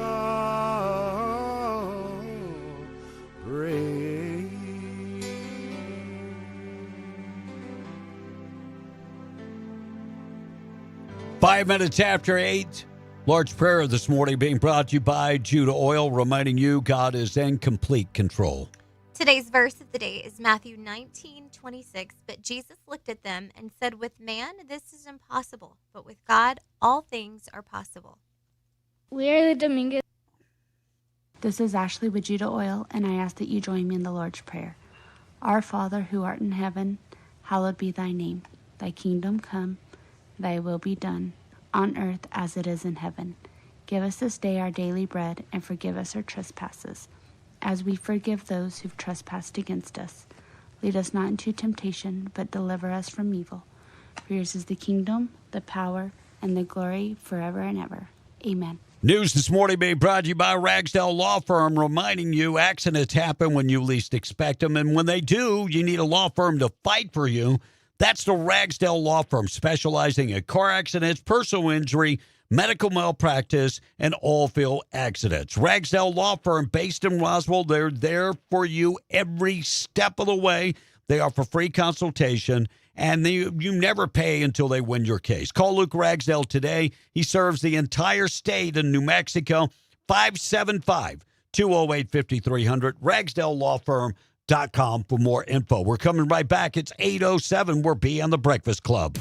brave. Five minutes after 8. Lord's Prayer this morning being brought to you by Judah Oil, reminding you God is in complete control. Today's verse of the day is Matthew 19:26. But Jesus looked at them and said, with man, this is impossible, but with God, all things are possible. We are the Dominguez. This is Ashley with Judah Oil, and I ask that you join me in the Lord's Prayer. Our Father, who art in heaven, hallowed be thy name. Thy kingdom come, thy will be done, on earth as it is in heaven. Give us this day our daily bread, and forgive us our trespasses, as we forgive those who've trespassed against us. Lead us not into temptation, but deliver us from evil. For yours is the kingdom, the power, and the glory forever and ever. Amen. News this morning being brought to you by Ragsdale Law Firm, reminding you accidents happen when you least expect them. And when they do, you need a law firm to fight for you. That's the Ragsdale Law Firm, specializing in car accidents, personal injury, medical malpractice, and oil field accidents. Ragsdale Law Firm, based in Roswell, they're there for you every step of the way. They offer free consultation, and you never pay until they win your case. Call Luke Ragsdale today. He serves the entire state in New Mexico. 575-208-5300, RagsdaleLawFirm.com for more info. We're coming right back. It's 8:07. We're B on the Breakfast Club.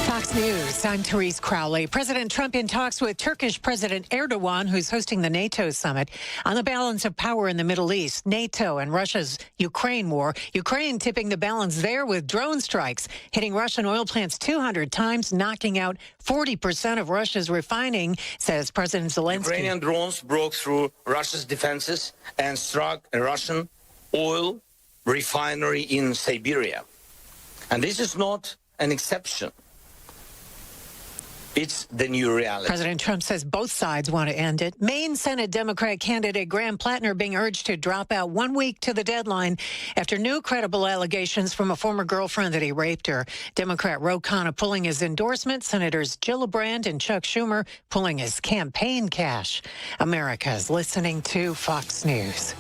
Talk Fox News, I'm Therese Crowley. President Trump in talks with Turkish President Erdogan, who's hosting the NATO summit, on the balance of power in the Middle East, NATO and Russia's Ukraine war. Ukraine tipping the balance there with drone strikes, hitting Russian oil plants 200 times, knocking out 40% of Russia's refining, says President Zelensky. Ukrainian drones broke through Russia's defenses and struck a Russian oil refinery in Siberia. And this is not an exception. It's the new reality. President Trump says both sides want to end it. Maine Senate Democrat candidate Graham Plattner being urged to drop out 1 week to the deadline after new credible allegations from a former girlfriend that he raped her. Democrat Ro Khanna pulling his endorsement. Senators Gillibrand and Chuck Schumer pulling his campaign cash. America's listening to Fox News.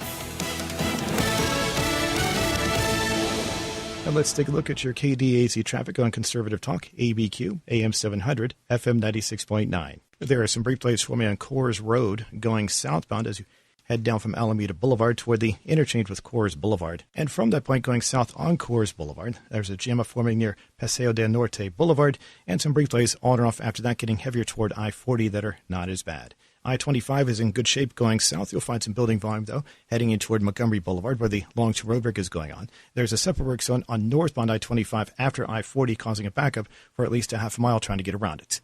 And let's take a look at your KDAZ traffic on Conservative Talk, ABQ, AM 700, FM 96.9. There are some brief delays for me on Coors Road going southbound as you head down from Alameda Boulevard toward the interchange with Coors Boulevard. And from that point going south on Coors Boulevard, there's a jam forming near Paseo del Norte Boulevard, and some brief delays on and off after that getting heavier toward I-40 that are not as bad. I-25 is in good shape going south. You'll find some building volume, though, heading in toward Montgomery Boulevard, where the long-term road break is going on. There's a separate work zone on northbound I-25 after I-40, causing a backup for at least a half a mile trying to get around it.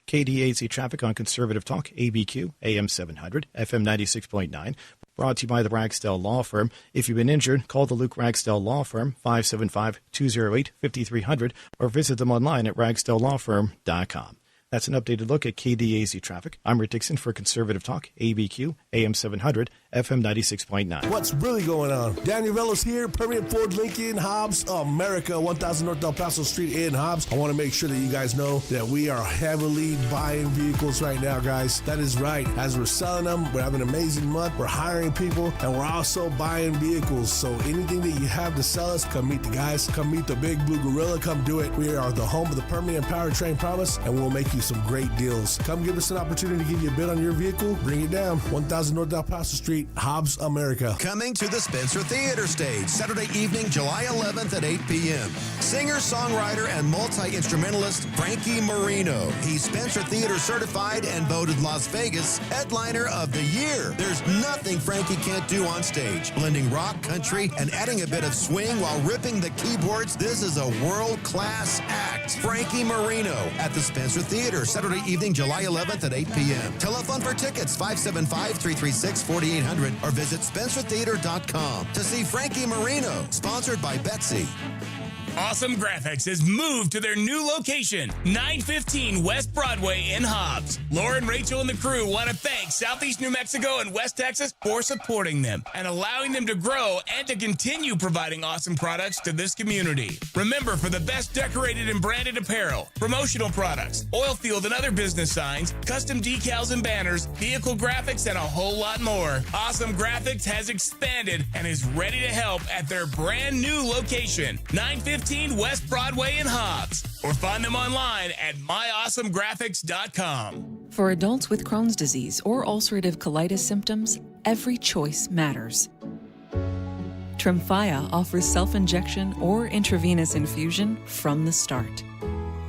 KDAZ traffic on Conservative Talk, ABQ, AM 700, FM 96.9. Brought to you by the Ragsdale Law Firm. If you've been injured, call the Luke Ragsdale Law Firm, 575-208-5300, or visit them online at ragsdalelawfirm.com. That's an updated look at KDAZ traffic. I'm Rick Dixon for Conservative Talk, ABQ, AM 700, FM 96.9. What's really going on? Daniel Velos here, Permian Ford, Lincoln, Hobbs, America, 1000 North El Paso Street in Hobbs. I want to make sure that you guys know that we are heavily buying vehicles right now, guys. That is right. As we're selling them, we're having an amazing month. We're hiring people, and we're also buying vehicles. So anything that you have to sell us, come meet the guys. Come meet the Big Blue Gorilla. Come do it. We are the home of the Permian Powertrain Promise, and we'll make you some great deals. Come give us an opportunity to give you a bid on your vehicle. Bring it down. 1000 North El Paso Street, Hobbs, America. Coming to the Spencer Theater stage Saturday evening, July 11th at 8 p.m. Singer, songwriter, and multi-instrumentalist Frankie Marino. He's Spencer Theater certified and voted Las Vegas Headliner of the Year. There's nothing Frankie can't do on stage. Blending rock, country, and adding a bit of swing while ripping the keyboards. This is a world-class act. Frankie Marino at the Spencer Theater Saturday evening, July 11th at 8 p.m. Telephone for tickets 575-336-4800 or visit SpencerTheater.com to see Frankie Marino, sponsored by Betsy. Awesome Graphics has moved to their new location, 915 West Broadway in Hobbs. Laura and Rachel and the crew want to thank Southeast New Mexico and West Texas for supporting them and allowing them to grow and to continue providing awesome products to this community. Remember, for the best decorated and branded apparel, promotional products, oil field and other business signs, custom decals and banners, vehicle graphics, and a whole lot more, Awesome Graphics has expanded and is ready to help at their brand new location, 915 West Broadway in Hobbs, or find them online at myawesomegraphics.com. For adults with Crohn's disease or ulcerative colitis symptoms, every choice matters. Tremfya offers self-injection or intravenous infusion from the start.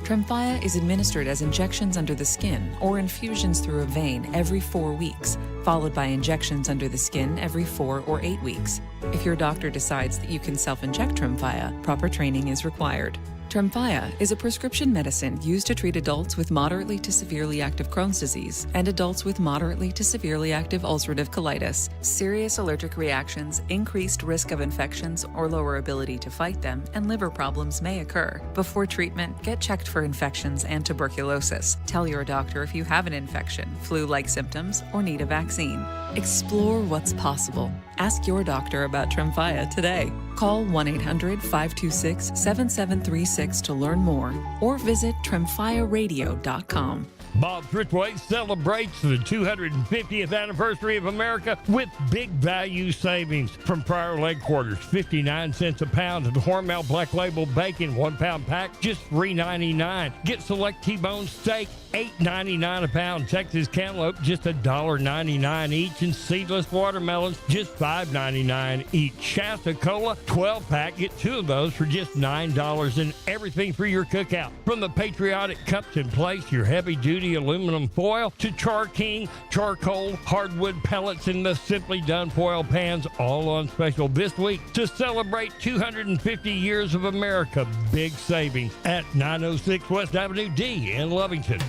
Tremfya is administered as injections under the skin or infusions through a vein every 4 weeks, followed by injections under the skin every 4 or 8 weeks. If your doctor decides that you can self-inject Tremfya, proper training is required. Tremfya is a prescription medicine used to treat adults with moderately to severely active Crohn's disease and adults with moderately to severely active ulcerative colitis. Serious allergic reactions, increased risk of infections or lower ability to fight them, and liver problems may occur. Before treatment, get checked for infections and tuberculosis. Tell your doctor if you have an infection, flu-like symptoms, or need a vaccine. Explore what's possible. Ask your doctor about Tremfya today. Call 1-800-526-7736 to learn more or visit tremfyaradio.com. Bob's Ritway celebrates the 250th anniversary of America with big value savings. From Prior Leg Quarters, 59 cents a pound, to the Hormel Black Label Bacon 1 pound pack, just $3.99. Get select T-bone steak, $8.99 a pound. Texas cantaloupe, just $1.99 each. And seedless watermelons, just $5.99 each. Shasta Cola, 12-pack. Get 2 of those for just $9. And everything for your cookout. From the patriotic cups and plates, your heavy-duty aluminum foil, to Char King, charcoal, hardwood pellets, and the Simply Done foil pans, all on special this week to celebrate 250 years of America. Big savings at 906 West Avenue D in Lovington.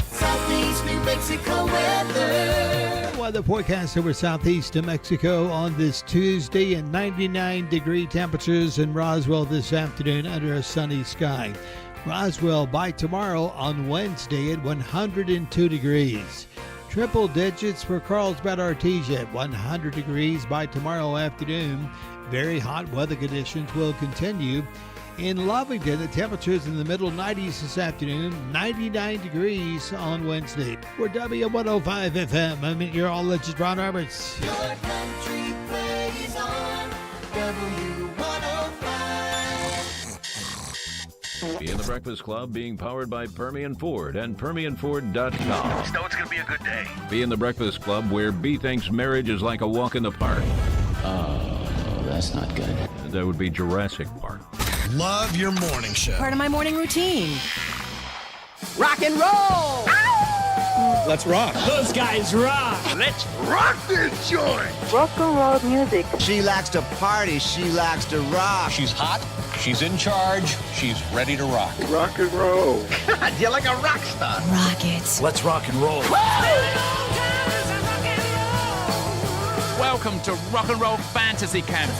Southeast New Mexico weather. Weather forecast over southeast New Mexico on this Tuesday, and 99-degree temperatures in Roswell this afternoon under a sunny sky. Roswell by tomorrow on Wednesday at 102 degrees. Triple digits for Carlsbad Artesia at 100 degrees by tomorrow afternoon. Very hot weather conditions will continue. In Lovington, the temperatures in the middle 90s this afternoon, 99 degrees on Wednesday. We're W105 FM. I'm meteorologist Ron Roberts. Your country plays on W105. Be in the Breakfast Club, being powered by Permian Ford and PermianFord.com. Just know it's going to be a good day. Be in the Breakfast Club, where B thinks marriage is like a walk in the park. Oh, that's not good. That would be Jurassic Park. Love your morning show. Part of my morning routine. Rock and roll! Ow! Let's rock. Those guys rock. Let's rock this joint. Rock and roll music. She likes to party. She likes to rock. She's hot. She's in charge. She's ready to rock. Rock and roll. You're like a rock star. Rock it. Let's rock and roll. Welcome to Rock and Roll Fantasy Camp.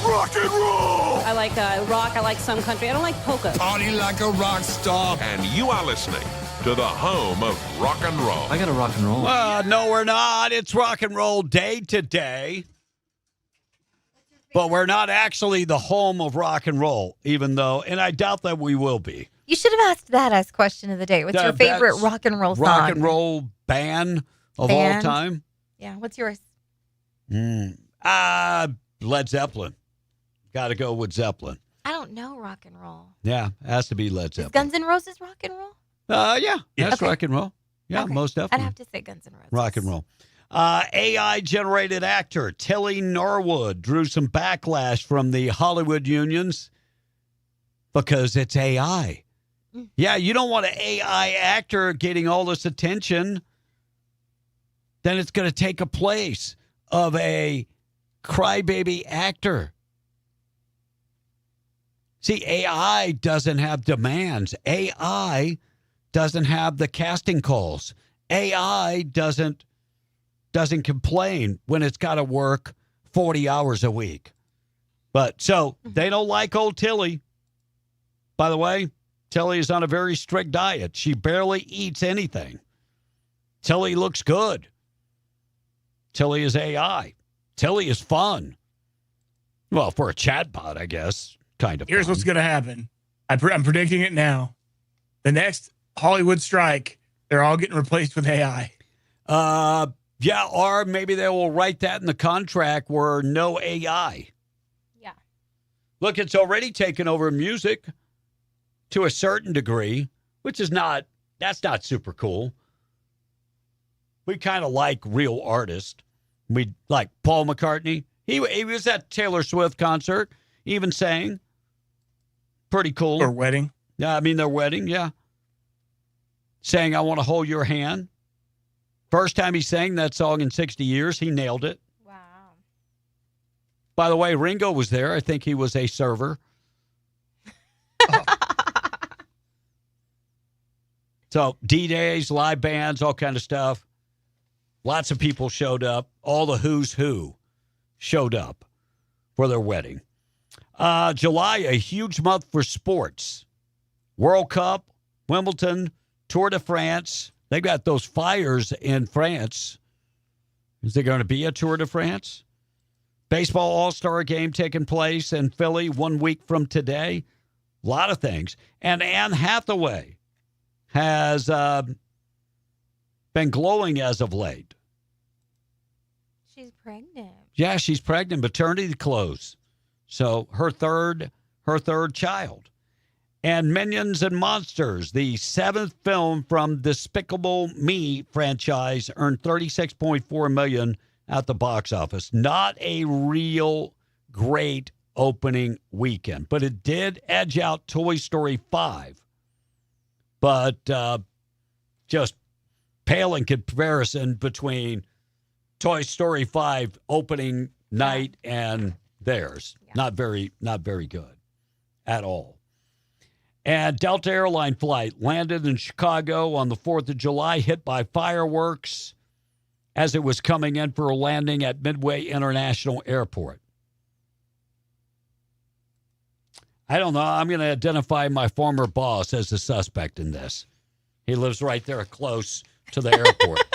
Rock and roll! I like rock. I like some country. I don't like polka. Party like a rock star. And you are listening to the home of rock and roll. I got a rock and roll. No, we're not. It's rock and roll day today. But we're not actually the home of rock and roll, even though, and I doubt that we will be. You should have asked that as question of the day. What's your favorite rock and roll song? Rock and roll band of all time? Yeah, what's yours? Led Zeppelin. Got to go with Zeppelin. I don't know rock and roll. Yeah, it has to be Led Zeppelin. Is Guns N' Roses rock and roll? Yeah, that's rock and roll. Yeah, Okay. most definitely. I'd have to say Guns N' Roses. Rock and roll. AI-generated actor Tilly Norwood drew some backlash from the Hollywood unions because it's AI. Yeah, you don't want an AI actor getting all this attention. Then it's going to take a place of a crybaby actor. See, AI doesn't have demands. AI doesn't have the casting calls. AI doesn't complain when it's got to work 40 hours a week. But so they don't like old Tilly. By the way, Tilly is on a very strict diet. She barely eats anything. Tilly looks good. Tilly is AI. Tilly is fun. Well, for a chatbot, I guess. Kind of. Here's what's going to happen. I'm predicting it now. The next Hollywood strike, they're all getting replaced with AI. Yeah, or maybe they will write that in the contract where no AI. Yeah. Look, it's already taken over music to a certain degree, which is that's not super cool. We kind of like real artists. We like Paul McCartney. He was at Taylor Swift concert, even sang. Pretty cool. Or wedding. Yeah, I mean, their wedding, yeah. Saying, I Want to Hold Your Hand. First time he sang that song in 60 years, he nailed it. Wow. By the way, Ringo was there. I think he was a server. So, D-Days, live bands, all kind of stuff. Lots of people showed up. All the who's who showed up for their wedding. July, a huge month for sports. World Cup, Wimbledon, Tour de France. They got those fires in France. Is there going to be a Tour de France? Baseball All-Star game taking place in Philly 1 week from today. A lot of things. And Anne Hathaway has been glowing as of late. She's pregnant. Yeah, she's pregnant. Maternity clothes. So her third child. And Minions and Monsters, the 7th film from Despicable Me franchise, earned $36.4 million at the box office. Not a real great opening weekend, but it did edge out Toy Story 5. But just pale in comparison between Toy Story 5 opening night and theirs. Yeah. Not very good at all. And Delta airline flight landed in Chicago on the 4th of July, hit by fireworks as it was coming in for a landing at Midway International Airport. I don't know. I'm going to identify my former boss as the suspect in this. He lives right there close to the airport.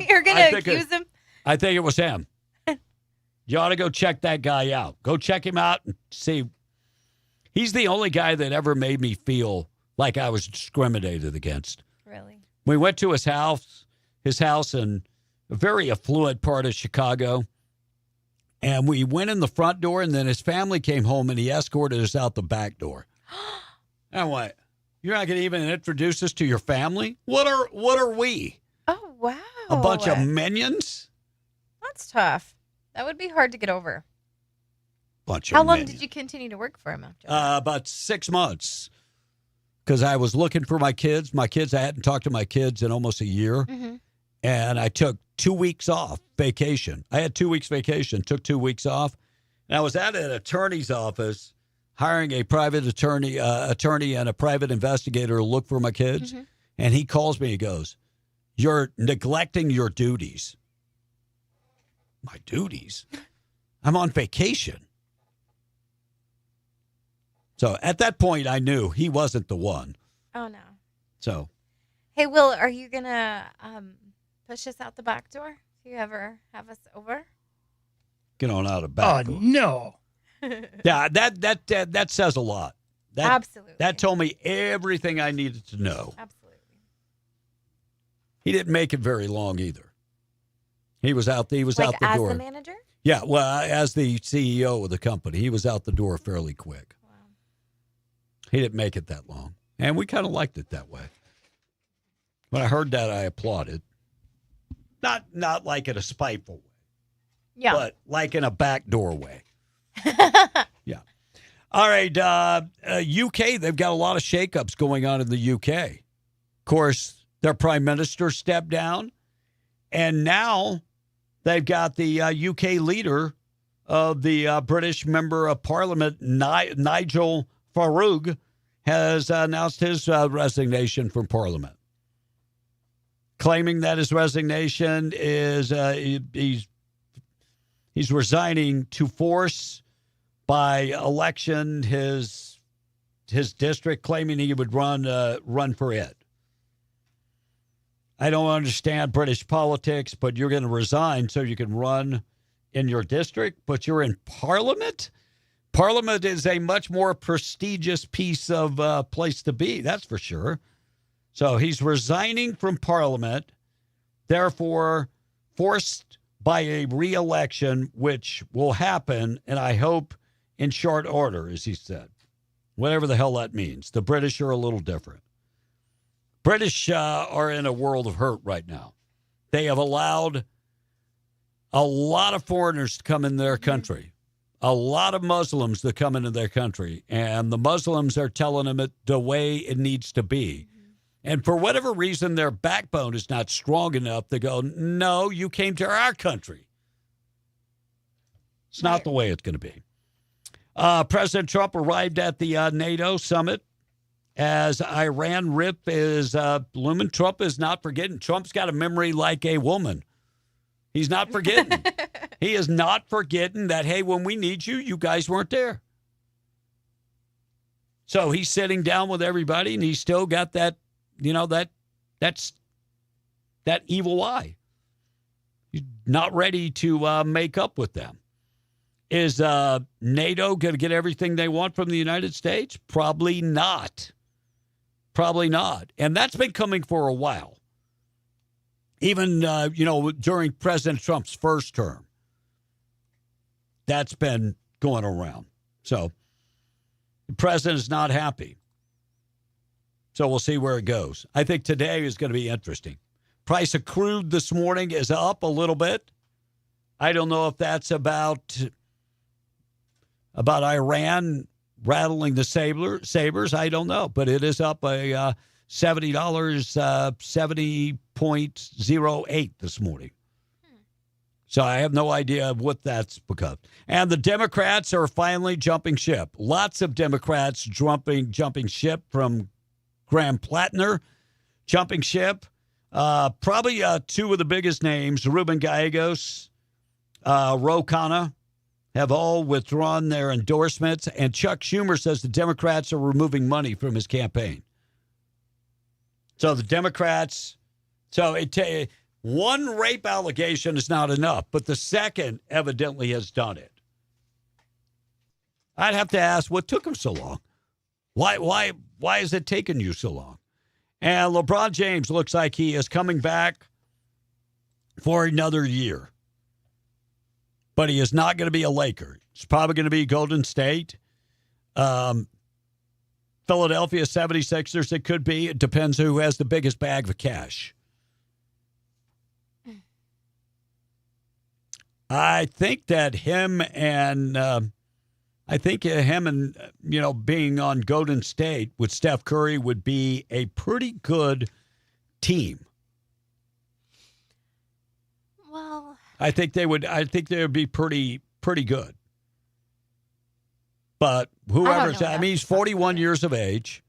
You're going to accuse him? I think it was him. You ought to go check that guy out. Go check him out and see. He's the only guy that ever made me feel like I was discriminated against. Really? We went to his house in a very affluent part of Chicago. And we went in the front door, and then his family came home, and he escorted us out the back door. And what? You're not going to even introduce us to your family? What are we? Oh, wow. A bunch of minions? That's tough. That would be hard to get over. How long did you continue to work for him after that? About 6 months. Because I was looking for my kids. I hadn't talked to my kids in almost a year. Mm-hmm. And I took 2 weeks off vacation. I had 2 weeks vacation, took 2 weeks off. And I was at an attorney's office hiring a private attorney and a private investigator to look for my kids. Mm-hmm. And he calls me, he goes, "You're neglecting your duties." My duties? I'm on vacation. So at that point, I knew he wasn't the one. Oh, no. So. Hey, Will, are you going to push us out the back door if you ever have us over? Get on out of back door. No. Yeah, that says a lot. Absolutely. That told me everything I needed to know. Absolutely. He didn't make it very long either. He was out. He was out the door. As the manager? Yeah, well, as the CEO of the company, he was out the door fairly quick. Wow. He didn't make it that long, and we kind of liked it that way. When I heard that, I applauded. Not like in a spiteful way. Yeah. But like in a backdoor way. Yeah. All right. UK, they've got a lot of shakeups going on in the UK. Of course, their prime minister stepped down, and now they've got the UK leader of the British Member of Parliament, Nigel Farage, has announced his resignation from Parliament, claiming that his resignation is he's resigning to force by election his district, claiming he would run for it. I don't understand British politics, but you're going to resign so you can run in your district, but you're in Parliament? Parliament is a much more prestigious piece of place to be, that's for sure. So he's resigning from Parliament, therefore forced by a re-election, which will happen, and I hope in short order, as he said. Whatever the hell that means. The British are a little different. British are in a world of hurt right now. They have allowed a lot of foreigners to come in their country, a lot of Muslims to come into their country, and the Muslims are telling them it the way it needs to be. And for whatever reason, their backbone is not strong enough to go, no, you came to our country. It's not the way it's going to be. President Trump arrived at the NATO summit as Iran rip is looming. Trump is not forgetting. Trump's got a memory like a woman. He's not forgetting. He is not forgetting that, hey, when we need you, you guys weren't there. So he's sitting down with everybody, and he's still got that, that's that evil eye. He's not ready to make up with them. Is NATO going to get everything they want from the United States? Probably not. Probably not. And that's been coming for a while. Even, during President Trump's first term. That's been going around. So the president is not happy. So we'll see where it goes. I think today is going to be interesting. Price of crude this morning is up a little bit. I don't know if that's about Iran rattling the sabers. I don't know, but it is up a $70, 70.08 this morning. So I have no idea what that's because. And the Democrats are finally jumping ship. Lots of Democrats jumping ship from Graham Plattner, jumping ship. Probably two of the biggest names, Ruben Gallegos, Ro Khanna, have all withdrawn their endorsements. And Chuck Schumer says the Democrats are removing money from his campaign. So the Democrats, one rape allegation is not enough, but the second evidently has done it. I'd have to ask, what took him so long? Why has it taken you so long? And LeBron James looks like he is coming back for another year. But he is not going to be a Laker. It's probably going to be Golden State. Philadelphia 76ers, it could be. It depends who has the biggest bag of cash. I think that him and being on Golden State with Steph Curry would be a pretty good team. Well, I think they would be pretty good. But whoever's, he's 41 years of age.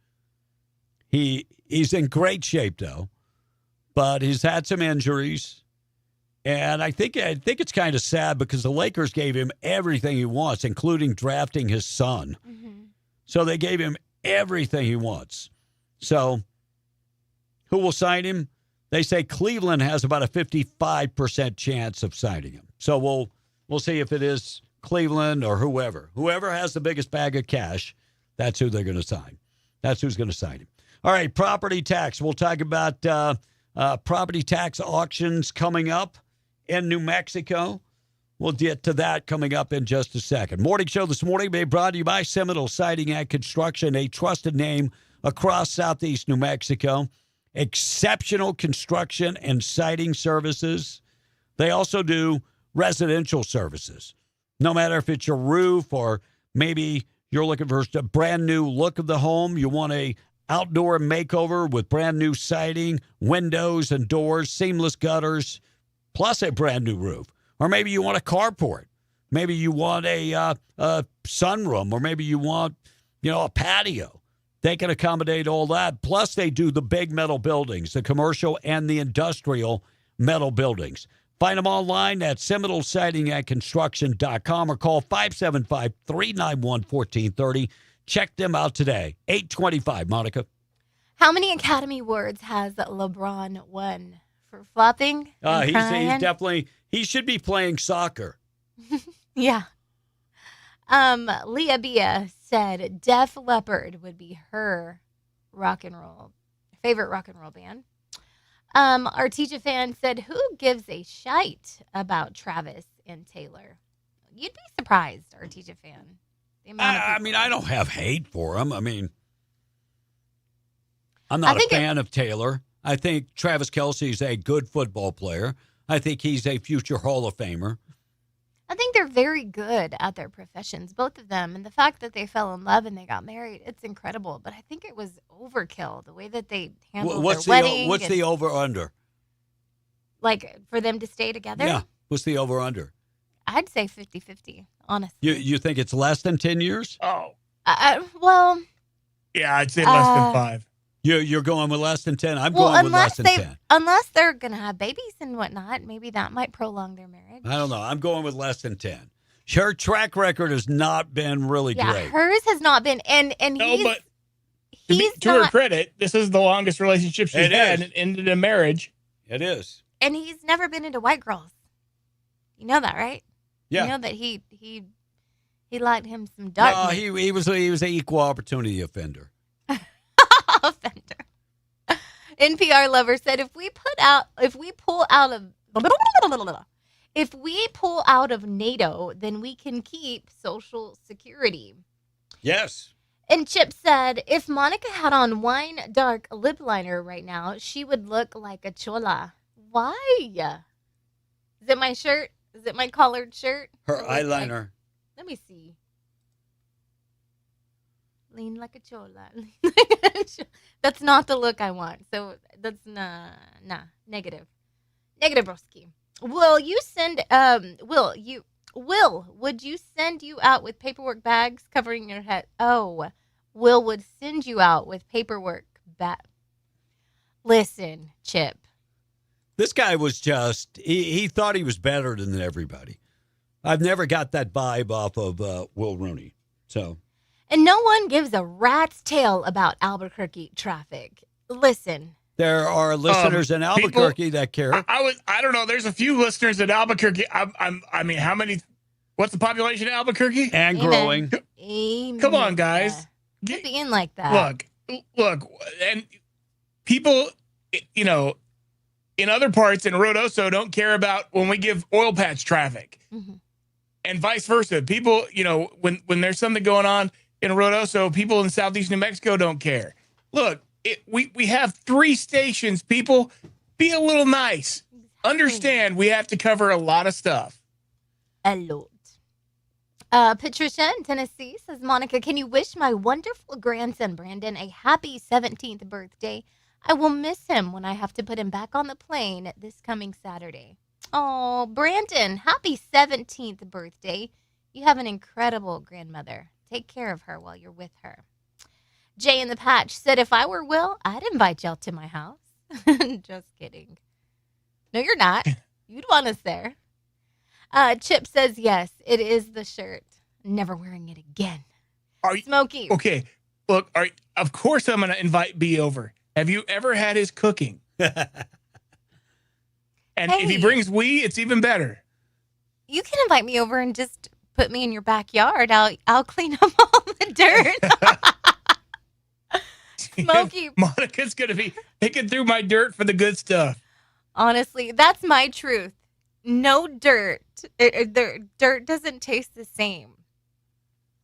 He's in great shape though, but he's had some injuries. And I think it's kind of sad because the Lakers gave him everything he wants, including drafting his son. Mm-hmm. So they gave him everything he wants. So who will sign him? They say Cleveland has about a 55% chance of signing him. So we'll see if it is Cleveland or whoever. Whoever has the biggest bag of cash, that's who they're going to sign. That's who's going to sign him. All right, property tax. We'll talk about property tax auctions coming up in New Mexico. We'll get to that coming up in just a second. Morning show this morning being brought to you by Seminole Siding and Construction, a trusted name across southeast New Mexico. Exceptional construction and siding services. They also do residential services. No matter if it's your roof or maybe you're looking for a brand new look of the home, you want a outdoor makeover with brand new siding, windows and doors, seamless gutters, plus a brand new roof. Or maybe you want a carport. Maybe you want a sunroom, or maybe you want, a patio. They can accommodate all that. Plus, they do the big metal buildings, the commercial and the industrial metal buildings. Find them online at SeminoleSidingAndConstruction.com or call 575-391-1430. Check them out today. 825, Monica. How many Academy Awards has LeBron won? For flopping? He's definitely, he should be playing soccer. Yeah. Leah Bia said Def Leppard would be her favorite rock and roll band. Our teacher fan said, who gives a shite about Travis and Taylor? You'd be surprised, our teacher fan. I don't have hate for him. I'm not a fan of Taylor. I think Travis Kelce's a good football player. I think he's a future Hall of Famer. I think they're very good at their professions, both of them. And the fact that they fell in love and they got married, it's incredible. But I think it was overkill, the way that they handled their wedding. What's the over-under? Like, for them to stay together? Yeah. What's the over-under? I'd say 50-50, honestly. You think it's less than 10 years? Oh. Well. Yeah, I'd say less than 5. You're going with less than 10? I'm going with less than 10. Unless they're going to have babies and whatnot, maybe that might prolong their marriage. I don't know. I'm going with less than 10. Her track record has not been really great. Yeah, hers has not been. And to her credit, this is the longest relationship she's had and ended in marriage. It is. And he's never been into white girls. You know that, right? Yeah. You know that he He lied him some dark. No, he was an equal opportunity offender. Offender. NPR lover said if we pull out of NATO, then we can keep Social Security. Yes. And Chip said if Monica had on wine dark lip liner right now, she would look like a chola. Why? Is it my shirt? Is it my collared shirt? Her eyeliner. Let me see. Lean like a chola. That's not the look I want. So that's negative. Negative, broski. Would you send you out with paperwork bags covering your head? Oh, Will would send you out with paperwork bags. Listen, Chip. This guy was just, he thought he was better than everybody. I've never got that vibe off of Will Rooney. So. And no one gives a rat's tail about Albuquerque traffic. Listen. There are listeners in Albuquerque that care. I don't know. There's a few listeners in Albuquerque. I mean, how many? What's the population of Albuquerque? And growing. Amen. Come on, guys. Get being like that. Look, and people, in other parts in Rodoso don't care about when we give oil patch traffic, and vice versa. People, when there's something going on in Rodoso, people in Southeast New Mexico don't care. Look. We have 3 stations, people. Be a little nice. Understand we have to cover a lot of stuff. A lot. Patricia in Tennessee says, Monica, can you wish my wonderful grandson Brandon a happy 17th birthday? I will miss him when I have to put him back on the plane this coming Saturday. Oh, Brandon, happy 17th birthday. You have an incredible grandmother. Take care of her while you're with her. Jay in the Patch said, if I were Will, I'd invite y'all to my house. Just kidding. No, you're not. You'd want us there. Chip says, yes, it is the shirt. Never wearing it again. Smokey. Okay. Look, of course I'm going to invite B over. Have you ever had his cooking? And if he brings it's even better. You can invite me over and just put me in your backyard. I'll clean up all the dirt. Smokey. Monica's going to be picking through my dirt for the good stuff. Honestly, that's my truth. No dirt. Dirt doesn't taste the same.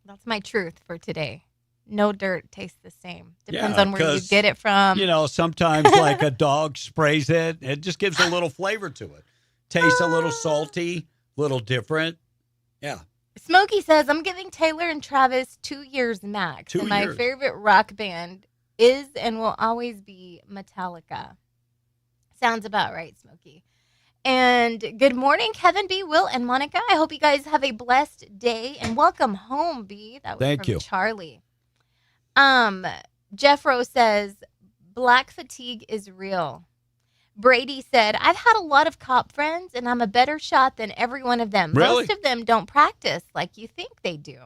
That's my truth for today. No dirt tastes the same. Depends on where you get it from. Sometimes like a dog sprays it. It just gives a little flavor to it. Tastes a little salty, a little different. Yeah. Smokey says, I'm giving Taylor and Travis 2 years max. 2 years. My favorite rock band is and will always be Metallica. Sounds about right, Smokey. And good morning, Kevin B, Will, and Monica. I hope you guys have a blessed day and welcome home, B. That was Thank from you. Charlie. Jeffro says, black fatigue is real. Brady said, I've had a lot of cop friends and I'm a better shot than every one of them. Really? Most of them don't practice like you think they do.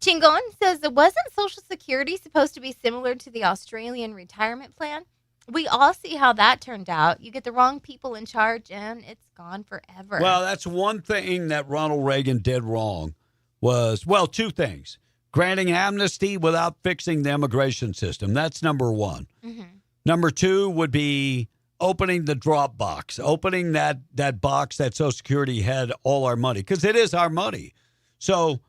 Chingon says, wasn't Social Security supposed to be similar to the Australian retirement plan? We all see how that turned out. You get the wrong people in charge and it's gone forever. Well, that's one thing that Ronald Reagan did wrong was, 2 things. Granting amnesty without fixing the immigration system. That's number 1. Mm-hmm. Number 2 would be opening the drop box, opening that box that Social Security had all our money, because it is our money. So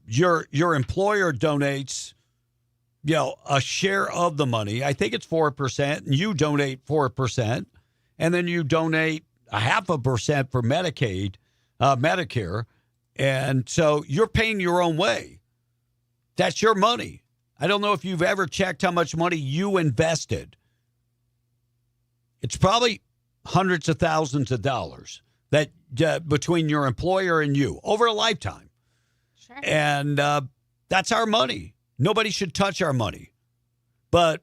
your employer donates, a share of the money. I think it's 4%, and you donate 4%, and then you donate 0.5% for Medicaid, Medicare, and so you're paying your own way. That's your money. I don't know if you've ever checked how much money you invested. It's probably hundreds of thousands of dollars that between your employer and you over a lifetime. Sure. And that's our money. Nobody should touch our money. But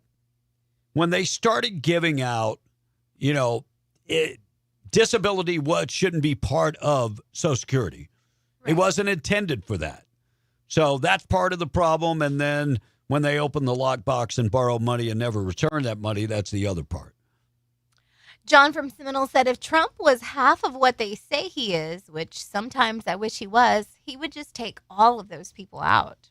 when they started giving out, disability shouldn't be part of Social Security. Right. It wasn't intended for that. So that's part of the problem. And then when they open the lockbox and borrow money and never return that money, that's the other part. John from Seminole said if Trump was half of what they say he is, which sometimes I wish he was, he would just take all of those people out.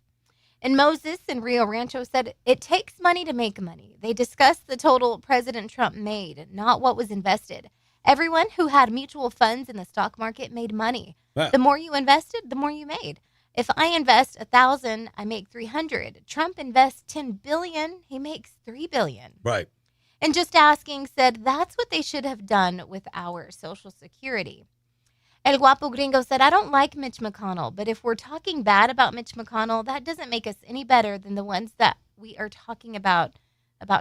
And Moses in Rio Rancho said it takes money to make money. They discussed the total President Trump made, not what was invested. Everyone who had mutual funds in the stock market made money. Yeah. The more you invested, the more you made. If I invest 1,000, I make 300. Trump invests 10 billion, he makes 3 billion. Right. And Just Asking said that's what they should have done with our Social Security. El Guapo Gringo said, I don't like Mitch McConnell, but if we're talking bad about Mitch McConnell, that doesn't make us any better than the ones that we are talking about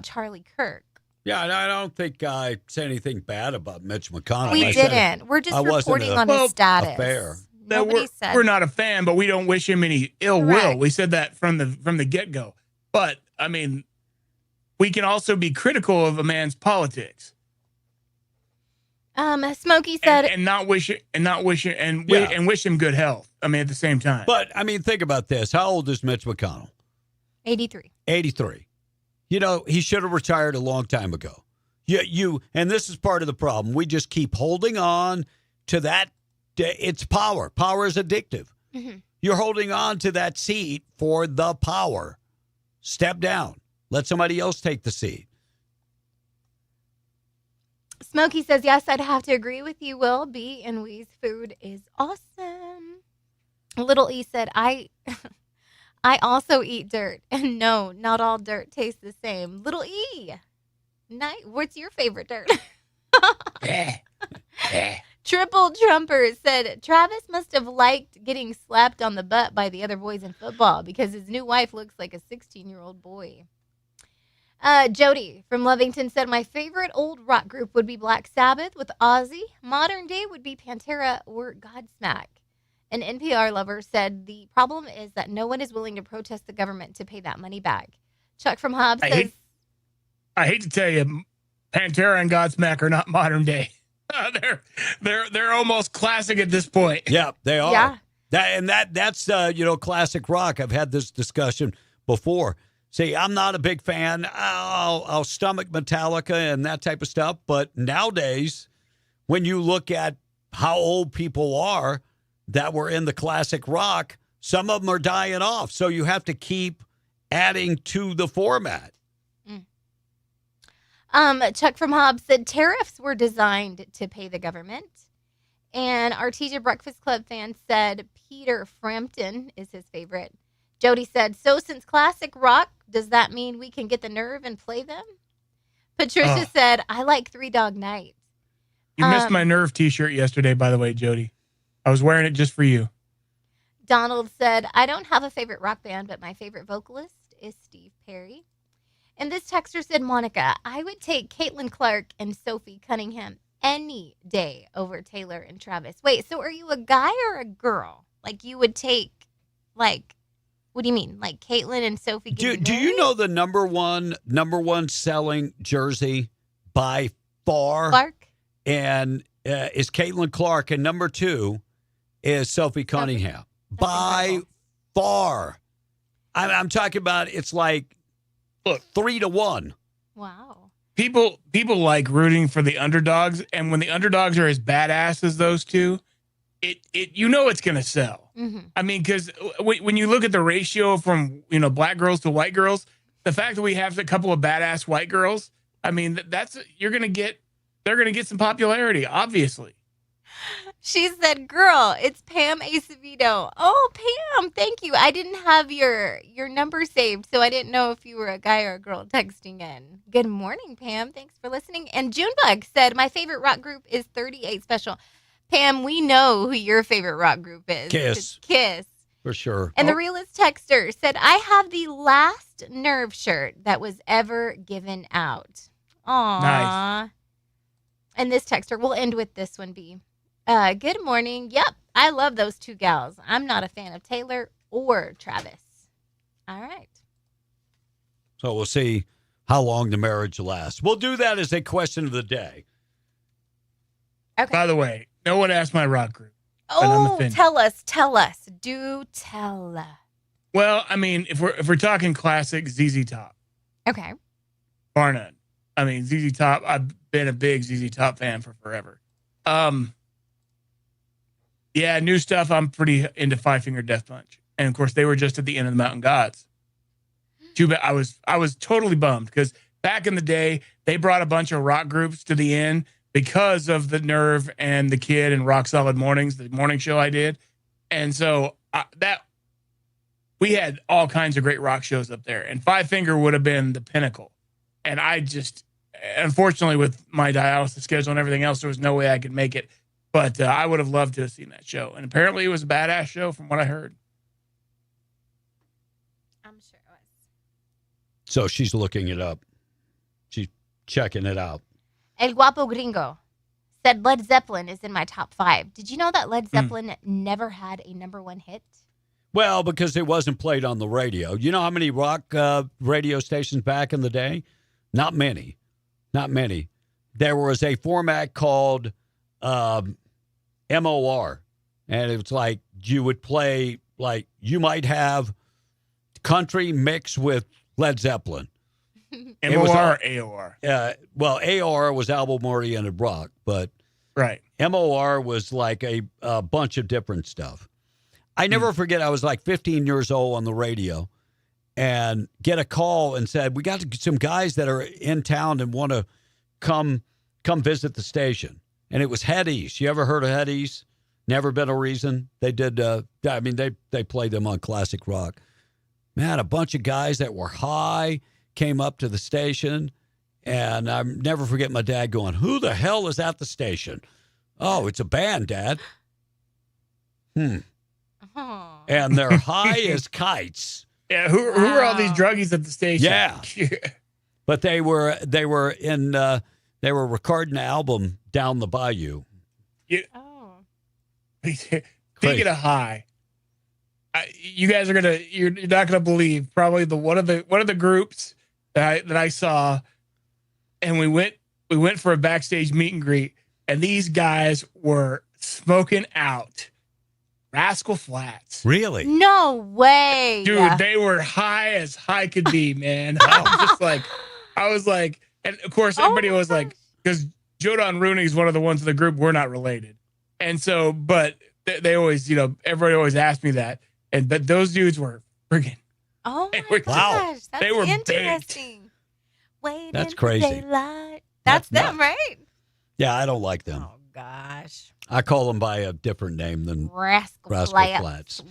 Charlie Kirk. Yeah, and I don't think I said anything bad about Mitch McConnell. We didn't. We're just reporting on his status. Fair. We're not a fan, but we don't wish him any ill will. We said that from the get-go. But, I mean, we can also be critical of a man's politics. Smokey said, and wish him good health. I mean, at the same time. But I mean, think about this. How old is Mitch McConnell? 83. 83. You know, he should have retired a long time ago. And this is part of the problem. We just keep holding on to that. It's power. Power is addictive. Mm-hmm. You're holding on to that seat for the power. Step down. Let somebody else take the seat. Smokey says, yes, I'd have to agree with you, Will. B and Wee's food is awesome. Little E said, I also eat dirt. And no, not all dirt tastes the same. Little E, what's your favorite dirt? Triple Trumper said, Travis must have liked getting slapped on the butt by the other boys in football because his new wife looks like a 16-year-old boy. Jody from Lovington said, my favorite old rock group would be Black Sabbath with Ozzy. Modern day would be Pantera or Godsmack. An NPR lover said, the problem is that no one is willing to protest the government to pay that money back. Chuck from Hobbs says, I hate to tell you, Pantera and Godsmack are not modern day. They're almost classic at this point. Yeah, they are. Yeah. That's classic rock. I've had this discussion before. See, I'm not a big fan. I'll stomach Metallica and that type of stuff. But nowadays, when you look at how old people are that were in the classic rock, some of them are dying off. So you have to keep adding to the format. Chuck from Hobbs said tariffs were designed to pay the government. And Artesia Breakfast Club fan said Peter Frampton is his favorite. Jody said, so since classic rock, does that mean we can get the nerve and play them? Patricia said, I like Three Dog Night. You missed my Nerve t-shirt yesterday, by the way, Jody. I was wearing it just for you. Donald said, I don't have a favorite rock band, but my favorite vocalist is Steve Perry. And this texter said, Monica, I would take Caitlin Clark and Sophie Cunningham any day over Taylor and Travis. Wait, so are you a guy or a girl? Like you would take, like, what do you mean? Like Caitlin and Sophie? Do you know the number one selling jersey by far? Clark? And is Caitlin Clark, and number 2 is Sophie Cunningham. By far. I'm talking about, it's like 3-1. Wow. People like rooting for the underdogs, and when the underdogs are as badass as those two, it's going to sell. Mm-hmm. I mean, because when you look at the ratio from black girls to white girls, the fact that we have a couple of badass white girls, I mean they're going to get some popularity, obviously. She said, girl, it's Pam Acevedo. Oh, Pam, thank you. I didn't have your number saved, so I didn't know if you were a guy or a girl texting in. Good morning, Pam. Thanks for listening. And Junebug said, my favorite rock group is 38 Special. Pam, we know who your favorite rock group is. Kiss. It's Kiss. For sure. And the realist texter said, I have the last Nerve shirt that was ever given out. Aw. Nice. And this texter, we'll end with this one, B. Good morning. Yep, I love those two gals. I'm not a fan of Taylor or Travis. All right. So we'll see how long the marriage lasts. We'll do that as a question of the day. Okay. By the way, no one asked my rock group. Oh, tell us. Do tell. Well, I mean, if we're talking classic, ZZ Top. Okay. Bar none. I mean, ZZ Top, I've been a big ZZ Top fan for forever. Yeah, new stuff. I'm pretty into Five Finger Death Punch. And of course, they were just at the end of the Mountain Gods. Too bad. I was totally bummed because back in the day, they brought a bunch of rock groups to the end because of the Nerve and the Kid and Rock Solid Mornings, the morning show I did. And so we had all kinds of great rock shows up there, and Five Finger would have been the pinnacle. And I just, unfortunately, with my dialysis schedule and everything else, there was no way I could make it. But I would have loved to have seen that show. And apparently it was a badass show from what I heard. I'm sure it was. So she's looking it up. She's checking it out. El Guapo Gringo said Led Zeppelin is in my top 5. Did you know that Led Zeppelin never had a #1 hit? Well, because it wasn't played on the radio. You know how many rock radio stations back in the day? Not many. Not many. There was a format called MOR, and it was like you would play, like you might have country mixed with Led Zeppelin. MOR or AOR? Well, AOR was album-oriented rock, but right. MOR was like a bunch of different stuff. I never forget, I was like 15 years old on the radio and get a call and said, we got some guys that are in town and want to come visit the station. And it was Headies. You ever heard of Headies? Never Been a Reason. They did, they played them on classic rock. Man, a bunch of guys that were high came up to the station. And I never forget my dad going, who the hell is at the station? Oh, it's a band, Dad. And they're high as kites. Yeah, who are all these druggies at the station? Yeah. But they were recording an album down the bayou. Speaking of high, you guys are you're not gonna believe probably one of the groups that I saw, and we went for a backstage meet and greet, and these guys were smoking out. Rascal Flatts. Really? No way. Dude, they were high as high could be, man. I was like, and of course, everybody was like, because Joe Don Rooney is one of the ones in the group, we're not related. And so, but they always, everybody always asked me that. But those dudes were friggin'. Oh my gosh. That's they were interesting. Wait, that's crazy. That's them, right? Yeah, I don't like them. Oh gosh. I call them by a different name than Rascal Flatts.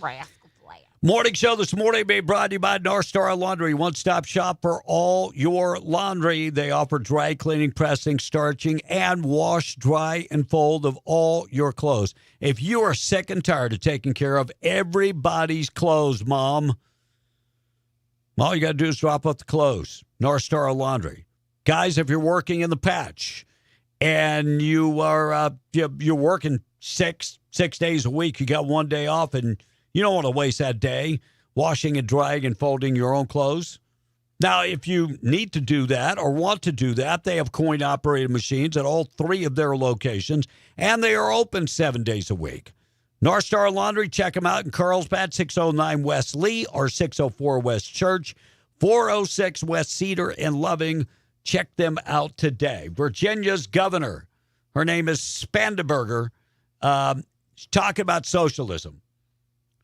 Morning show this morning being brought to you by North Star Laundry. One-stop shop for all your laundry. They offer dry cleaning, pressing, starching, and wash, dry, and fold of all your clothes. If you are sick and tired of taking care of everybody's clothes, Mom, all you got to do is drop off the clothes. North Star Laundry. Guys, if you're working in the patch and you are you're working six days a week, you got one day off, and you don't want to waste that day washing and drying and folding your own clothes. Now, if you need to do that or want to do that, they have coin-operated machines at all 3 of their locations, and they are open 7 days a week. North Star Laundry, check them out in Carlsbad, 609 West Lee or 604 West Church, 406 West Cedar in Loving. Check them out today. Virginia's governor, her name is Spangenberger, she's talking about socialism.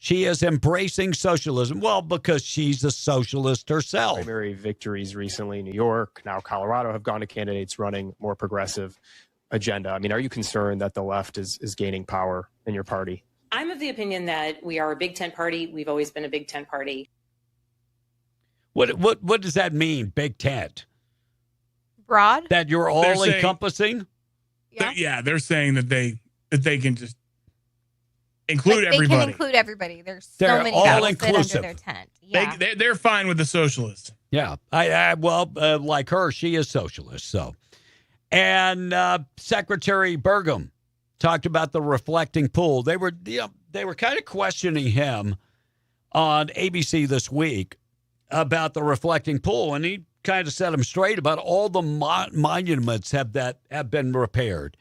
She is embracing socialism. Well, because she's a socialist herself. Primary victories recently, New York, now Colorado, have gone to candidates running more progressive agenda. I mean, are you concerned that the left is gaining power in your party? I'm of the opinion that we are a Big Tent party. We've always been a Big Tent party. What does that mean, Big Tent? Broad? That you're all encompassing? They're saying that they can just include everybody. They can include everybody. There's so many all that fit under their tent. Yeah. They're fine with the socialists. Yeah. Like her, she is socialist. So, and Secretary Burgum talked about the reflecting pool. They were kind of questioning him on ABC this week about the reflecting pool, and he kind of set them straight about all the monuments have been repaired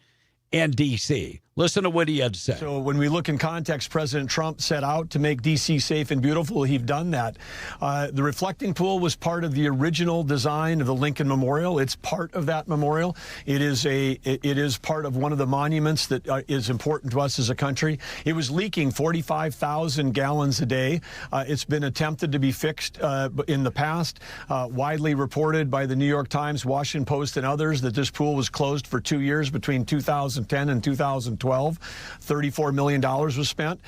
in D.C., Listen to what he had to say. So when we look in context, President Trump set out to make D.C. safe and beautiful. He's done that. The reflecting pool was part of the original design of the Lincoln Memorial. It's part of that memorial. It is part of one of the monuments that is important to us as a country. It was leaking 45,000 gallons a day. It's been attempted to be fixed in the past. Widely reported by the New York Times, Washington Post, and others that this pool was closed for 2 years between 2010 and 2012. $34 million was spent.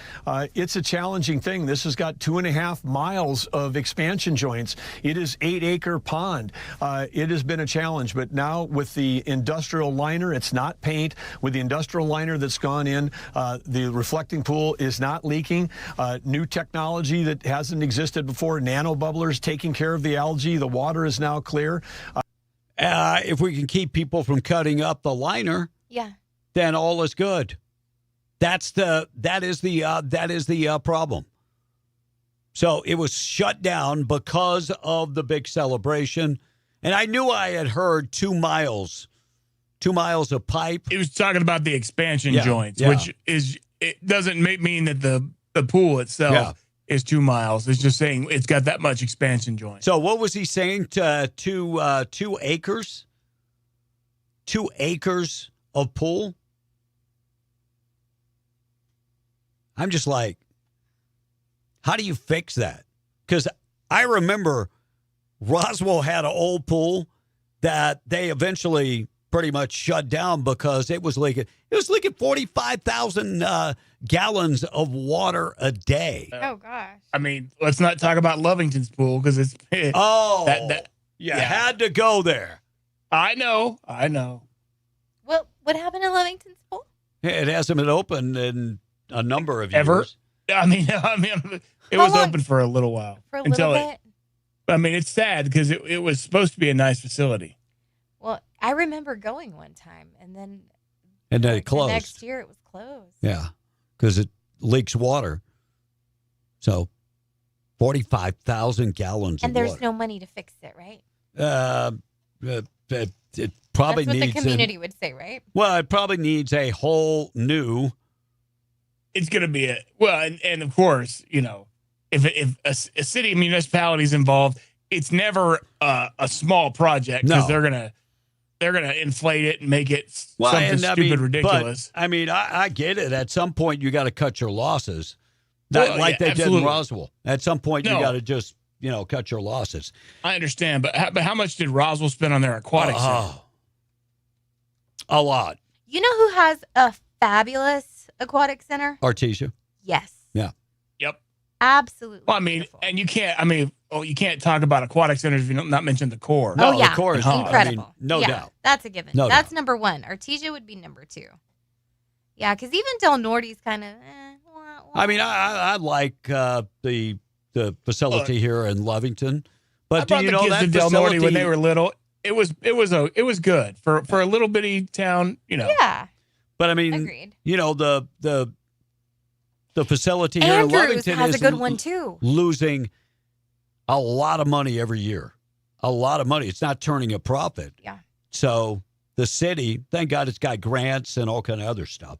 It's a challenging thing. This has got 2.5 miles of expansion joints. It is 8-acre pond. It has been a challenge, but now with the industrial liner, it's not paint. With the industrial liner that's gone in, the reflecting pool is not leaking. New technology that hasn't existed before, nano bubblers taking care of the algae. The water is now clear. If we can keep people from cutting up the liner, then all is good. That is the problem. So it was shut down because of the big celebration, and I knew I had heard 2 miles of pipe. He was talking about the expansion joints, which it doesn't mean that the pool itself is 2 miles. It's just saying it's got that much expansion joint. So what was he saying? 2 acres? 2 acres of pool? I'm just like, how do you fix that? Because I remember Roswell had an old pool that they eventually pretty much shut down because it was leaking. It was leaking 45,000 gallons of water a day. Oh, gosh. I mean, let's not talk about Lovington's pool because it's... you had to go there. I know. Well, what happened in Lovington's pool? It hasn't been open in a number of years. I mean, it was open for a little while. For a little bit? I mean, it's sad because it was supposed to be a nice facility. Well, I remember going one time, and then it closed. The next year, it was closed. Yeah, because it leaks water. So, 45,000 gallons and of there's water. no money to fix it, right? It probably That's what needs the community would say, right? Well, it probably needs a whole new. It's going to be and of course, if a city municipality is involved, it's never a small project because they're gonna inflate it and make it something stupid, ridiculous. But, I get it. At some point, you got to cut your losses, they did in Roswell. At some point, you got to just cut your losses. I understand, but how much did Roswell spend on their aquatic center? A lot. You know who has a fabulous aquatic center? Artesia. Yes. Yeah. Yep. Absolutely. Well, and you can't talk about aquatic centers if you don't not mention the core. No, the core is incredible. No doubt. That's a given. No That's doubt. number one. Artesia would be number 2. Yeah, because even Del Norte's kind of. I like the facility here in Lovington, but I brought the kids to Del Norte when they were little. It was good for a little bitty town, Yeah. But Agreed. The facility here in Andrews Lovington has is a good one too. Losing a lot of money every year. A lot of money. It's not turning a profit. Yeah. So the city, thank God it's got grants and all kind of other stuff.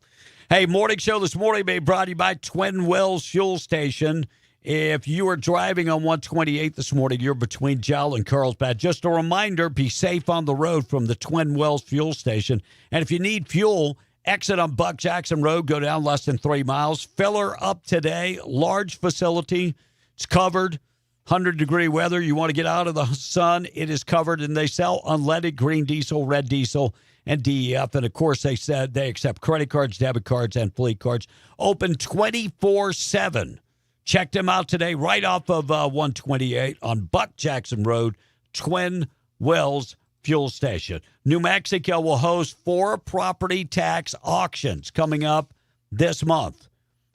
Hey, morning show this morning being brought to you by Twin Wells Fuel Station. If you are driving on 128 this morning, you're between Jowl and Carlsbad. Just a reminder, be safe on the road from the Twin Wells Fuel Station. And if you need fuel, exit on Buck Jackson Road, go down less than 3 miles. Filler up today, large facility. It's covered, 100-degree weather. You want to get out of the sun, it is covered. And they sell unleaded green diesel, red diesel, and DEF. And, of course, they said they accept credit cards, debit cards, and fleet cards. Open 24/7. Check them out today right off of 128 on Buck Jackson Road, Twin Wells Fuel Station. New Mexico will host 4 property tax auctions coming up this month.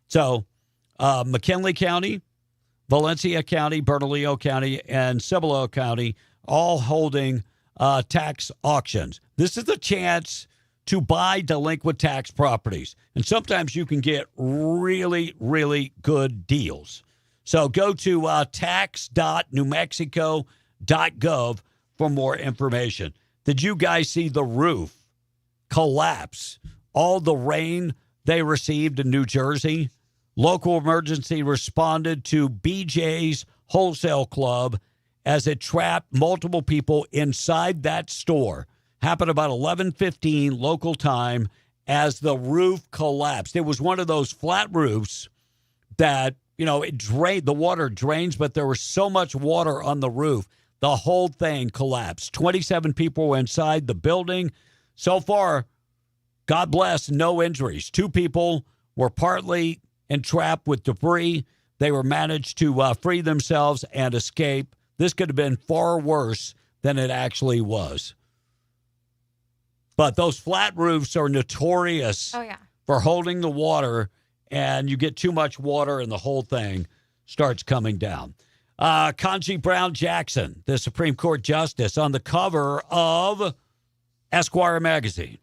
So McKinley County, Valencia County, Bernalillo County, and Cibolo County all holding tax auctions. This is a chance to buy delinquent tax properties. And sometimes you can get really, really good deals. So go to tax.newmexico.gov for more information. Did you guys see the roof collapse? All the rain they received in New Jersey. Local emergency responded to BJ's Wholesale Club as it trapped multiple people inside that store. Happened about 11:15 local time as the roof collapsed. It was one of those flat roofs that, it drained, the water drains, but there was so much water on the roof, the whole thing collapsed. 27 people were inside the building. So far, God bless, no injuries. 2 people were partly entrapped with debris. They were managed to free themselves and escape. This could have been far worse than it actually was. But those flat roofs are notorious for holding the water, and you get too much water and the whole thing starts coming down. Ketanji Brown Jackson, the Supreme Court Justice, on the cover of Esquire magazine.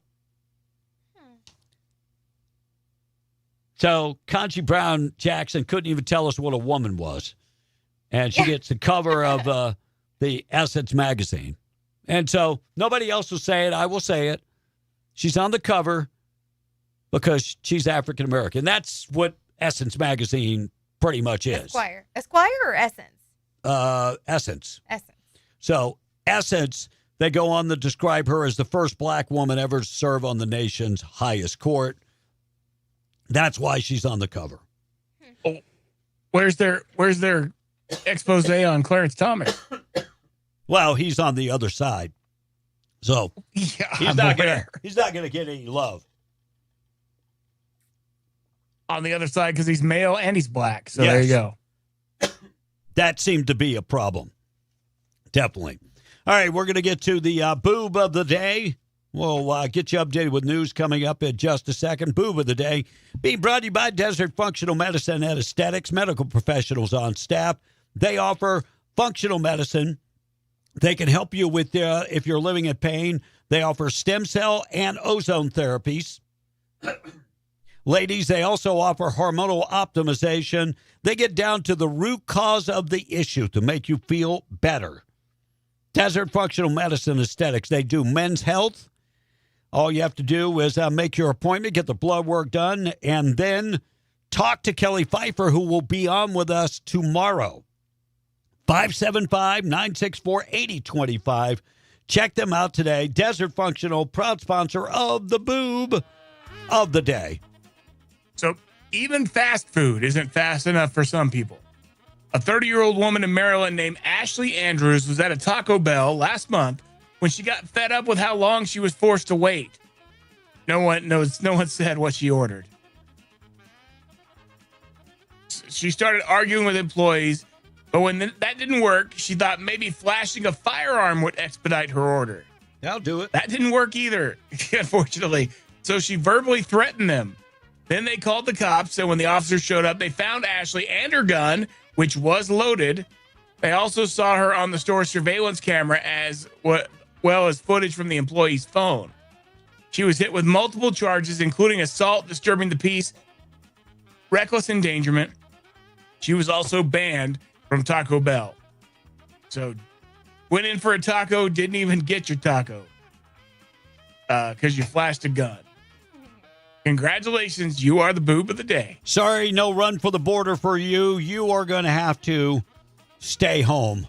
So Ketanji Brown Jackson couldn't even tell us what a woman was. And she gets the cover of the Essence magazine. And so nobody else will say it. I will say it. She's on the cover because she's African American. That's what Essence magazine pretty much is. Esquire or Essence? Essence. Essence. So Essence, they go on to describe her as the first black woman ever to serve on the nation's highest court. That's why she's on the cover. Oh, where's their expose on Clarence Thomas? Well, he's on the other side, so he's not gonna get any love on the other side because he's male and he's black. So There you go. That seemed to be a problem, definitely. All right, we're gonna get to the boob of the day. We'll get you updated with news coming up in just a second. Boob of the day being brought to you by Desert Functional Medicine and Aesthetics, medical professionals on staff. They offer functional medicine. They can help you with if you're living in pain. They offer stem cell and ozone therapies. Ladies, they also offer hormonal optimization. They get down to the root cause of the issue to make you feel better. Desert Functional Medicine Aesthetics. They do men's health. All you have to do is make your appointment, get the blood work done, and then talk to Kelly Pfeiffer, who will be on with us tomorrow. 575-964-8025. Check them out today. Desert Functional, proud sponsor of the boob of the day. So even fast food isn't fast enough for some people. A 30-year-old woman in Maryland named Ashley Andrews was at a Taco Bell last month when she got fed up with how long she was forced to wait. No one said what she ordered. She started arguing with employees, but when that didn't work, she thought maybe flashing a firearm would expedite her order. I'll do it. That didn't work either, unfortunately. So she verbally threatened them. Then they called the cops, and when the officers showed up, they found Ashley and her gun, which was loaded. They also saw her on the store's surveillance camera as well as footage from the employee's phone. She was hit with multiple charges, including assault, disturbing the peace, reckless endangerment. She was also banned from Taco Bell. So went in for a taco, didn't even get your taco because you flashed a gun. Congratulations, you are the boob of the day. Sorry, no run for the border for you. You are going to have to stay home.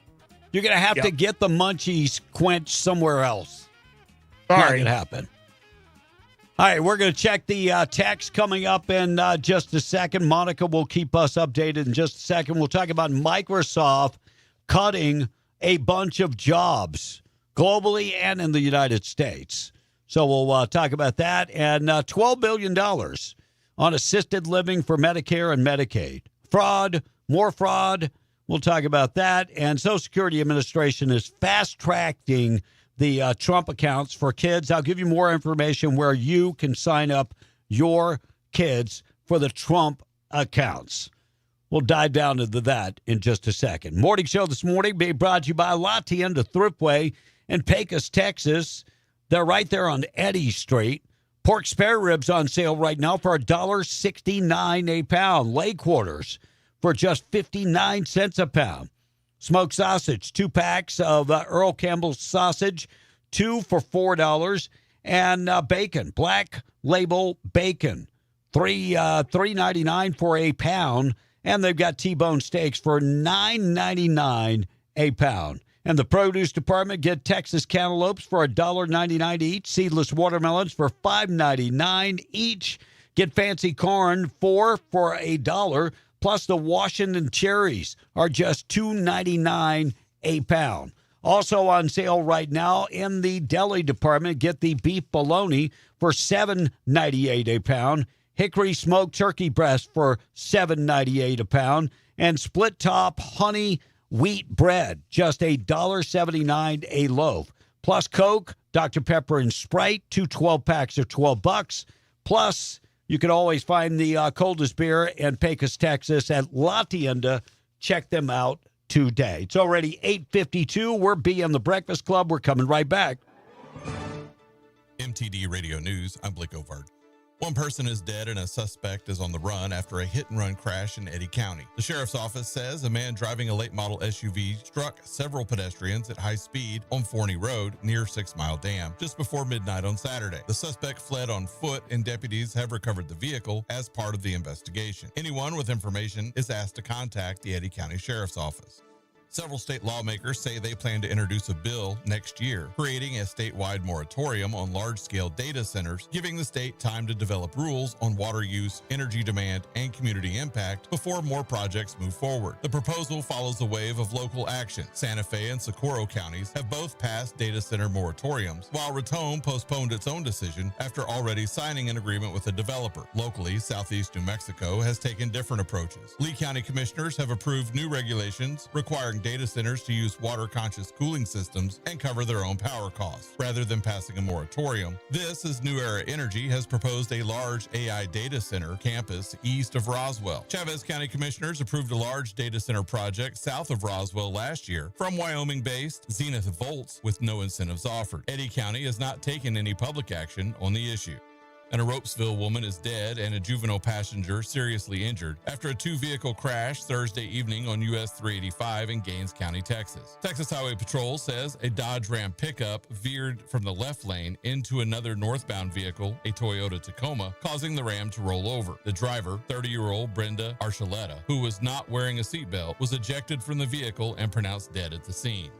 You're going to have to get the munchies quenched somewhere else. Sorry. Not going to happen. All right, we're going to check the text coming up in just a second. Monica will keep us updated in just a second. We'll talk about Microsoft cutting a bunch of jobs globally and in the United States. So we'll talk about that. And $12 billion on assisted living for Medicare and Medicaid. Fraud, more fraud. We'll talk about that. And Social Security Administration is fast-tracking the Trump accounts for kids. I'll give you more information where you can sign up your kids for the Trump accounts. We'll dive down into that in just a second. Morning show this morning being brought to you by La Tienda Thriftway in Pecos, Texas. They're right there on Eddy Street. Pork spare ribs on sale right now for $1.69 a pound. Leg quarters for just 59 cents a pound. Smoked sausage, 2 packs of Earl Campbell's sausage, 2 for $4. And bacon, Black Label Bacon, $3.99 for a pound, and they've got T-bone steaks for $9.99 a pound. And the produce department, get Texas cantaloupes for $1.99 each, seedless watermelons for $5.99 each. Get fancy corn for $1, plus the Washington cherries are just $2.99 a pound. Also on sale right now in the deli department, get the beef bologna for $7.98 a pound, hickory smoked turkey breast for $7.98 a pound, and split top honey wheat bread, just $1.79 a loaf. Plus Coke, Dr. Pepper, and Sprite, 2 12-packs are $12. Plus, you can always find the coldest beer in Pecos, Texas at La Tienda. Check them out today. It's already 8:52. We're BM the Breakfast Club. We're coming right back. MTD Radio News, I'm Blake Ovard. One person is dead and a suspect is on the run after a hit-and-run crash in Eddy County. The sheriff's office says a man driving a late-model SUV struck several pedestrians at high speed on Forney Road near 6 Mile Dam just before midnight on Saturday. The suspect fled on foot, and deputies have recovered the vehicle as part of the investigation. Anyone with information is asked to contact the Eddy County Sheriff's Office. Several state lawmakers say they plan to introduce a bill next year, creating a statewide moratorium on large-scale data centers, giving the state time to develop rules on water use, energy demand, and community impact before more projects move forward. The proposal follows a wave of local action. Santa Fe and Socorro counties have both passed data center moratoriums, while Raton postponed its own decision after already signing an agreement with a developer. Locally, Southeast New Mexico has taken different approaches. Lee County commissioners have approved new regulations requiring data centers to use water-conscious cooling systems and cover their own power costs, rather than passing a moratorium. This is New Era Energy has proposed a large AI data center campus east of Roswell. Chavez County commissioners approved a large data center project south of Roswell last year from Wyoming-based Zenith Volts with no incentives offered. Eddy County has not taken any public action on the issue. And a Ropesville woman is dead and a juvenile passenger seriously injured after a 2-vehicle crash Thursday evening on US 385 in Gaines County, Texas. Texas Highway Patrol says a Dodge Ram pickup veered from the left lane into another northbound vehicle, a Toyota Tacoma, causing the Ram to roll over. The driver, 30-year-old Brenda Archuleta, who was not wearing a seatbelt, was ejected from the vehicle and pronounced dead at the scene.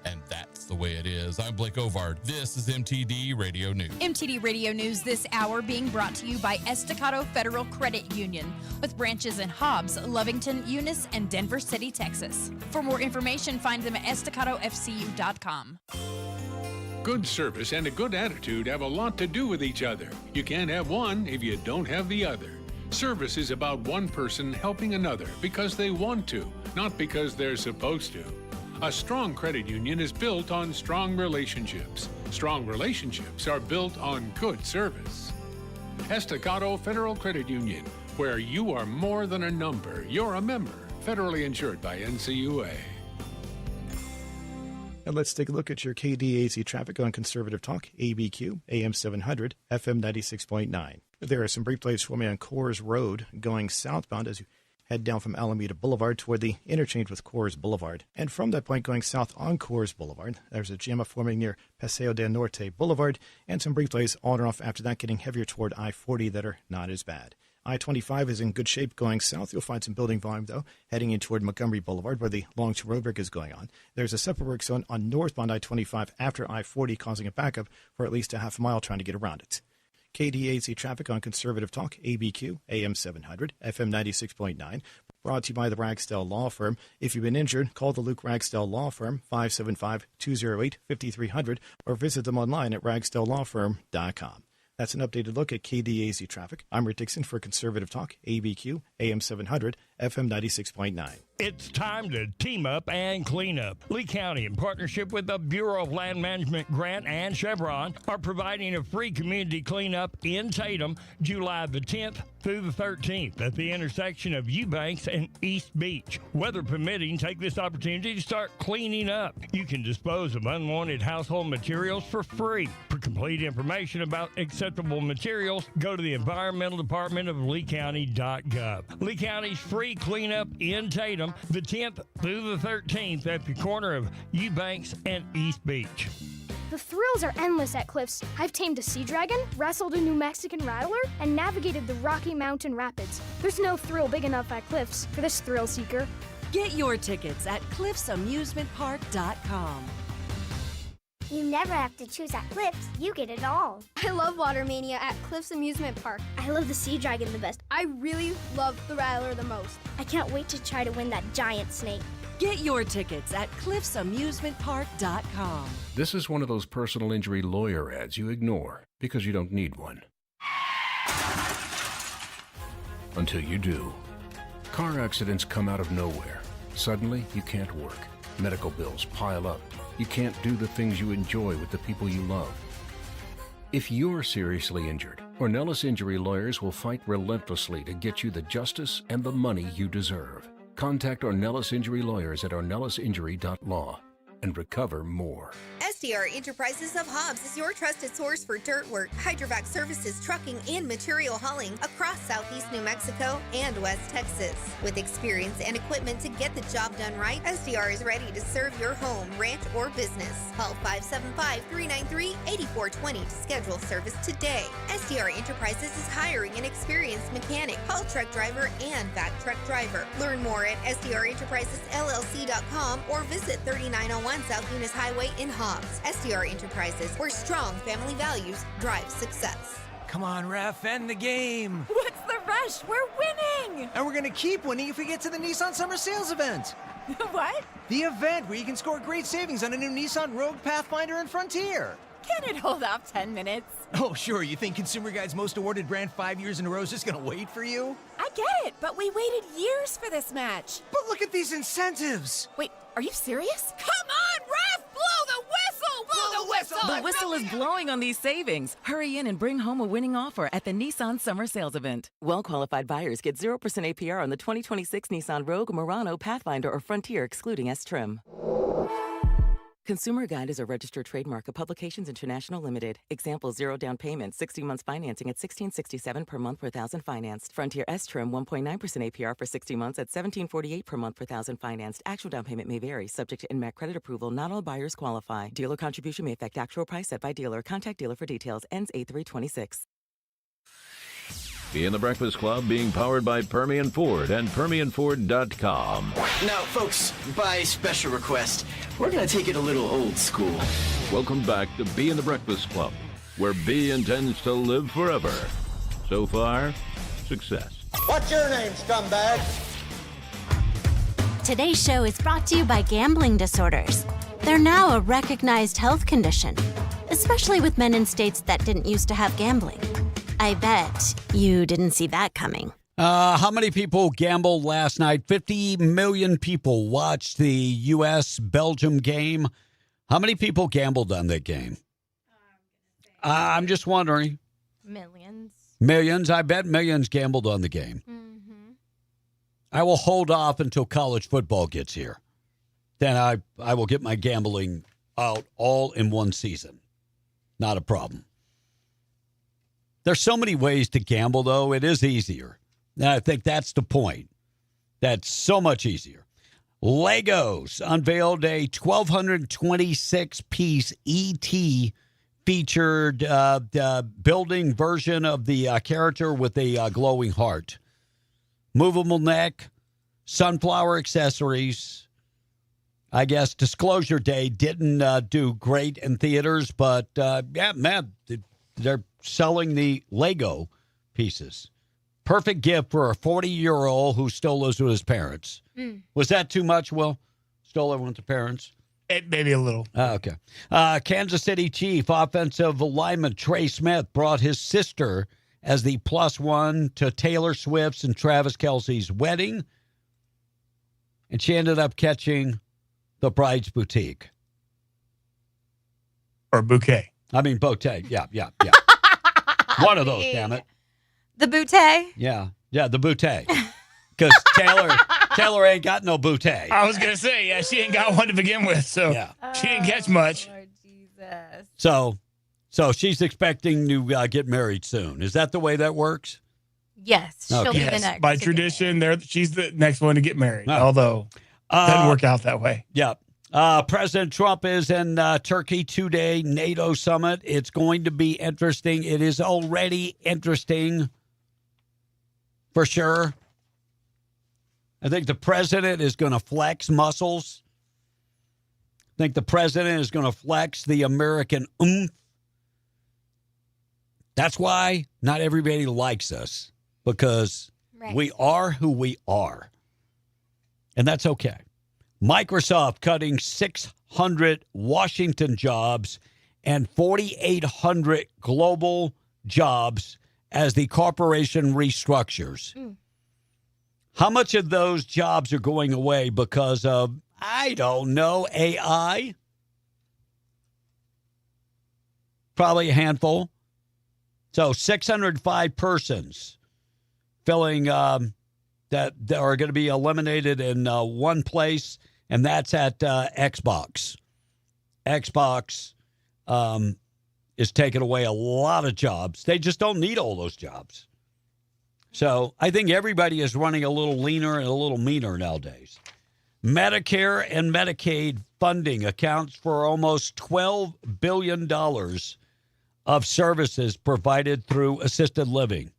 And that's the way it is. I'm Blake Ovard. This is MTD Radio News. MTD Radio News this hour being brought to you by Estacado Federal Credit Union with branches in Hobbs, Lovington, Eunice, and Denver City, Texas. For more information, find them at estacadofcu.com. Good service and a good attitude have a lot to do with each other. You can't have one if you don't have the other. Service is about one person helping another because they want to, not because they're supposed to. A strong credit union is built on strong relationships. Strong relationships are built on good service. Estacado Federal Credit Union, where you are more than a number. You're a member. Federally insured by NCUA. And let's take a look at your KDAZ traffic on Conservative Talk, ABQ, AM 700, FM 96.9. There are some brief delays for me on Coors Road going southbound as you head down from Alameda Boulevard toward the interchange with Coors Boulevard. And from that point going south on Coors Boulevard, there's a jam forming near Paseo del Norte Boulevard, and some brief delays on and off after that, getting heavier toward I-40 that are not as bad. I-25 is in good shape going south. You'll find some building volume, though, heading in toward Montgomery Boulevard, where the long-term road break is going on. There's a separate work zone on northbound I-25 after I-40, causing a backup for at least a half mile trying to get around it. KDAZ traffic on Conservative Talk, ABQ, AM 700, FM 96.9. Brought to you by the Ragsdale Law Firm. If you've been injured, call the Luke Ragsdale Law Firm, 575-208-5300, or visit them online at ragsdalelawfirm.com. That's an updated look at KDAZ traffic. I'm Rick Dixon for Conservative Talk, ABQ, AM 700, FM 96.9. It's time to team up and clean up. Lee County, in partnership with the Bureau of Land Management Grant and Chevron, are providing a free community cleanup in Tatum, July the 10th through the 13th at the intersection of Eubanks and East Beach. Weather permitting, take this opportunity to start cleaning up. You can dispose of unwanted household materials for free. For complete information about acceptable materials, go to the Environmental Department of LeeCounty.gov. Lee County's free cleanup in Tatum, the 10th through the 13th at the corner of Eubanks and East Beach. The thrills are endless at Cliffs. I've tamed a sea dragon, wrestled a New Mexican rattler, and navigated the Rocky Mountain Rapids. There's no thrill big enough at Cliffs for this thrill seeker. Get your tickets at cliffsamusementpark.com. You never have to choose at Cliffs. You get it all. I love Water Mania at Cliffs Amusement Park. I love the sea dragon the best. I really love the Rattler the most. I can't wait to try to win that giant snake. Get your tickets at cliffsamusementpark.com. This is one of those personal injury lawyer ads you ignore because you don't need one. Until you do. Car accidents come out of nowhere. Suddenly, you can't work. Medical bills pile up. You can't do the things you enjoy with the people you love. If you're seriously injured, Ornelas Injury Lawyers will fight relentlessly to get you the justice and the money you deserve. Contact Ornelas Injury Lawyers at ornelasinjury.law and recover more. SDR Enterprises of Hobbs is your trusted source for dirt work, hydrovac services, trucking, and material hauling across southeast New Mexico and West Texas. With experience and equipment to get the job done right, SDR is ready to serve your home, ranch, or business. Call 575-393-8420 to schedule service today. SDR Enterprises is hiring an experienced mechanic, haul truck driver, and vac truck driver. Learn more at sdrenterprisesllc.com or visit 3901 South Eunice Highway in Hobbs. SDR Enterprises, where strong family values drive success. Come on, Ref, end the game. What's the rush? We're winning! And we're going to keep winning if we get to the Nissan Summer Sales event. What? The event where you can score great savings on a new Nissan Rogue, Pathfinder, and Frontier. Can it hold off 10 minutes? Oh, sure. You think Consumer Guide's most awarded brand 5 years in a row is just going to wait for you? I get it, but we waited years for this match. But look at these incentives. Wait, are you serious? Come on, Ref! Blow the whistle! Blow the whistle! The whistle is blowing on these savings. Hurry in and bring home a winning offer at the Nissan Summer Sales event. Well-qualified buyers get 0% APR on the 2026 Nissan Rogue, Murano, Pathfinder, or Frontier, excluding S-Trim. Consumer Guide is a registered trademark of Publications International Limited. Example, 0 down payment, 60 months financing at $16.67 per month per thousand financed. Frontier S-Trim, 1.9% APR for 60 months at $17.48 per month per thousand financed. Actual down payment may vary, subject to NMAC credit approval. Not all buyers qualify. Dealer contribution may affect actual price set by dealer. Contact dealer for details. Ends 8/3/26. Be in the Breakfast Club, being powered by Permian Ford and PermianFord.com. Now, folks, by special request, we're going to take it a little old school. Welcome back to Be in the Breakfast Club, where B intends to live forever. So far, success. What's your name, scumbag? Today's show is brought to you by gambling disorders. They're now a recognized health condition, especially with men in states that didn't used to have gambling. I bet you didn't see that coming. How many people gambled last night? 50 million people watched the U.S.-Belgium game. How many people gambled on that game? I'm just wondering. Millions. Millions. I bet millions gambled on the game. Mm-hmm. I will hold off until college football gets here. Then I will get my gambling out all in one season. Not a problem. There's so many ways to gamble, though. It is easier. And I think that's the point. That's so much easier. Legos unveiled a 1,226-piece E.T. featured building version of the character with a glowing heart. Movable neck, sunflower accessories. I guess Disclosure Day didn't do great in theaters, but yeah, man, they're selling the Lego pieces. Perfect gift for a 40-year-old who still lives with his parents. Mm. Was that too much, Will? Still live with the parents? Maybe a little. Okay. Kansas City Chief offensive lineman Trey Smith brought his sister as the +1 to Taylor Swift's and Travis Kelce's wedding, and she ended up catching the bride's boutique. Or bouquet. I mean, bouquet. Yeah. One of those, damn it. The bouquet? Yeah, the bouquet. Because Taylor ain't got no bouquet. I was going to say, yeah, she ain't got one to begin with, so she didn't catch much. Lord Jesus. So she's expecting to get married soon. Is that the way that works? Yes, she'll be the Yes, next. by to get tradition, she's the next one to get married, Oh. although it doesn't work out that way. Yeah. President Trump is in Turkey 2-day NATO summit. It's going to be interesting. It is already interesting for sure. I think the president is going to flex muscles. I think the president is going to flex the American oomph. That's why not everybody likes us, because we are who we are. And that's okay. Microsoft cutting 600 Washington jobs and 4,800 global jobs as the corporation restructures. How much of those jobs are going away because of, I don't know, AI? Probably a handful. So 605 persons filling that are going to be eliminated in one place, and that's at Xbox. Xbox is taking away a lot of jobs. They just don't need all those jobs. So I think everybody is running a little leaner and a little meaner nowadays. Medicare and Medicaid funding accounts for almost $12 billion of services provided through assisted living.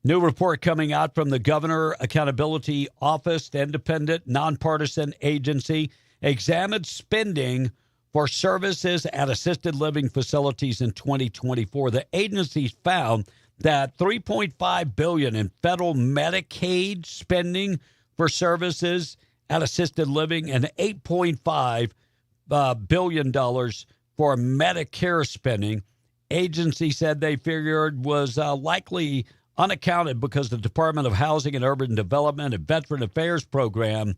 New report coming out from the Governor Accountability Office, the independent, nonpartisan agency, examined spending for services at assisted living facilities in 2024. The agency found that $3.5 billion in federal Medicaid spending for services at assisted living and $8.5 billion for Medicare spending. Agency said they figured was likely unaccounted because the Department of Housing and Urban Development and Veteran Affairs program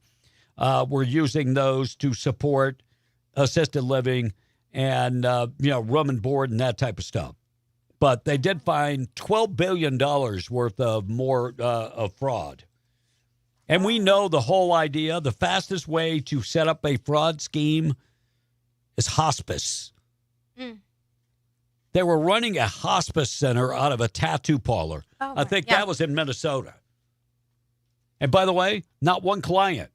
were using those to support assisted living and room and board and that type of stuff. But they did find $12 billion worth of more of fraud. And we know the whole idea, the fastest way to set up a fraud scheme is hospice. They were running a hospice center out of a tattoo parlor. I think that was in Minnesota. And by the way, not one client,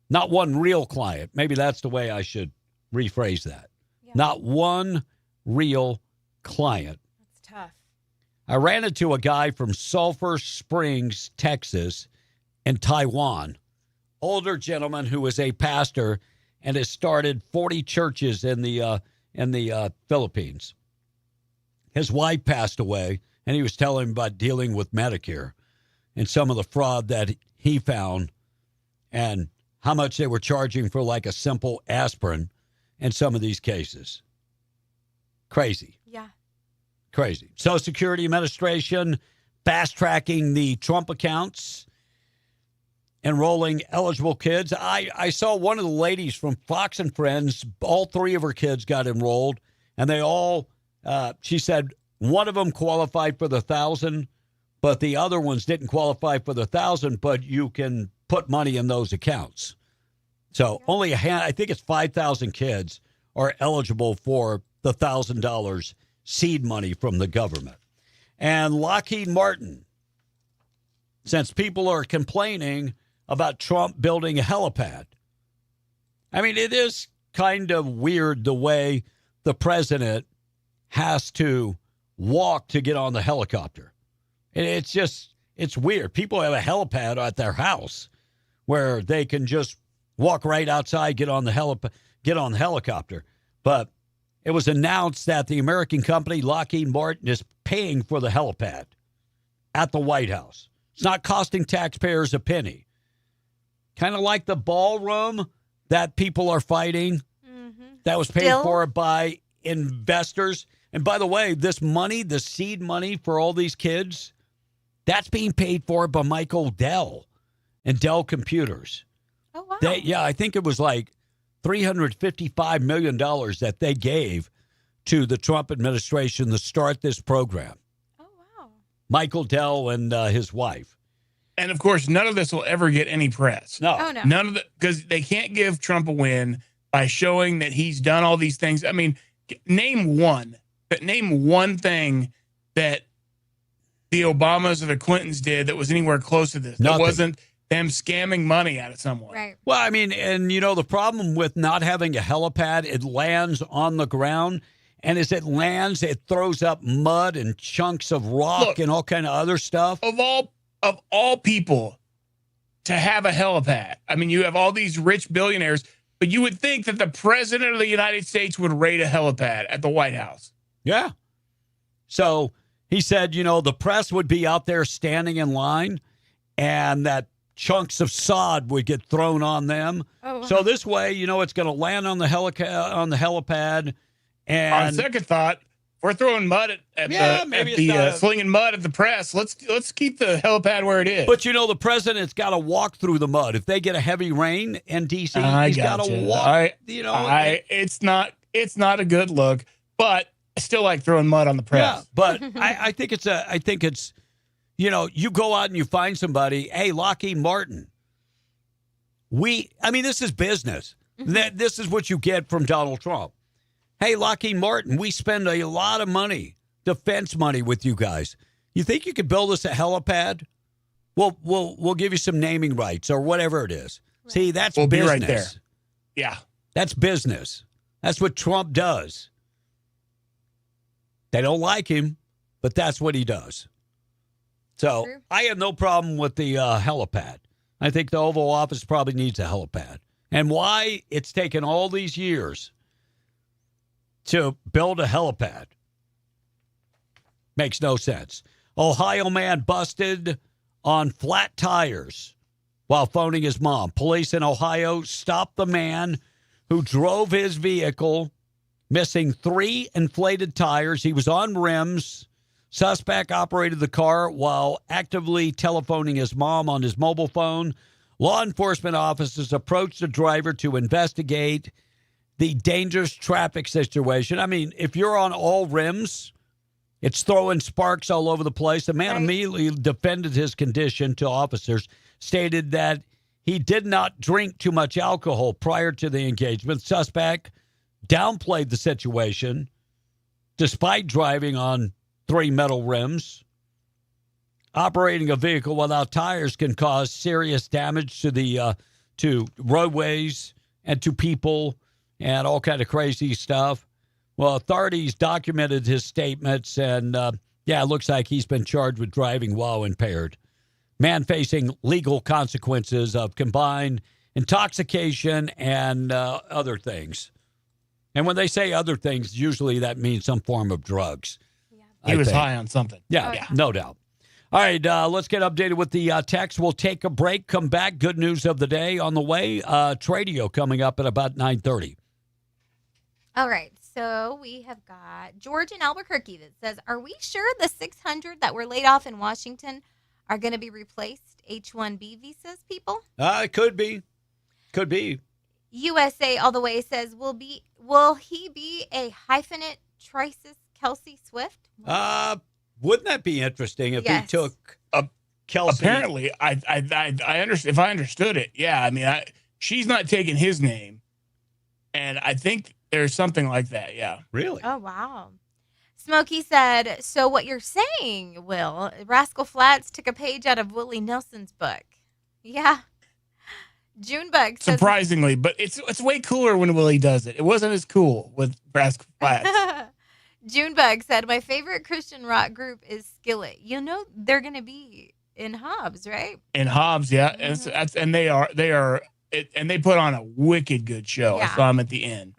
not one real client. Maybe that's the way I should rephrase that. Yeah. Not one real client. That's tough. I ran into a guy from Sulphur Springs, Texas, in Taiwan, older gentleman who is a pastor and has started 40 churches in the Philippines. His wife passed away, and he was telling him about dealing with Medicare and some of the fraud that he found and how much they were charging for like a simple aspirin in some of these cases. Crazy. Yeah. Crazy. Social Security Administration fast-tracking the Trump accounts, enrolling eligible kids. I saw one of the ladies from Fox and Friends, all three of her kids got enrolled, and they all, she said one of them qualified for the 1,000, but the other ones didn't qualify for the 1,000, but you can put money in those accounts. So only I think it's 5,000 kids are eligible for the $1,000 seed money from the government. And Lockheed Martin, since people are complaining about Trump building a helipad. I mean, it is kind of weird the way the president has to walk to get on the helicopter. It's weird. People have a helipad at their house where they can just walk right outside, get on the helicopter. But it was announced that the American company Lockheed Martin is paying for the helipad at the White House. It's not costing taxpayers a penny. Kind of like the ballroom that people are fighting. Mm-hmm. That was paid for by investors. And by the way, this money, the seed money for all these kids, that's being paid for by Michael Dell and Dell Computers. Oh, wow. I think it was like $355 million that they gave to the Trump administration to start this program. Oh, wow. Michael Dell and his wife. And, of course, none of this will ever get any press. No. Oh, no. None of the, because they can't give Trump a win by showing that he's done all these things. I mean, name one thing that the Obamas or the Clintons did that was anywhere close to this. Nothing. That wasn't them scamming money out of someone. Right. Well, I mean, and the problem with not having a helipad, it lands on the ground. And as it lands, it throws up mud and chunks of rock and all kind of other stuff. Of all people to have a helipad, I mean, you have all these rich billionaires, but you would think that the president of the United States would raid a helipad at the White House. Yeah. So he said, the press would be out there standing in line and that chunks of sod would get thrown on them. Oh, wow. So this way, it's going to land on the helipad. And on second thought, we're throwing mud slinging mud at the press. Let's keep the helipad where it is. But the president's got to walk through the mud. If they get a heavy rain in D.C., he's got to walk. It's not a good look. But I still like throwing mud on the press. Yeah, but I think it's you go out and you find somebody. Hey, Lockheed Martin. This is business. This is what you get from Donald Trump. Hey, Lockheed Martin, we spend a lot of money, defense money with you guys. You think you could build us a helipad? We'll give you some naming rights or whatever it is. Right. See, that's business. Be right there. Yeah. That's business. That's what Trump does. They don't like him, but that's what he does. So True. I have no problem with the helipad. I think the Oval Office probably needs a helipad. And why it's taken all these years to build a helipad makes no sense. Ohio man busted on flat tires while phoning his mom. Police in Ohio stopped the man who drove his vehicle, missing 3 inflated tires. He was on rims. Suspect operated the car while actively telephoning his mom on his mobile phone. Law enforcement officers approached the driver to investigate the dangerous traffic situation. I mean, if you're on all rims, it's throwing sparks all over the place. The man immediately defended his condition to officers, stated that he did not drink too much alcohol prior to the engagement. Suspect downplayed the situation despite driving on 3 metal rims. Operating a vehicle without tires can cause serious damage to the to roadways and to people and all kind of crazy stuff. Well, authorities documented his statements, and it looks like he's been charged with driving while impaired. Man facing legal consequences of combined intoxication and other things. And when they say other things, usually that means some form of drugs. He was high on something. Yeah, no doubt. All right, let's get updated with the text. We'll take a break, come back. Good news of the day on the way. Tradio coming up at about 9:30. All right, so we have got George in Albuquerque that says, are we sure the 600 that were laid off in Washington are going to be replaced H-1B visas, people? It could be. Could be. USA All the Way says, will he be a hyphenate Trisus Kelsey Swift? Wouldn't that be interesting if he took Kelsey? Apparently, I understand. If I understood it, yeah. I mean, she's not taking his name, and I think there's something like that. Yeah. Really? Oh wow. Smokey said, so what you're saying, Will, Rascal Flatts took a page out of Willie Nelson's book. Yeah. Junebug says, surprisingly, but it's way cooler when Willie does it. It wasn't as cool with Rascal Flatts. Junebug said, my favorite Christian rock group is Skillet. They're going to be in Hobbs, right? In Hobbs, yeah. Mm-hmm. And they are, and they put on a wicked good show. Yeah. I saw them at the end.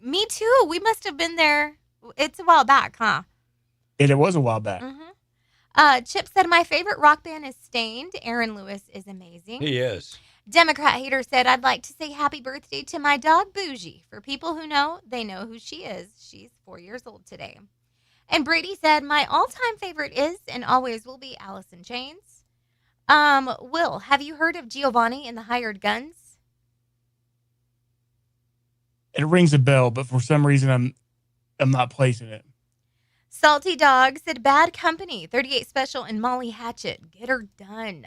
Me too. We must have been there. It's a while back, huh? It was a while back. Mm-hmm. Chip said, my favorite rock band is Stained. Aaron Lewis is amazing. He is. Democrat Hater said, I'd like to say happy birthday to my dog, Bougie. For people who know, they know who she is. She's 4 years old today. And Brady said, my all-time favorite is and always will be Alice in Chains. Will, have you heard of Giovanni and the Hired Guns? It rings a bell, but for some reason I'm not placing it. Salty Dog said, Bad Company, 38 Special, and Molly Hatchet. Get her done.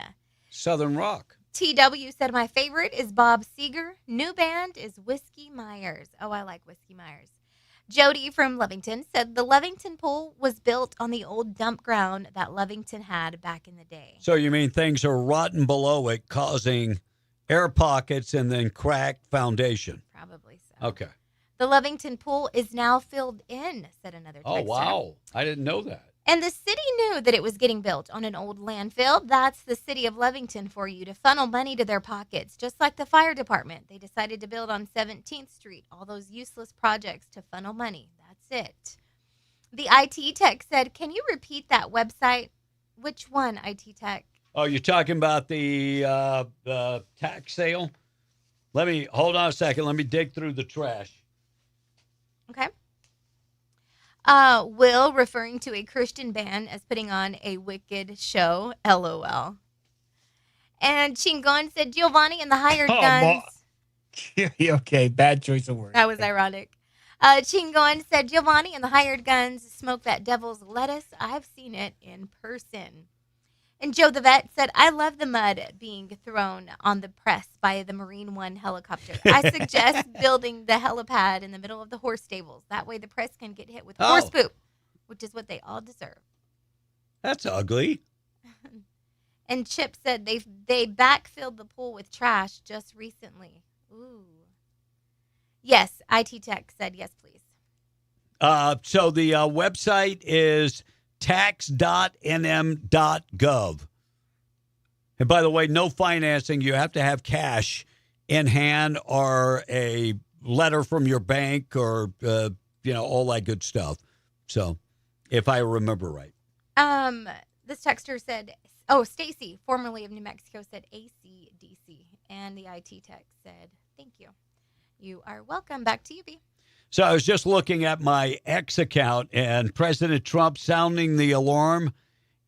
Southern Rock. TW said, my favorite is Bob Seger. New band is Whiskey Myers. Oh, I like Whiskey Myers. Jody from Lovington said the Lovington pool was built on the old dump ground that Lovington had back in the day. So you mean things are rotten below it, causing air pockets and then cracked foundation? Probably so. Okay. The Lovington pool is now filled in, said another texter. Oh, wow. I didn't know that. And the city knew that it was getting built on an old landfill. That's the city of Lovington for you, to funnel money to their pockets. Just like the fire department, they decided to build on 17th Street, all those useless projects to funnel money. That's it. The IT tech said, can you repeat that website? Which one, IT tech? Oh, you're talking about the tax sale? Hold on a second. Let me dig through the trash. Okay. Will, referring to a Christian band as putting on a wicked show, LOL. And Chingon said Giovanni and the Hired Guns. Okay, bad choice of words. That was ironic. Chingon said Giovanni and the Hired Guns smoke that devil's lettuce. I've seen it in person. And Joe the Vet said, I love the mud being thrown on the press by the Marine One helicopter. I suggest building the helipad in the middle of the horse stables. That way the press can get hit with horse poop, which is what they all deserve. That's ugly. And Chip said they backfilled the pool with trash just recently. Ooh. Yes, IT Tech said yes, please. So the website is tax.nm.gov. And by the way, no financing. You have to have cash in hand or a letter from your bank or, all that good stuff. So if I remember right. This texter said, Stacy, formerly of New Mexico, said ACDC. And the IT tech said, thank you. You are welcome. Back to you, B. So I was just looking at my X account and President Trump sounding the alarm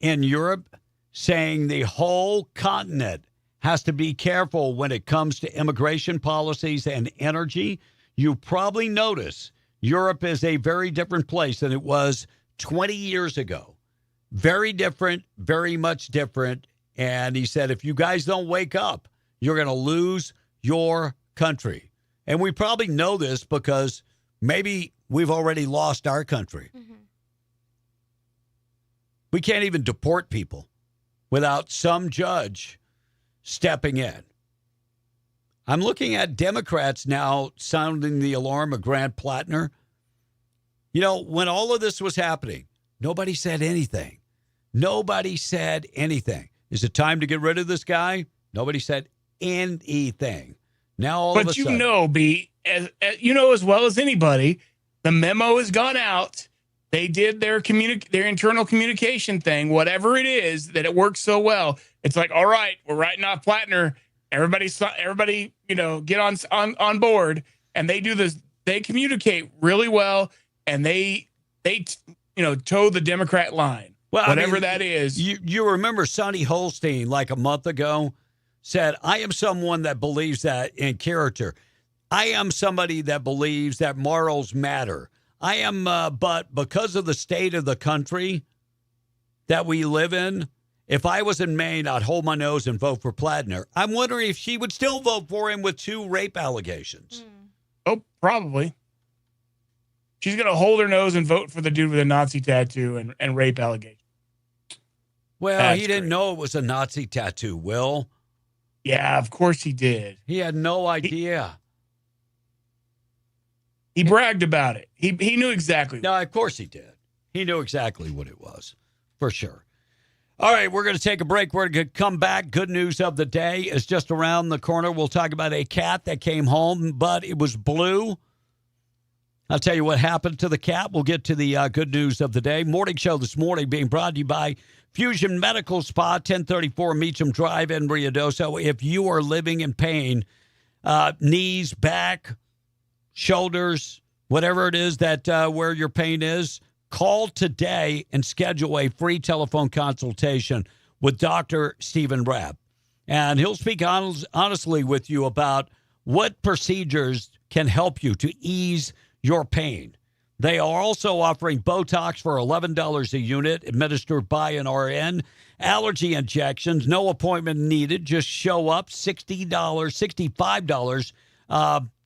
in Europe, saying the whole continent has to be careful when it comes to immigration policies and energy. You probably notice Europe is a very different place than it was 20 years ago. Very different, very much different. And he said, if you guys don't wake up, you're going to lose your country. And we probably know this because maybe we've already lost our country. Mm-hmm. We can't even deport people without some judge stepping in. I'm looking at Democrats now sounding the alarm of Grant Plattner. You know, when all of this was happening, nobody said anything. Nobody said anything. Is it time to get rid of this guy? Nobody said anything. Now all of a sudden. But B, as you know as well as anybody, the memo has gone out. They did their internal communication thing, whatever it is, that it works so well. It's like, all right, we're writing off Plattner. Everybody, get on board. And they do this. They communicate really well, and they toe the Democrat line. Well, whatever that is. You remember Sonny Holstein like a month ago said, I am someone that believes that in character. I am somebody that believes that morals matter. I am, but because of the state of the country that we live in, if I was in Maine, I'd hold my nose and vote for Plattner. I'm wondering if she would still vote for him with 2 rape allegations. Oh, probably. She's going to hold her nose and vote for the dude with a Nazi tattoo and rape allegations. Well, he didn't know it was a Nazi tattoo, Will. Yeah, of course he did. He had no idea. He bragged about it. He knew exactly. No, of course he did. He knew exactly what it was, for sure. All right, we're going to take a break. We're going to come back. Good news of the day is just around the corner. We'll talk about a cat that came home, but it was blue. I'll tell you what happened to the cat. We'll get to the good news of the day. Morning show this morning being brought to you by Fusion Medical Spa, 1034 Meacham Drive in Ruidoso. If you are living in pain, knees, back, shoulders, whatever it is that where your pain is, call today and schedule a free telephone consultation with Dr. Stephen Rapp. And he'll speak honestly with you about what procedures can help you to ease your pain. They are also offering Botox for $11 a unit, administered by an RN. Allergy injections, no appointment needed. Just show up, $65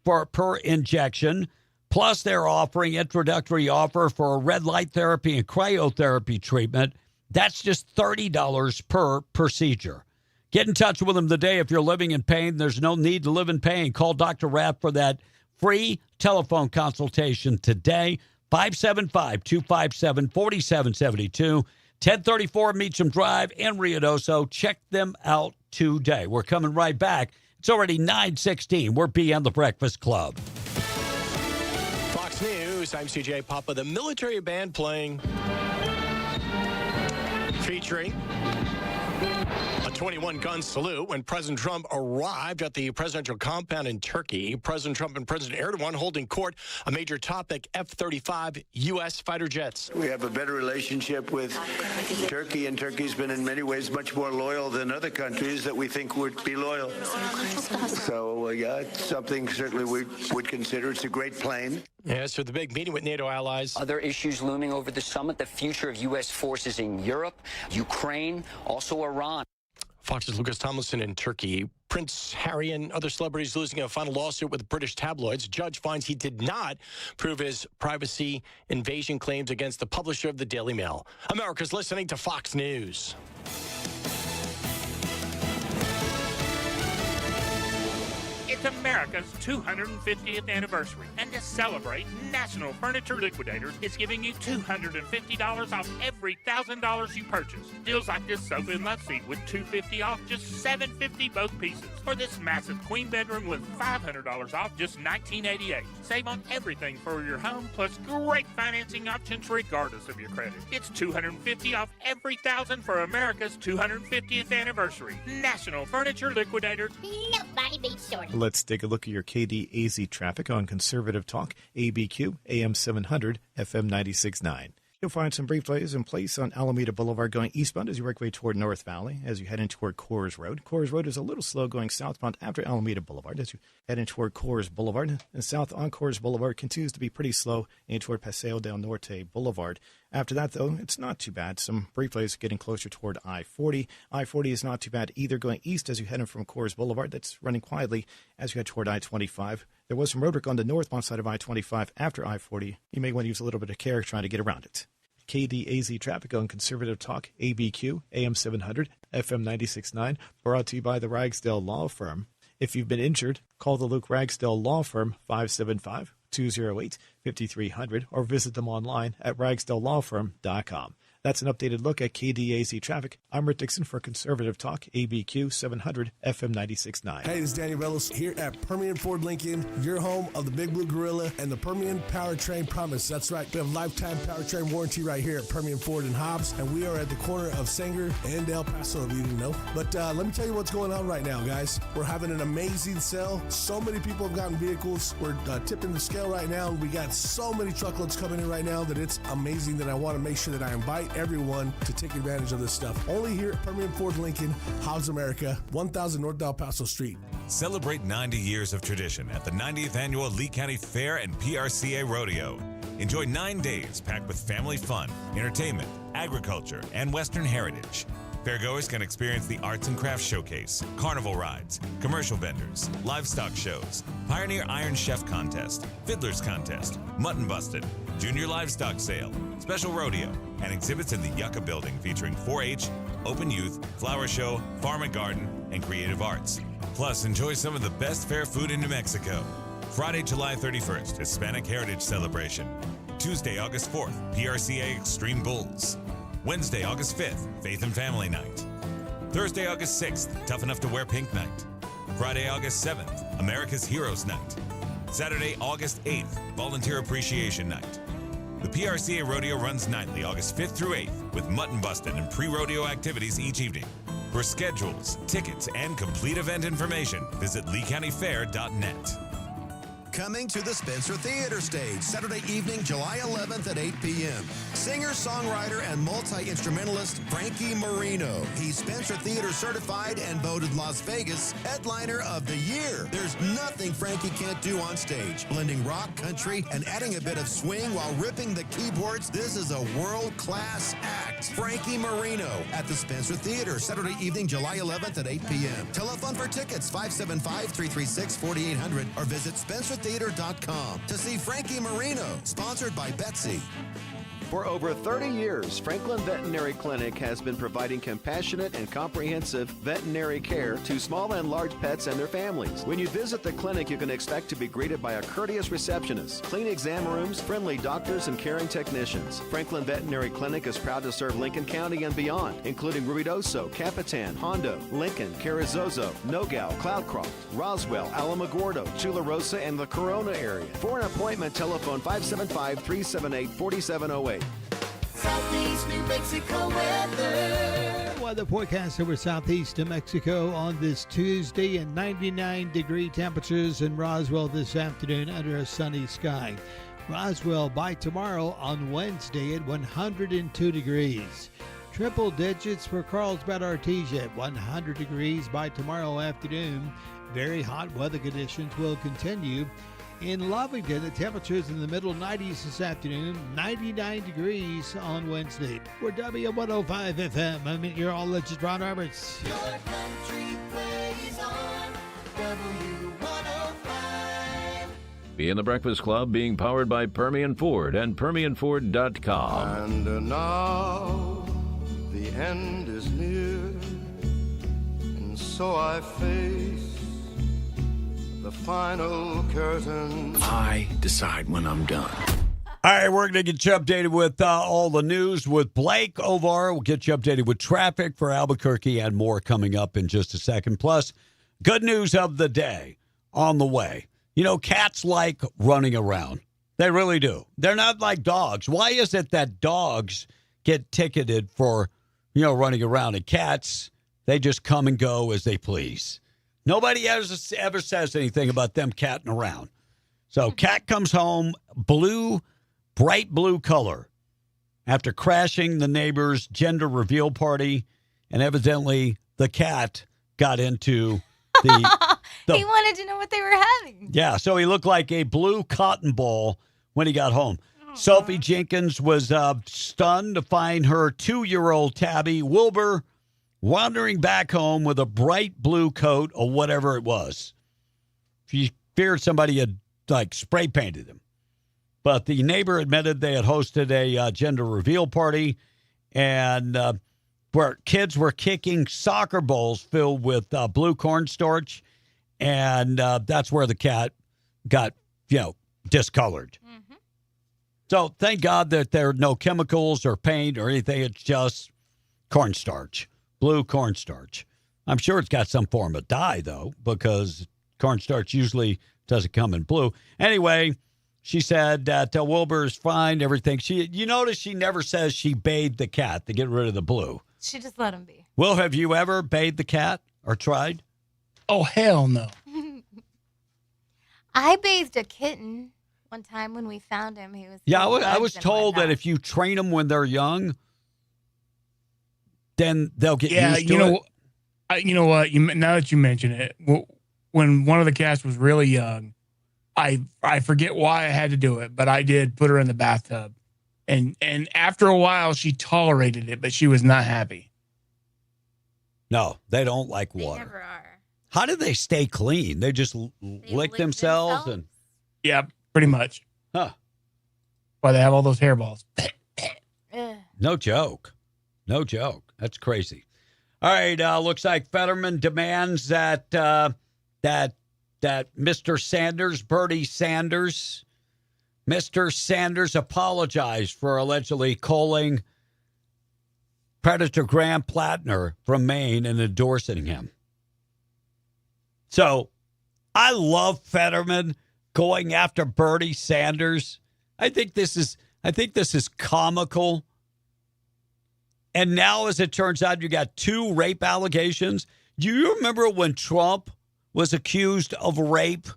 per injection. Plus, they're offering introductory offer for a red light therapy and cryotherapy treatment. That's just $30 per procedure. Get in touch with them today if you're living in pain. There's no need to live in pain. Call Dr. Rapp for that free telephone consultation today. 575-257-4772. 1034 Meacham Drive in Ruidoso. Check them out today. We're coming right back. It's already 9:16. We're Beyond the Breakfast Club. Fox News, I'm CJ Papa. The military band playing, featuring a 21-gun salute when President Trump arrived at the presidential compound in Turkey. President Trump and President Erdogan holding court. A major topic, F-35 U.S. fighter jets. We have a better relationship with Turkey, and Turkey's been in many ways much more loyal than other countries that we think would be loyal. So, yeah, it's something certainly we would consider. It's a great plane. As for the big meeting with NATO allies. Other issues looming over the summit, the future of U.S. forces in Europe, Ukraine, also Iran. Fox's Lucas Tomlinson in Turkey. Prince Harry and other celebrities losing a final lawsuit with British tabloids. Judge finds he did not prove his privacy invasion claims against the publisher of the Daily Mail. America's listening to Fox News. It's America's 250th anniversary, and to celebrate, National Furniture Liquidators is giving you $250 off every $1,000 you purchase. Deals like this sofa and love seat with $250 off, just $750 both pieces. Or this massive queen bedroom with $500 off, just $1988. Save on everything for your home, plus great financing options regardless of your credit. It's $250 off every $1,000 for America's 250th anniversary. National Furniture Liquidators. Nobody beats shorty. Let's take a look at your KDAZ traffic on Conservative Talk, ABQ, AM 700, FM 96.9. You'll find some brief delays in place on Alameda Boulevard going eastbound as you work your way toward North Valley as you head in toward Coors Road. Coors Road is a little slow going southbound after Alameda Boulevard as you head in toward Coors Boulevard. And south on Coors Boulevard continues to be pretty slow in toward Paseo del Norte Boulevard. After that, though, it's not too bad. Some brief delays getting closer toward I-40. I-40 is not too bad either going east as you head in from Coors Boulevard. That's running quietly as you head toward I-25. There was some road work on the northbound side of I-25 after I-40. You may want to use a little bit of care trying to get around it. KDAZ traffic on Conservative Talk, ABQ, AM 700, FM 96.9, brought to you by the Ragsdale Law Firm. If you've been injured, call the Luke Ragsdale Law Firm, 575-208-5300, or visit them online at ragsdalelawfirm.com. That's an updated look at KDAZ traffic. I'm Rick Dixon for Conservative Talk, ABQ 700, FM 96.9. Hey, this is Danny Reynolds here at Permian Ford Lincoln, your home of the Big Blue Gorilla and the Permian Powertrain Promise. That's right. We have lifetime powertrain warranty right here at Permian Ford and Hobbs, and we are at the corner of Sanger and El Paso, if you didn't know. But let me tell you what's going on right now, guys. We're having an amazing sale. So many people have gotten vehicles. We're tipping the scale right now. We got so many truckloads coming in right now that it's amazing that I want to make sure that I invite everyone to take advantage of this stuff. Only here at Permian Ford Lincoln, Hobbs America, 1000 North El Paso Street. Celebrate 90 years of tradition at the 90th Annual Lee County Fair and PRCA Rodeo. Enjoy 9 days packed with family fun, entertainment, agriculture, and Western heritage. Fairgoers can experience the Arts and Crafts Showcase, carnival rides, commercial vendors, livestock shows, Pioneer Iron Chef Contest, Fiddler's Contest, Mutton Busted, Junior Livestock Sale, Special Rodeo, and exhibits in the Yucca Building featuring 4-H, Open Youth, Flower Show, Farm and Garden, and Creative Arts. Plus, enjoy some of the best fair food in New Mexico. Friday, July 31st, Hispanic Heritage Celebration. Tuesday, August 4th, PRCA Extreme Bulls. Wednesday, August 5th, Faith and Family Night. Thursday, August 6th, Tough Enough to Wear Pink Night. Friday, August 7th, America's Heroes Night. Saturday, August 8th, Volunteer Appreciation Night. The PRCA Rodeo runs nightly, August 5th through 8th, with Mutton Busted and pre-rodeo activities each evening. For schedules, tickets, and complete event information, visit LeeCountyFair.net. Coming to the Spencer Theater Stage, Saturday evening, July 11th at 8 p.m. Singer, songwriter, and multi-instrumentalist Frankie Marino. He's Spencer Theater certified and voted Las Vegas Headliner of the Year. There's nothing Frankie can't do on stage. Blending rock, country, and adding a bit of swing while ripping the keyboards, this is a world-class act. Frankie Marino at the Spencer Theater, Saturday evening, July 11th at 8 p.m. Telephone for tickets, 575-336-4800, or visit SpencerTheater.com to see Frankie Marino, sponsored by Betsy. For over 30 years, Franklin Veterinary Clinic has been providing compassionate and comprehensive veterinary care to small and large pets and their families. When you visit the clinic, you can expect to be greeted by a courteous receptionist, clean exam rooms, friendly doctors, and caring technicians. Franklin Veterinary Clinic is proud to serve Lincoln County and beyond, including Ruidoso, Capitan, Hondo, Lincoln, Carrizozo, Nogales, Cloudcroft, Roswell, Alamogordo, Chula Rosa, and the Corona area. For an appointment, telephone 575-378-4708. Southeast New Mexico weather. Weather forecast over southeast New Mexico on this Tuesday, and 99-degree temperatures in Roswell this afternoon under a sunny sky. Roswell by tomorrow on Wednesday at 102 degrees. Triple digits for Carlsbad Artesia at 100 degrees by tomorrow afternoon. Very hot weather conditions will continue. In Lovington, the temperatures in the middle 90s this afternoon, 99 degrees on Wednesday. We're W105 FM. I'm meteorologist Ron Roberts. Your country plays on W105. Be in the Breakfast Club, being powered by Permian Ford and PermianFord.com. And now the end is near, and so I face the final curtain. I decide when I'm done. All right, we're going to get you updated with all the news with Blake Ovar. We'll get you updated with traffic for Albuquerque and more coming up in just a second. Plus, good news of the day on the way. You know, cats like running around. They really do. They're not like dogs. Why is it that dogs get ticketed for, running around, and cats, they just come and go as they please? Nobody ever says anything about them catting around. So cat comes home, bright blue color, after crashing the neighbor's gender reveal party, and evidently the cat got into the... He wanted to know what they were having. Yeah, so he looked like a blue cotton ball when he got home. Sophie Jenkins was stunned to find her 2-year-old tabby, Wilbur, wandering back home with a bright blue coat or whatever it was. She feared somebody had, spray painted him. But the neighbor admitted they had hosted a gender reveal party, and where kids were kicking soccer balls filled with blue cornstarch, and that's where the cat got, discolored. Mm-hmm. So thank God that there are no chemicals or paint or anything. It's just cornstarch. Blue cornstarch. I'm sure it's got some form of dye, though, because cornstarch usually doesn't come in blue. Anyway, she said that Wilbur's fine, everything. You notice she never says she bathed the cat to get rid of the blue. She just let him be. Will, have you ever bathed the cat or tried? Oh, hell no. I bathed a kitten one time when we found him. He was I was told that if you train them when they're young, then they'll get used to it. You know what? Now that you mention it, when one of the cats was really young, I forget why I had to do it, but I did put her in the bathtub. And after a while, she tolerated it, but she was not happy. No, they don't like water. They never are. How do they stay clean? They just lick themselves? And yeah, pretty much. Huh. Why they have all those hairballs. No joke. No joke. That's crazy. All right. Looks like Fetterman demands that Mr. Sanders, Bernie Sanders, Mr. Sanders apologize for allegedly calling Predator Graham Plattner from Maine and endorsing him. So I love Fetterman going after Bernie Sanders. I think this is comical. And now, as it turns out, you got 2 rape allegations. Do you remember when Trump was accused of rape? Yeah.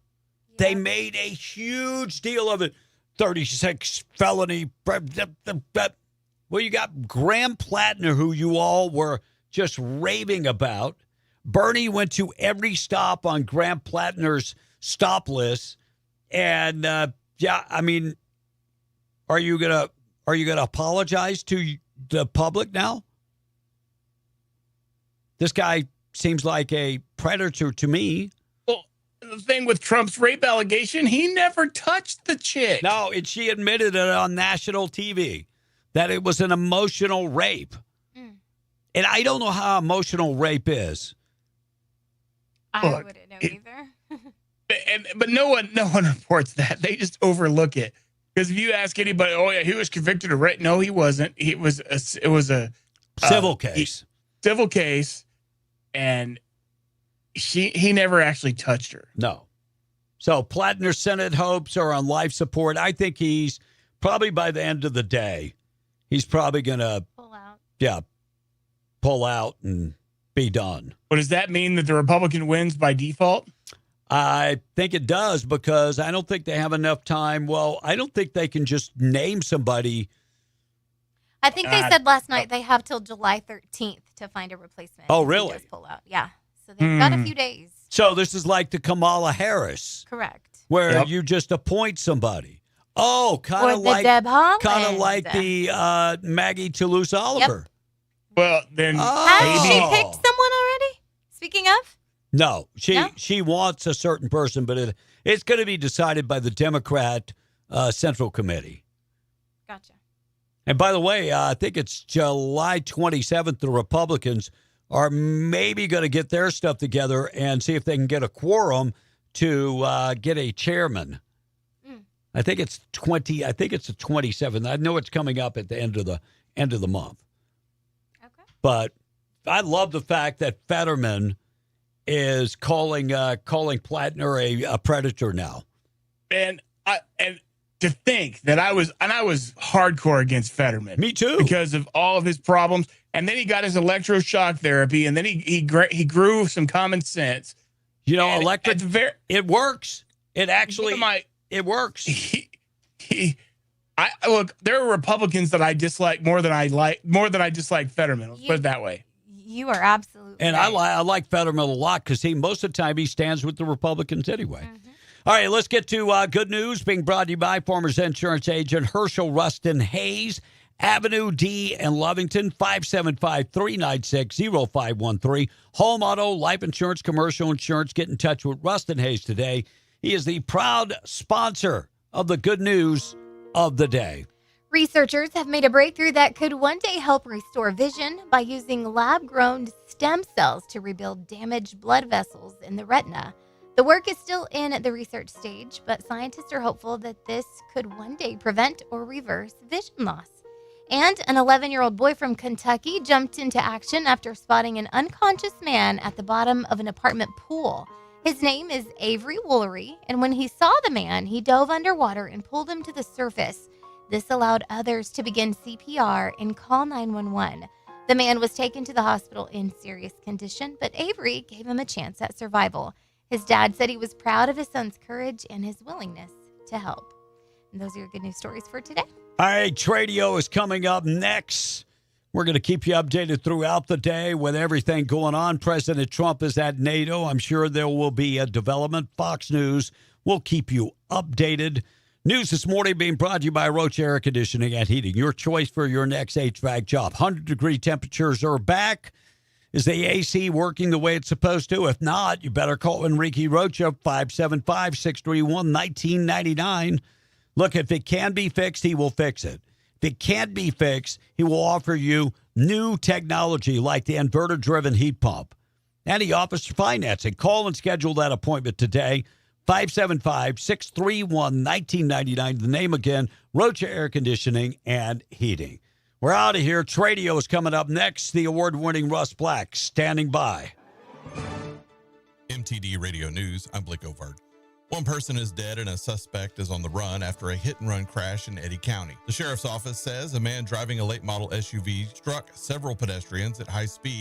They made a huge deal of it. 36 felony. Well, you got Graham Plattner, who you all were just raving about. Bernie went to every stop on Graham Plattner's stop list. And, are you gonna apologize to the public now? This guy seems like a predator to me. Well, the thing with Trump's rape allegation, he never touched the chick. No, and she admitted it on national TV that it was an emotional rape. And I don't know how emotional rape is. I wouldn't know either. But no one reports that. They just overlook it. Because if you ask anybody, oh yeah, he was convicted of rape. No, he wasn't. It was a civil case. Civil case, and he never actually touched her. No. So Plattner Senate hopes are on life support. I think he's probably by the end of the day, he's probably gonna pull out. Yeah, pull out and be done. But does that mean that the Republican wins by default? I think it does, because I don't think they have enough time. Well, I don't think they can just name somebody. I think they said last night they have till July 13th to find a replacement. Oh, really? Just pull out. Yeah. So they've got a few days. So this is like the Kamala Harris. Correct. Where you just appoint somebody. Oh, kind of like Deb Haaland. Kind of like the Maggie Toulouse Oliver. Yep. Well, then has she picked someone already? Speaking of? No, she wants a certain person, but it's going to be decided by the Democrat Central Committee. Gotcha. And by the way, I think it's July 27th. The Republicans are maybe going to get their stuff together and see if they can get a quorum to get a chairman. I think it's the 27th. I know it's coming up at the end of the month. Okay. But I love the fact that Fetterman is calling Plattner a predator now. And to think that I was hardcore against Fetterman. Me too. Because of all of his problems. And then he got his electroshock therapy, and then he grew some common sense. You know, it works. It actually it works. Look, there are Republicans that I dislike more than I dislike Fetterman. Let's put it that way. You are absolutely and right. I like Fetterman a lot because most of the time he stands with the Republicans anyway. All right, let's get to good news being brought to you by Farmers Insurance Agent Herschel Rustin Hayes, Avenue D in Lovington, 575-396-0513. Home, auto, life insurance, commercial insurance. Get in touch with Rustin Hayes today. He is the proud sponsor of the good news of the day. Researchers have made a breakthrough that could one day help restore vision by using lab-grown stem cells to rebuild damaged blood vessels in the retina. The work is still in the research stage, but scientists are hopeful that this could one day prevent or reverse vision loss. And an 11-year-old boy from Kentucky jumped into action after spotting an unconscious man at the bottom of an apartment pool. His name is Avery Woolery, and when he saw the man, he dove underwater and pulled him to the surface. This allowed others to begin CPR and call 911. The man was taken to the hospital in serious condition, but Avery gave him a chance at survival. His dad said he was proud of his son's courage and his willingness to help. And those are your good news stories for today. All right, Tradio is coming up next. We're going to keep you updated throughout the day with everything going on. President Trump is at NATO. I'm sure there will be a development. Fox News will keep you updated. News this morning being brought to you by Roach Air Conditioning and Heating. Your choice for your next HVAC job. 100-degree temperatures are back. Is the AC working the way it's supposed to? If not, you better call Enrique Rocha, 575-631-1999. Look, if it can be fixed, he will fix it. If it can't be fixed, he will offer you new technology like the inverter-driven heat pump. And he offers financing. Call and schedule that appointment today. 575-631-1999. The name again, Rocha Air Conditioning and Heating. We're out of here. Tradio is coming up next. The award-winning Russ Black standing by. MTD Radio News, I'm Blake Ovard. One person is dead and a suspect is on the run after a hit-and-run crash in Eddy County. The sheriff's office says a man driving a late-model SUV struck several pedestrians at high speed